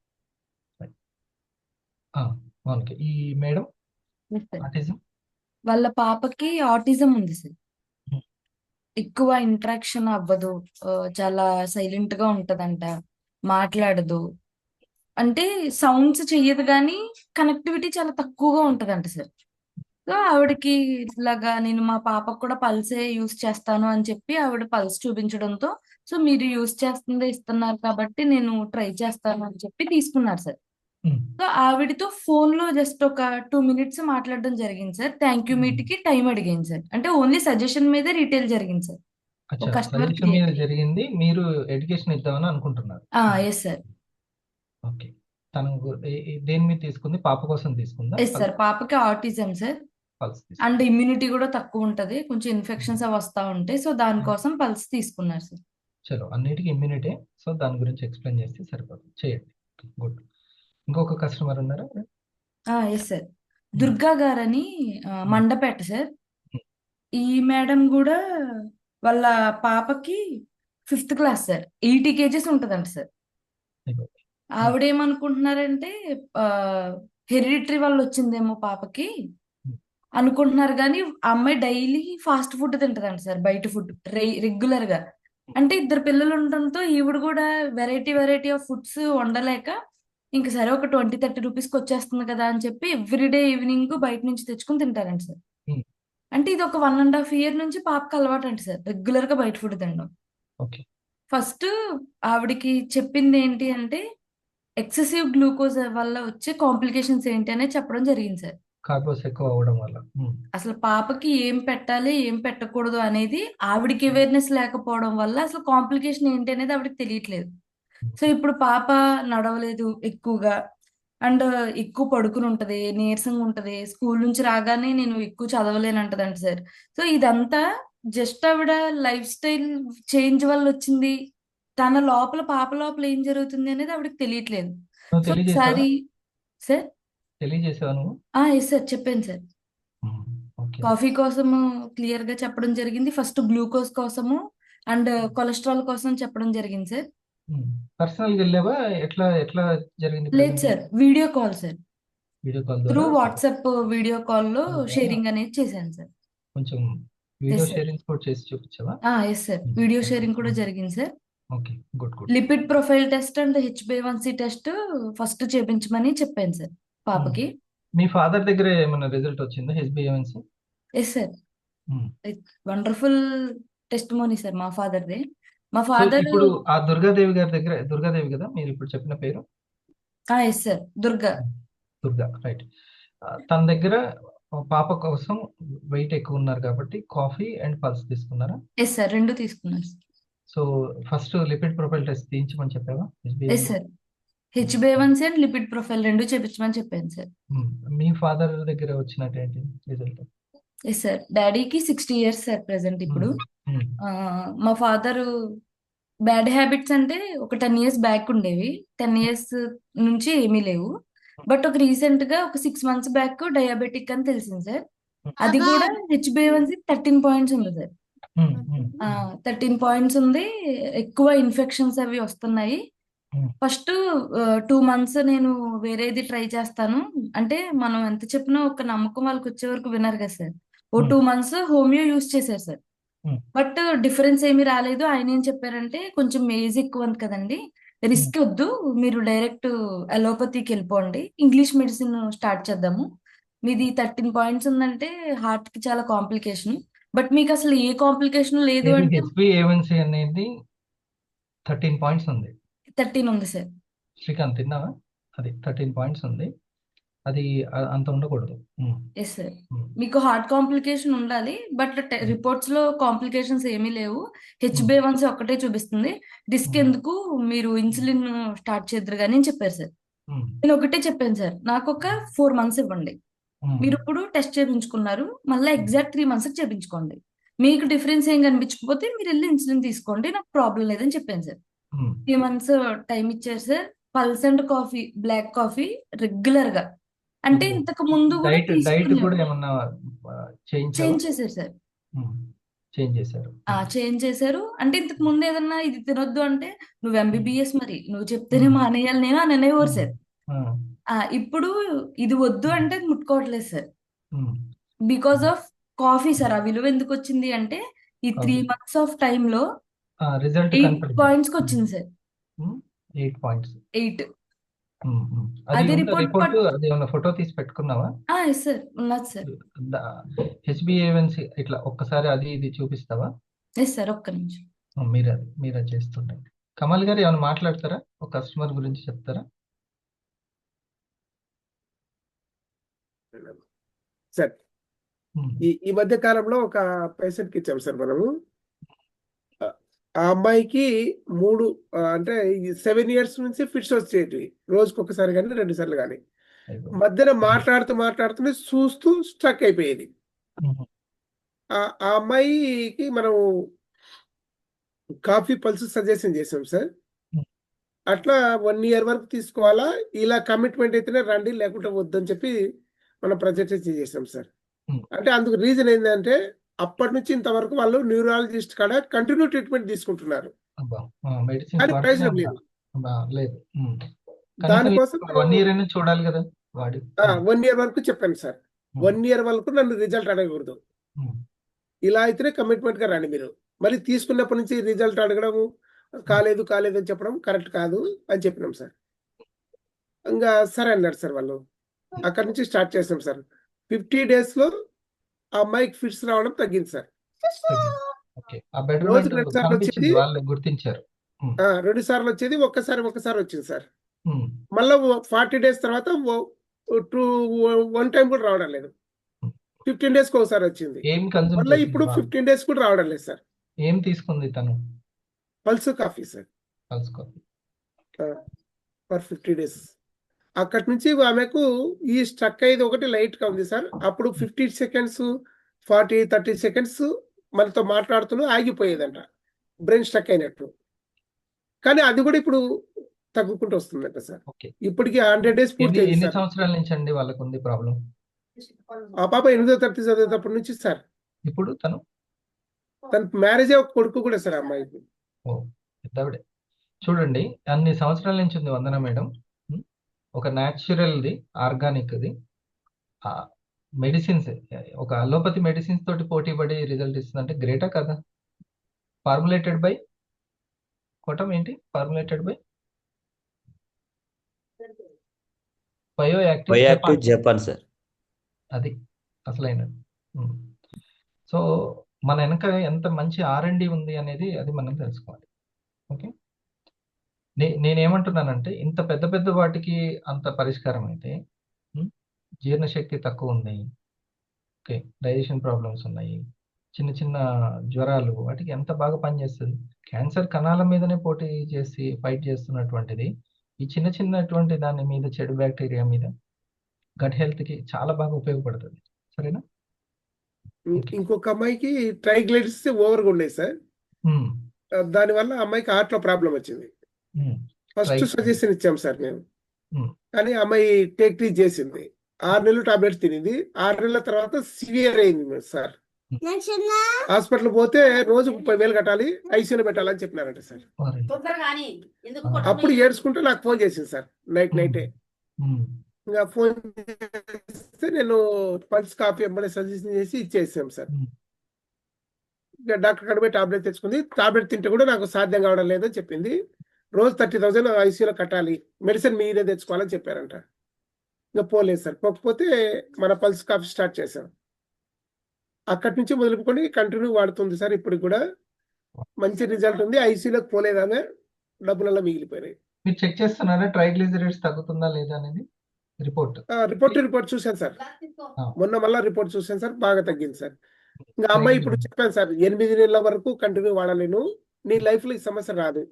అవును, ఈ మేడం Yes, sir. ఆటిజం. వాళ్ళ పాపకి ఆటిజం ఉంది సార్. ఎక్కువ ఇంటరాక్షన్ అవ్వదు, చాలా సైలెంట్ గా ఉంటదంట, మాట్లాడదు. అంటే సౌండ్స్ చెయ్యదు కానీ కనెక్టివిటీ చాలా తక్కువగా ఉంటదంట సార్. సో ఆవిడకి ఇట్లాగా నేను మా పాపకు కూడా పల్సే యూస్ చేస్తాను అని చెప్పి ఆవిడ పల్స్ చూపించడంతో, సో మీరు యూస్ చేస్తుందే ఇస్తున్నారు కాబట్టి నేను ట్రై చేస్తాను అని చెప్పి తీసుకున్నారు సార్. సో ఆవిడతో ఫోన్ లో జస్ట్ ఒక 2 minutes మాట్లాడడం జరిగింది సార్. థ్యాంక్ యూ మీట్ కి టైం అడిగింది సార్. అంటే ఓన్లీ సజెషన్ మీదే రీటైల్ జరిగింది సార్. ఒక కస్టమర్ సజెషన్ మీద జరిగింది, మీరు ఎడ్యుకేషన్ ఇద్దామని అనుకుంటున్నారు. Yes sir. ఓకే, తను దేని మీద తీసుకుంది, పాప కోసం తీసుకుందా? ఎస్ సార్, పాపకి autism sir, pulse and immunity కూడా తక్కువ ఉంటది, కొంచెం ఇన్ఫెక్షన్స్ అవి వస్తా ఉంటాయి. సో దానికోసం పల్స్ తీసుకున్నారు సార్. చలో, అన్నిటికీ ఇమ్యూనిటీ, సో దాని గురించి ఎక్స్ప్లెయిన్ చేస్తే సరిపోతుంది, చేయండి. గుడ్. ఇంకొక కస్టమర్ ఉన్నారా? ఎస్ సార్, దుర్గా గారని మండపేట సార్. ఈ మేడం కూడా వాళ్ళ పాపకి 5th క్లాస్ సార్, 80 kgs ఉంటదంట సార్. ఆవిడేమనుకుంటున్నారంటే హెరిడిటరీ వల్ల వచ్చిందేమో పాపకి అనుకుంటున్నారు, కానీ ఆ అమ్మాయి డైలీ ఫాస్ట్ ఫుడ్ తింటదంట సార్, బయట ఫుడ్ రెగ్యులర్ గా. అంటే 2 పిల్లలు ఉండటంతో ఈవిడ కూడా వెరైటీ ఆఫ్ ఫుడ్స్ వండలేక, ఇంక సరే ఒక 20-30 రూపీస్కి వచ్చేస్తుంది కదా అని చెప్పి ఎవ్రీడే ఈవినింగ్ బయట నుంచి తెచ్చుకుని తింటారంట సార్. అంటే ఇది ఒక 1.5 year నుంచి పాపకి అలవాటు అంట సార్, రెగ్యులర్ గా బయట ఫుడ్ తినడం. ఫస్ట్ ఆవిడకి చెప్పింది ఏంటి అంటే ఎక్సెసివ్ గ్లూకోజ్ వల్ల వచ్చే కాంప్లికేషన్స్ ఏంటి అనేది చెప్పడం జరిగింది సార్. కార్బోస్ ఎక్కువ అవడం వల్ల. అసలు పాపకి ఏం పెట్టాలి ఏం పెట్టకూడదు అనేది ఆవిడకి అవేర్నెస్ లేకపోవడం వల్ల అసలు కాంప్లికేషన్ ఏంటి అనేది ఆవిడకి తెలియట్లేదు. సో ఇప్పుడు పాప నడవలేదు ఎక్కువగా, అండ్ ఎక్కువ పడుకుని ఉంటది, నీరసంగా ఉంటది, స్కూల్ నుంచి రాగానే నేను ఎక్కువ చదవలేను అంటదంట సార్. సో ఇదంతా జస్ట్ ఆవిడ లైఫ్ స్టైల్ చేంజ్ వల్ల వచ్చింది, తన లోపల పాప లోపల ఏం జరుగుతుంది అనేది ఆవిడకి తెలియట్లేదు. సో ఒకసారి సార్ తెలియజేసావా నువ్వు? ఎస్ సార్, చెప్పాను సార్. కాఫీ కోసము క్లియర్ గా చెప్పడం జరిగింది, ఫస్ట్ గ్లూకోజ్ కోసము అండ్ కొలెస్ట్రాల్ కోసం చెప్పడం జరిగింది సార్. పర్సనల్ గా వెళ్ళావా, ఎట్లా ఎట్లా జరిగింది? లేదు sir, video call sir, video call through ద్వారా వాట్సాప్ వీడియో కాల్ లో షేరింగ్ అనేది చేశాను సార్. కొంచెం వీడియో sir. షేరింగ్ కూడా చేసి చూపించావా? ఎస్ సార్, వీడియో షేరింగ్ కూడా జరిగింది sir. Okay, good good. Lipid profile test and HbA1c test first చేపించమని చెప్పాను సార్ పాపకి. మీ ఫాదర్ దగ్గర ఏమైనా రిజల్ట్ వచ్చిందా HbA1c? Yes sir, wonderful test మోనీ సార్ మా ఫాదర్ దే. మా సో ఫాదర్ ఇప్పుడు ఆ దుర్గాదేవి గారి దగ్గర, దుర్గాదేవి కదా మీరు ఇప్పుడు చెప్పిన పేరు? Yes sir, Durga. Durga, right. తన దగ్గర పాప కోసం వెయిట్ ఎక్కువ ఉన్నారు కాబట్టి కాఫీ అండ్ పల్స్ తీసుకున్నారా? ఎస్ సార్, రెండు తీసుకున్నారు sir. So first lipid profile test తీయించమని చెప్పావా? ఎస్ సార్, హెచ్బిఏవన్సీ అండ్ లిపిడ్ ప్రొఫైల్ రెండు చేపించమని చెప్పాను సార్. మీ ఫాదర్ దగ్గర వచ్చినట్టు ఏంటి రిజల్ట్? ఎస్ సార్, డాడీకి 60 years సార్ ప్రెసెంట్ ఇప్పుడు. మా ఫాదర్ బ్యాడ్ హ్యాబిట్స్ అంటే ఒక 10 years బ్యాక్ ఉండేవి, 10 years నుంచి ఏమీ లేవు. బట్ ఒక రీసెంట్ గా ఒక 6 months బ్యాక్ డయాబెటిక్ అని తెలిసింది సార్. అది కూడా హెచ్బిఏవన్సీ 13 points ఉంది సార్. 13 points ఉంది. ఎక్కువ ఇన్ఫెక్షన్స్ అవి వస్తున్నాయి. ఫస్ట్ 2 months నేను వేరేది ట్రై చేస్తాను అంటే, మనం ఎంత చెప్పినా ఒక నమ్మకం వాళ్ళకి వచ్చే వరకు వినరు కదా సార్. ఓ 2 months హోమియో యూస్ చేశారు సార్. బట్ డిఫరెన్స్ ఏమీ రాలేదు. ఆయన ఏం చెప్పారంటే, కొంచెం ఏజ్ ఎక్కువ ఉంది కదండి, రిస్క్ వద్దు, మీరు డైరెక్ట్ అలోపతికి వెళ్ళిపోండి, ఇంగ్లీష్ మెడిసిన్ స్టార్ట్ చేద్దాము. మీది 13 points ఉందంటే హార్ట్ కి చాలా కాంప్లికేషన్, బట్ మీకు అసలు ఏ కాంప్లికేషన్ లేదు అంటే హెచ్బిఏవన్సీ అనేది 13 points ఉంది. 13 ఉంది సార్. శ్రీకాంత్ తిన్నావా? అది 13 points ఉంది. అది అంత ఉండకూడదు. ఎస్ సార్, మీకు హార్ట్ కాంప్లికేషన్ ఉండాలి, బట్ రిపోర్ట్స్ లో కాంప్లికేషన్స్ ఏమీ లేవు. హెచ్బిఏవన్సీ ఒక్కటే చూపిస్తుంది. రిస్క్ ఎందుకు, మీరు ఇన్సులిన్ స్టార్ట్ చేద్దరు కానీ అని చెప్పారు సార్. నేను ఒకటే చెప్పాను సార్, నాకు ఒక 4 months ఇవ్వండి. మీరు ఇప్పుడు టెస్ట్ చేయించుకున్నారు, మళ్ళీ ఎగ్జాక్ట్ 3 months చేయించుకోండి. మీకు డిఫరెన్స్ ఏం కనిపించకపోతే మీరు వెళ్ళి ఇన్సులిన్ తీసుకోండి, నాకు ప్రాబ్లం లేదని చెప్పాను సార్. 3 months టైం ఇచ్చారు sir. Pulse and coffee, black coffee regular గా, అంటే ఇంతకు ముందు కూడా డైట్ కూడా తీసుకునేవారు. ఏమన్నా చేంజ్ చేశారు సార్. చేంజ్ చేశారు. చేంజ్ చేశారు అంటే, ఇంతకు ముందు ఏదన్నా ఇది తినొద్దు అంటే, నువ్వు ఎంబీబీఎస్, మరి నువ్వు చెప్తేనే మానేయాలి నేను అని అనేవారు సార్. ఇప్పుడు ఇది వద్దు అంటే ముట్టుకోవట్లేదు sir, because of coffee sir. ఆ విలువ ఎందుకు వచ్చింది అంటే, ఈ 3 months ఆఫ్ టైమ్ లో రిజల్ట్ 8 points కి వచ్చింది సార్. 8 points. 8. అది అది ఉందా రిపోర్ట్ రిపోర్ట్? అది ఏమన్నా ఫోటో తీసి పెట్టుకున్నావా? ఎస్ సార్, ఉన్నది సార్. హెచ్బిఏవన్సీ ఇట్లా ఒక్కసారి అది ఇది చూపిస్తావా? ఎస్ సార్, ఒక్క నిమిషం. మీరే చేస్తుండండి. కమల్ గారు ఏమైనా మాట్లాడతారా? ఒక కస్టమర్ గురించి చెప్తారా? సార్, ఈ మధ్య కాలంలో ఒక పేషెంట్కి ఇచ్చాం సార్ మనము. ఆ అమ్మాయికి 3 అంటే 7 years నుంచి ఫిట్స్ వచ్చేటివి, రోజుకి ఒకసారి కానీ 2 సార్లు కానీ. మధ్యన మాట్లాడుతూనే చూస్తూ స్ట్రక్ అయిపోయేది. ఆ అమ్మాయికి మనం కాఫీ పల్స్ సజెషన్ చేసాం సార్. అట్లా 1 year వరకు తీసుకోవాలా, ఇలా కమిట్మెంట్ అయితేనే రండి, లేకుంటే వద్దని చెప్పి మనం ప్రజెంటేషన్ చేసాం సార్. అంటే అందుకు రీజన్ ఏంటంటే, అప్పటి నుంచి ఇంతవరకు వాళ్ళు న్యూరాలజిస్ట్ కాడ కంటిన్యూ ట్రీట్మెంట్ తీసుకుంటున్నారు, కానీ ప్రయోజనం లేదు. దానికోసం 1 year అయినా చూడాలి కదా వాడి. 1 year వరకు చెప్పాను సార్. 1 year వరకు నన్ను రిజల్ట్ అడగకూడదు, ఇలా అయితేనే కమిట్మెంట్ గా రండి మీరు. మరి తీసుకున్నప్పటి నుంచి రిజల్ట్ అడగడము, కాలేదు అని చెప్పడం కరెక్ట్ కాదు అని చెప్పినాం సార్. ఇంకా సరే అన్నారు సార్ వాళ్ళు. అక్కడి నుంచి స్టార్ట్ చేసాం సార్. 50 days లో ఆ అమ్మాయికి ఫిట్స్ రావడం తగ్గింది సార్. రోజుకు 2 సార్లు వచ్చేది, గుర్తించారు. 2 సార్లు వచ్చేది, ఒక్కసారి వచ్చింది సార్. మళ్ళా 40 days తర్వాత 1 time కూడా రావడం లేదు. 15 days కి ఒకసారి వచ్చింది. మళ్ళీ ఇప్పుడు 15 days కూడా రావడం లేదు సార్. ఏం తీసుకుంది తను? Pulse coffee sir, pulse coffee for 50 days. అక్కడి నుంచి ఆమెకు ఈ స్ట్రక్ అయ్యేది ఒకటి లైట్ గా ఉంది సార్. అప్పుడు 50 seconds 30 seconds మనతో మాట్లాడుతూ ఆగిపోయేదంట, బ్రెయిన్ స్ట్రక్ అయినట్టు. కానీ అది కూడా ఇప్పుడు తగ్గుకుంటూ వస్తుందంట సార్. ఇప్పటికి 100 days పూర్తి అయింది ఎన్ని సార్. సంవత్సరాల నుంచి అండి వాళ్ళకు ఉంది ప్రాబ్లం? ఆ పాప 8వ తరగతి చదివేటప్పటి నుంచి సార్. ఇప్పుడు తన మ్యారేజ్ ఒక కొడుకు కూడా సార్ అమ్మాయికి. పెద్దవిడే. చూడండి, అన్ని సంవత్సరాల నుంచి ఉంది వందన మేడం. ఒక న్యాచురల్ది, ఆర్గానిక్ది మెడిసిన్స్, ఒక అలోపతి మెడిసిన్స్ తోటి పోటీ పడి రిజల్ట్ ఇస్తుందంటే గ్రేటా కదా? ఫార్ములేటెడ్ బై కోటం ఏంటి? Formulated by bioactive Japan sir. అది అసలైనది. సో మన వెనక ఎంత మంచి R&D ఉంది అనేది అది మనం తెలుసుకోవాలి. ఓకే, నేనేమంటున్నానంటే, ఇంత పెద్ద వాటికి అంత పరిష్కారం అయితే జీర్ణశక్తి తక్కువ ఉంది, ఓకే, డైజెషన్ ప్రాబ్లమ్స్ ఉన్నాయి, చిన్న చిన్న జ్వరాలు, వాటికి ఎంత బాగా పనిచేస్తుంది. క్యాన్సర్ కణాల మీదనే పోటీ చేసి ఫైట్ చేస్తున్నటువంటిది ఈ చిన్న చిన్నటువంటి దాని మీద, చెడు బ్యాక్టీరియా మీద, గట్ హెల్త్కి చాలా బాగా ఉపయోగపడుతుంది. సరేనా? ఓకే. ఇంకొక అమ్మాయికి ట్రైగ్లైసరిడ్స్ ఓవర్గా ఉన్నాయి సార్. ఉమ్, దానివల్ల అమ్మాయికి హార్ట్ లో ప్రాబ్లం వచ్చింది. ఉమ్, ఫస్ట్ ట్రై సజెషన్ ఇచ్చాం సార్ మేము, ఉమ్, కానీ అమ్మాయి టేక్ ట్రీట్ చేసింది. 6 నెలలు టాబ్లెట్స్ తినింది. 6 నెలల తర్వాత సివియర్ అయింది సార్. హాస్పిటల్ పోతే రోజు 30,000 కట్టాలి, ఐసీయూలో పెట్టాలని చెప్పినారంట సార్. మరి, అప్పుడు ఏడ్చుకుంటూ నాకు ఫోన్ చేసింది సార్, ఉమ్, నైటే. ఉమ్, ఇంకా ఫోన్ చేస్తే నేను పల్స్ కాపీ ఎంబడే సజెషన్ చేసి ఇచ్చేసాం సార్. ఉమ్, ఇంకా డాక్టర్ కాడ పోయి టాబ్లెట్ తెచ్చుకుంది. టాబ్లెట్ తింటే కూడా నాకు సాధ్యం కావడం లేదని చెప్పింది. రోజు 30,000 ఐసీయూలో కట్టాలి, మెడిసిన్ మీరే తెచ్చుకోవాలని చెప్పారంట. ఇంకా పోలేదు సార్. పోకపోతే మన పల్స్ కాఫీ స్టార్ట్ చేశాం. అక్కడి నుంచి మొదలుకొని కంటిన్యూ వాడుతుంది సార్. ఇప్పుడు కూడా మంచి రిజల్ట్ ఉంది. ఐసీయూలోకి పోలేదానే, డబ్బులలో మిగిలిపోయినాయి. మీరు చెక్ చేస్తున్నారా ట్రైగ్లిజరైడ్స్ తగ్గుతుందా లేదా అనేది? రిపోర్ట్ రిపోర్ట్ చూశాను సార్. ఆ, మొన్న మళ్ళీ రిపోర్ట్ చూశాను సార్, బాగా తగ్గింది సార్. ఇంకా అమ్మాయి ఇప్పుడు ట్రైగ్లిజరైడ్ చెప్పాను సార్, 8 నెలల వరకు కంటిన్యూ వాడలేను, నీ లైఫ్ లో ఈ సమస్య రాదు.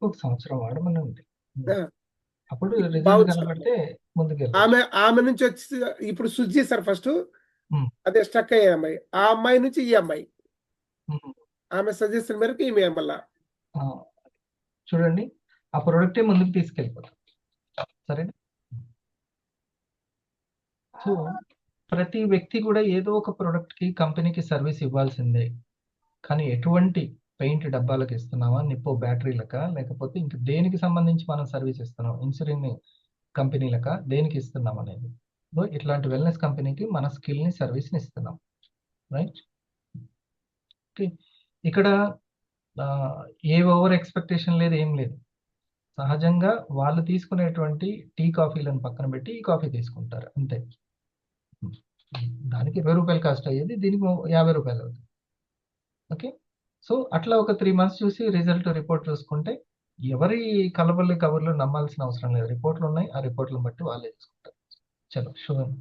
ఒక సంవత్సరం వాడమని ఉంది. ఆ, అప్పుడు రిజల్ట్ బాగుంది సార్. కనబడితే ముందుకెళ్ళచ్చు. ఆమె నుంచి వచ్చి ఇప్పుడు స్విచ్ చేశారు ఫస్ట్, ఉమ్, అదే స్టక్ అయ్యే అమ్మాయి. ఆ అమ్మాయి నుంచి ఈ అమ్మాయి, ఉమ్, ఆమె సజెషన్ మేరకు ఈమె మళ్ళా. ఆ, చూడండి, ఆ ప్రోడక్టే ముందుకు తీసుకెళ్ళిపోతాం. సరేనా? సో ప్రతి వ్యక్తి కూడా ఏదో ఒక ప్రోడక్ట్ కి, కంపెనీకి సర్వీస్ ఇవ్వాల్సిందే. కానీ ఎటువంటి పెయింట్ డబ్బాలకు ఇస్తున్నామా, నిప్పో బ్యాటరీలక, లేకపోతే ఇంక దేనికి సంబంధించి మనం సర్వీస్ ఇస్తున్నాం, ఇన్సులిన్ కంపెనీలక, దేనికి ఇస్తున్నాం అనేది. సో ఇట్లాంటి వెల్నెస్ కంపెనీకి మన స్కిల్ని, సర్వీస్ని ఇస్తున్నాం. రైట్? ఓకే. ఇక్కడ ఏ ఓవర్ ఎక్స్పెక్టేషన్ లేదు, ఏం లేదు. సహజంగా వాళ్ళు తీసుకునేటువంటి టీ కాఫీలను పక్కన పెట్టి ఈ కాఫీ తీసుకుంటారు అంతే. దానికి 20 రూపాయలు కాస్ట్ అయ్యేది, దీనికి 50 రూపాయలు అవుతుంది. ఓకే. సో అట్లా ఒక 3 మంత్స్ చూసి రిజల్ట్ రిపోర్ట్ చూసుకుంటే ఎవరి కలబల్లి కబుర్లు నమ్మాల్సిన అవసరం లేదు. రిపోర్ట్లు ఉన్నాయి, ఆ రిపోర్ట్లను బట్టి వాళ్ళే చూసుకుంటారు. చలో శుభం.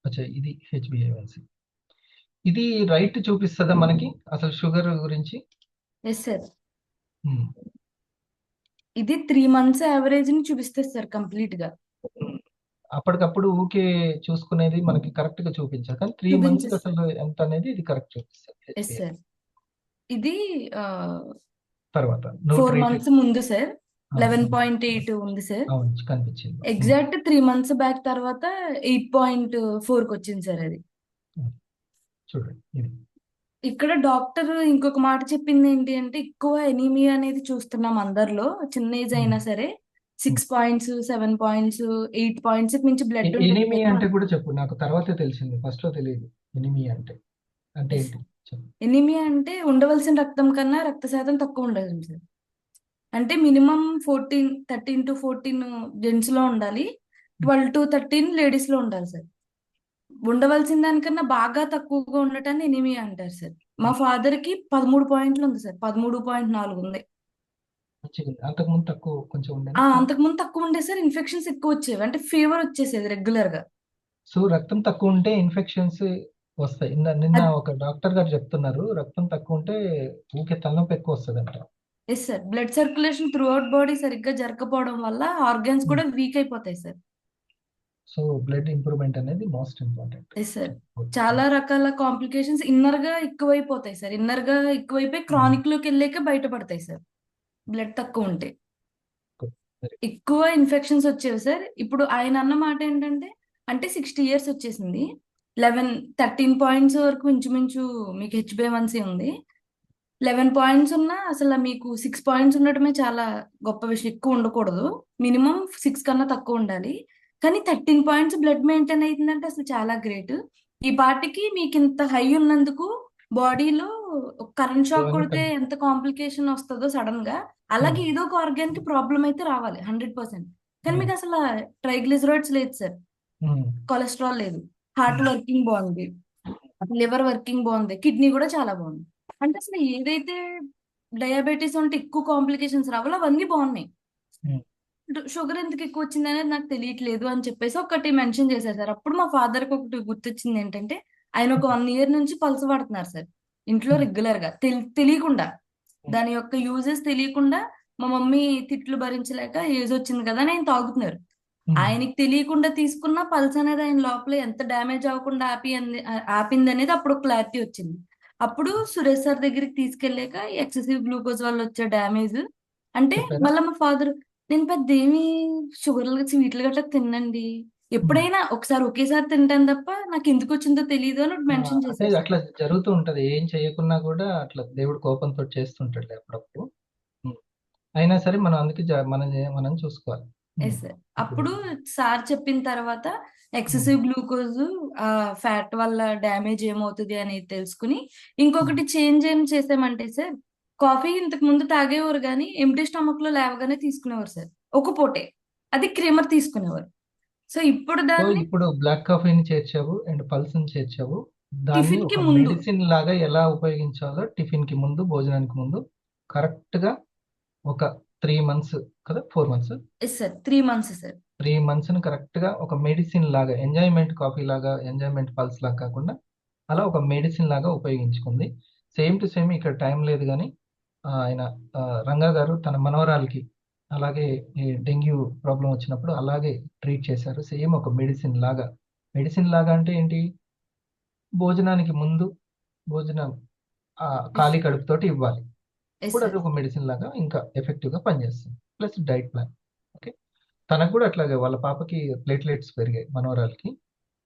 అచ్చా, ఇది హెచ్బిఏవన్సీ. ఇది రైట్ చూపిస్తుందా మనకి అసలు షుగర్ గురించి? Yes sir. ఉమ్, ఇది 3 మంత్స్ యావరేజ్ ని చూపిస్తుంది సార్ కంప్లీట్ గా. అప్పటికప్పుడు ఊకే చూసుకునేది మనకి కరెక్ట్ గా చూపించారు, కానీ 3 మంత్స్ చూపించేస్తారు. అసలు ఎంత అనేది ఇది కరెక్ట్ చూపిస్తుంది. Yes sir. ఇది తర్వాత 4 మంత్స్ ముందు సార్ 11.8 ఉంది సార్. కనిపించింది. ఎగ్జాక్ట్ 3 మంత్స్ బ్యాక్ తర్వాత 8.4 కి వచ్చింది సార్ అది. చూడండి ఇది. ఇక్కడ డాక్టర్ ఇంకొక మాట చెప్పింది ఏంటి అంటే, ఎక్కువ ఎనీమియా అనేది చూస్తున్నాం అందరిలో, చిన్న ఏజ్ అయినా సరే. 6 పాయింట్స్, 7 పాయింట్స్, 8 పాయింట్స్ మించి బ్లడ్ ఎనిమియా అంటే కూడా చెప్పు, నాకు తర్వాతే తెలిసింది, ఫస్ట్ లో తెలియదు. ఎనిమియా అంటే అంటే ఏంటి చెప్పు. ఎనీమియా అంటే ఉండవలసిన రక్తం కన్నా రక్త శాతం తక్కువ ఉండాలి సార్. అంటే మినిమం 13 to 14 జెంట్స్ లో ఉండాలి, 12 to 13 లేడీస్ లో ఉండాలి సార్. ఉండవలసిన దానికన్నా బాగా తక్కువగా ఉండటాన్ని ఎనీమియా అంటారు సార్. మా ఫాదర్ కి 13 పాయింట్లు ఉంది సార్, 13.4 ఉంది. అంతకుముందు తక్కువ కొంచెం ఉండేది. అంతకుముందు తక్కువ ఉండే సార్, ఇన్ఫెక్షన్స్ ఎక్కువ వచ్చేవి, అంటే ఫీవర్ వచ్చేసేది రెగ్యులర్ గా. సో రక్తం తక్కువ ఉంటే ఇన్ఫెక్షన్స్ వస్తాయి. నిన్న ఒక డాక్టర్ గారు చెప్తున్నారు, రక్తం తక్కువ ఉంటే ఊకే తలనొప్పి ఎక్కువ వస్తుంది అంట. Yes sir. Blood circulation throughout body సరిగ్గా జరగకపోవడం వల్ల ఆర్గాన్స్ కూడా వీక్ అయిపోతాయి సార్. సో బ్లడ్ ఇంప్రూవ్మెంట్ అనేది మోస్ట్ ఇంపార్టెంట్. Yes sir. చాలా రకాల కాంప్లికేషన్స్ ఇన్నర్ గా ఎక్కువైపోతాయి సార్. ఇన్నర్ గా ఎక్కువైపోయి క్రానిక్ లోకి వెళ్ళాక బయటపడతాయి సార్, బ్లడ్ తక్కువ ఉంటే. ఎక్కువ ఇన్ఫెక్షన్స్ వచ్చేవి సార్. ఇప్పుడు ఆయన అన్న మాట ఏంటంటే, అంటే 60 years వచ్చేసింది, 13 పాయింట్స్ వరకు ఇంచుమించు మీకు హెచ్బిఏవన్సీ ఉంది. 11 పాయింట్స్ ఉన్నా అసలు మీకు 6 పాయింట్స్ ఉండటమే చాలా గొప్ప విషయం. ఎక్కువ ఉండకూడదు, మినిమం 6 కన్నా తక్కువ ఉండాలి. కానీ 13 పాయింట్స్ బ్లడ్ మెయింటైన్ అవుతుందంటే అసలు చాలా గ్రేట్. ఈ పార్టీకి మీకు ఇంత హై ఉన్నందుకు బాడీలో కరెంట్ షాక్ కొడితే ఎంత కాంప్లికేషన్ వస్తుందో సడన్ గా, అలాగే ఏదో ఒక ఆర్గాన్ కి ప్రాబ్లం అయితే రావాలి 100%. కానీ మీకు అసలు ట్రైగ్లిజరైడ్స్ లేదు సార్. కొలెస్ట్రాల్ లేదు, హార్ట్ వర్కింగ్ బాగుంది, లివర్ వర్కింగ్ బాగుంది, కిడ్నీ కూడా చాలా బాగుంది. అంటే అసలు ఏదైతే డయాబెటీస్ ఉంటే ఎక్కువ కాంప్లికేషన్స్ రావాలో అవన్నీ బాగున్నాయి. షుగర్ ఎందుకు ఎక్కువ వచ్చింది అనేది నాకు తెలియట్లేదు అని చెప్పేసి ఒకటి మెన్షన్ చేశారు సార్. అప్పుడు మా father కి ఒకటి గుర్తొచ్చింది ఏంటంటే, ఆయన ఒక 1 year నుంచి పల్స్ పడుతున్నారు సార్ ఇంట్లో రెగ్యులర్ గా, తెలియకుండా, దాని యొక్క యూజెస్ తెలియకుండా. మా మమ్మీ తిట్లు భరించలేక ఏజ్ వచ్చింది కదా అని ఆయన తాగుతున్నారు. ఆయనకి తెలియకుండా తీసుకున్న పల్స్ అనేది ఆయన లోపల ఎంత డ్యామేజ్ అవ్వకుండా ఆపింది అనేది అప్పుడు క్లారిటీ వచ్చింది. అప్పుడు సురేష్ సార్ దగ్గరికి తీసుకెళ్ళాక ఎక్సెసివ్ గ్లూకోజ్ వల్ల వచ్చే డ్యామేజ్ అంటే చెప్పారా మళ్ళీ మా ఫాదర్, నేను పెద్ద ఏమి షుగర్లు స్వీట్లు గట్రా తినండి, ఎప్పుడైనా ఒకసారి ఒకేసారి తింటాను తప్ప నాకు ఎందుకు వచ్చిందో తెలియదు అని మెన్షన్ అంటే చేశారు సార్. అట్లా జరుగుతూ ఉంటది, ఏం చేయకున్నా కూడా అట్లా దేవుడు కోపంతో చేస్తుంటాడు అప్పుడప్పుడు. అయినా సరే మనం అందుకే మనం చూసుకోవాలి. Yes sir. ఇప్పుడు అప్పుడు సార్ చెప్పిన తర్వాత ఎక్సెసివ్ గ్లూకోజ్ ఫ్యాట్ వల్ల డ్యామేజ్ ఏమవుతుంది అనేది తెలుసుకుని ఇంకొకటి చేంజ్ ఏం చేసామంటే సార్, కాఫీ ఇంతకు ముందు తాగేవారు కానీ ఎంటీ స్టమక్ లో లేవగానే తీసుకునేవారు సార్, ఒక పూటే, అది క్రీమర్ తీసుకునేవారు. సో ఇప్పుడు సో దాన్ని ఇప్పుడు బ్లాక్ కాఫీని చేర్చావు అండ్ పల్స్ని చేర్చావు, దాన్ని టిఫిన్ కి ఒక ముందు. మెడిసిన్ లాగా ఎలా ఉపయోగించాలో టిఫిన్ కి ముందు, భోజనానికి ముందు కరెక్ట్ గా ఒక 3 months కదా, 4 months, yes sir, 3 months sir. 3 months correct గా ఒక మెడిసిన్ లాగా, ఎంజాయ్మెంట్ కాఫీ లాగా, ఎంజాయ్మెంట్ పల్స్ లాగా కాకుండా అలా ఒక మెడిసిన్ లాగా ఉపయోగించుకుంది. సేమ్ టు సేమ్ ఇక్కడ టైం లేదు కానీ ఆయన రంగా గారు తన మనవరాలకి అలాగే ఈ డెంగ్యూ ప్రాబ్లం వచ్చినప్పుడు అలాగే ట్రీట్ చేశారు, సేమ్ ఒక మెడిసిన్ లాగా. మెడిసిన్ లాగా అంటే ఏంటి, భోజనానికి ముందు భోజనం ఖాళీ కడుపుతోటి ఇవ్వాలి, ఎస్ ఇప్పుడు సార్. అది ఒక మెడిసిన్ లాగా ఇంకా ఎఫెక్టివ్ గా పనిచేస్తుంది. Plus diet plan. ఓకే, తనకు కూడా అట్లాగే వాళ్ళ పాపకి ప్లేట్లెట్స్ పెరిగాయి, మనవరాలకి.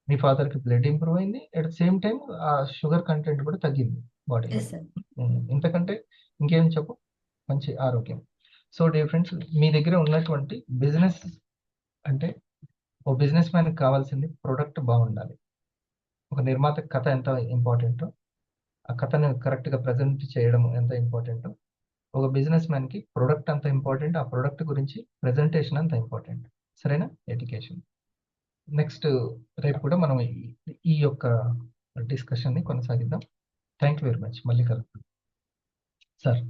మీ father కి బ్లడ్ ఇంప్రూవ్ అయింది, అట్ ద సేమ్ టైం ఆ షుగర్ కంటెంట్ కూడా తగ్గింది బాడీలో. Yes sir. ఇంతకంటే ఇంకేం చెప్పు, మంచి ఆరోగ్యం. సో డియర్ ఫ్రెండ్స్, మీ దగ్గర ఉన్నటువంటి బిజినెస్ అంటే ఓ బిజినెస్ మ్యాన్కి కావాల్సింది ప్రొడక్ట్ బాగుండాలి. ఒక నిర్మాత కథ ఎంత ఇంపార్టెంటో, ఆ కథను కరెక్ట్గా ప్రజెంట్ చేయడం ఎంత ఇంపార్టెంటో, ఒక బిజినెస్ మ్యాన్కి ప్రొడక్ట్ అంత ఇంపార్టెంట్, ఆ ప్రొడక్ట్ గురించి ప్రెజెంటేషన్ అంత ఇంపార్టెంట్. సరేనా? ఎడ్యుకేషన్. నెక్స్ట్ రేపు కూడా మనం ఈ యొక్క డిస్కషన్ని కొనసాగిద్దాం. Thank you very much. మళ్ళీ కలుద్దాం సార్.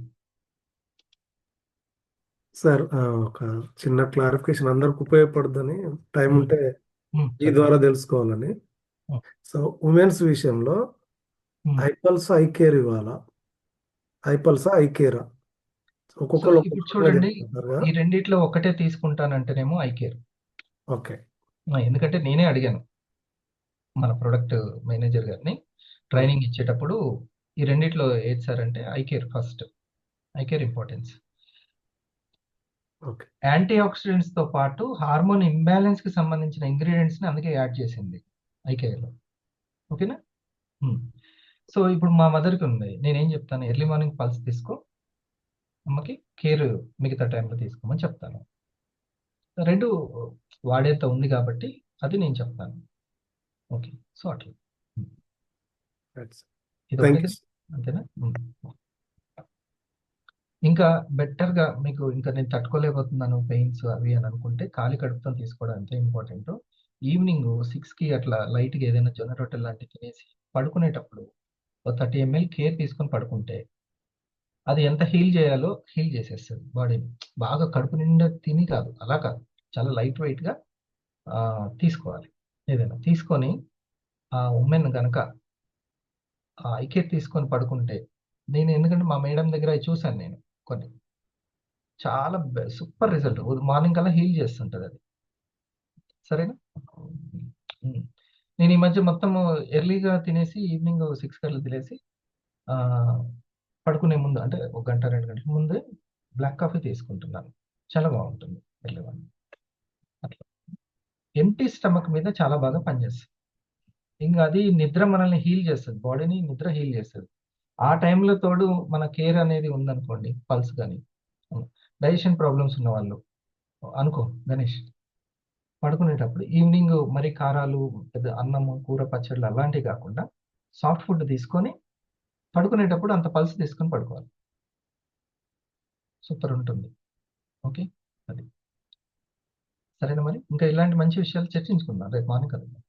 సార్ ఒక చిన్న క్లారిఫికేషన్ అందరికి ఉపయోగపడుతుందని, టైం ఉంటే ఈ చెప్పండి. ద్వారా తెలుసుకోవాలని. సో ఉమెన్స్ విషయంలో ఐపల్స్ ఐకేర్ ఇవ్వాలా, ఐపల్సా ఐకేరా? సో ఒక్కొక్కరు ఇప్పుడు ఒక్కొక్కరుగా చూడండి, చెప్తున్నారు కదా. ఈ రెండిట్లో ఒకటే తీసుకుంటానంటేనేమో ఐకేర్. ఓకే, ఎందుకంటే నేనే అడిగాను మన ప్రొడక్ట్ మేనేజర్ గారిని ట్రైనింగ్ ఇచ్చేటప్పుడు, ఈ రెండిట్లో ఏది సార్ అంటే eye care first, eye care importance. Okay, antioxidants తో పాటు హార్మోన్ ఇంబ్యాలెన్స్ కి సంబంధించిన ఇంగ్రీడియంట్స్ ని అందుకే యాడ్ చేసింది ఐకేర్లో. ఓకేనా? సో ఇప్పుడు మా మదర్కి ఉంది, నేనేం చెప్తాను, ఎర్లీ మార్నింగ్ పల్స్ తీసుకో, అమ్మకి కేర్ మిగతా టైంలో తీసుకోమని చెప్తాను. రెండు వాడేంత ఉంది కాబట్టి అది నేను చెప్తాను. ఓకే, సో అట్లా ఇది థ్యాంక్ ఒకటే యూ. అంతేనా? ఇంకా బెటర్గా మీకు ఇంకా నేను తట్టుకోలేకపోతున్నాను పెయిన్స్ అవి అని అనుకుంటే ఖాళీ కడుపుతో తీసుకోవడం ఎంత ఇంపార్టెంట్. ఈవినింగ్ 6కి అట్లా లైట్గా ఏదైనా జొన్న రొట్టెలు లాంటివి తినేసి పడుకునేటప్పుడు 30 ml కేర్ తీసుకొని పడుకుంటే అది ఎంత హీల్ చేయాలో హీల్ చేసేస్తుంది బాడీని. బాగా కడుపు నిండా తిని కాదు, అలా కాదు, చాలా లైట్ వెయిట్గా తీసుకోవాలి. ఏదైనా తీసుకొని ఆ ఉమెన్ కనుక ఐకేర్ తీసుకొని పడుకుంటే, నేను ఎందుకంటే మా మేడం దగ్గర అవి చూశాను నేను కొన్ని, చాలా సూపర్ రిజల్ట్. మార్నింగ్ కల్లా హీల్ చేస్తుంటుంది అది. సరేనా? నేను ఈ మధ్య మొత్తం ఎర్లీగా తినేసి ఈవినింగ్ 6 గంటలు తినేసి పడుకునే ముందు అంటే 1 గంట 2 గంటల ముందే బ్లాక్ కాఫీ తీసుకుంటున్నాను. చాలా బాగుంటుంది ఎర్లీ మార్నింగ్. అట్లా ఎంటీ స్టమక్ మీద చాలా బాగా పనిచేస్తుంది. ఇంకా అది నిద్ర మనల్ని హీల్ చేస్తుంది, బాడీని నిద్ర హీల్ చేస్తుంది. ఆ టైంలో తోడు మన కేర్ అనేది ఉందనుకోండి, పల్స్ కానీ డైజెషన్ ప్రాబ్లమ్స్ ఉన్న వాళ్ళు అనుకో గణేష్, పడుకునేటప్పుడు ఈవినింగ్ మరి కారాలు, పెద్ద అన్నము, కూర, పచ్చళ్ళు అలాంటివి కాకుండా సాఫ్ట్ ఫుడ్ తీసుకొని పడుకునేటప్పుడు అంత పల్స్ తీసుకొని పడుకోవాలి. సూపర్ ఉంటుంది. ఓకే, అది సరేనా మరి? ఇంకా ఇలాంటి మంచి విషయాలు చర్చించుకుందాం రేపు మార్నింగ్ కలుద్దాం.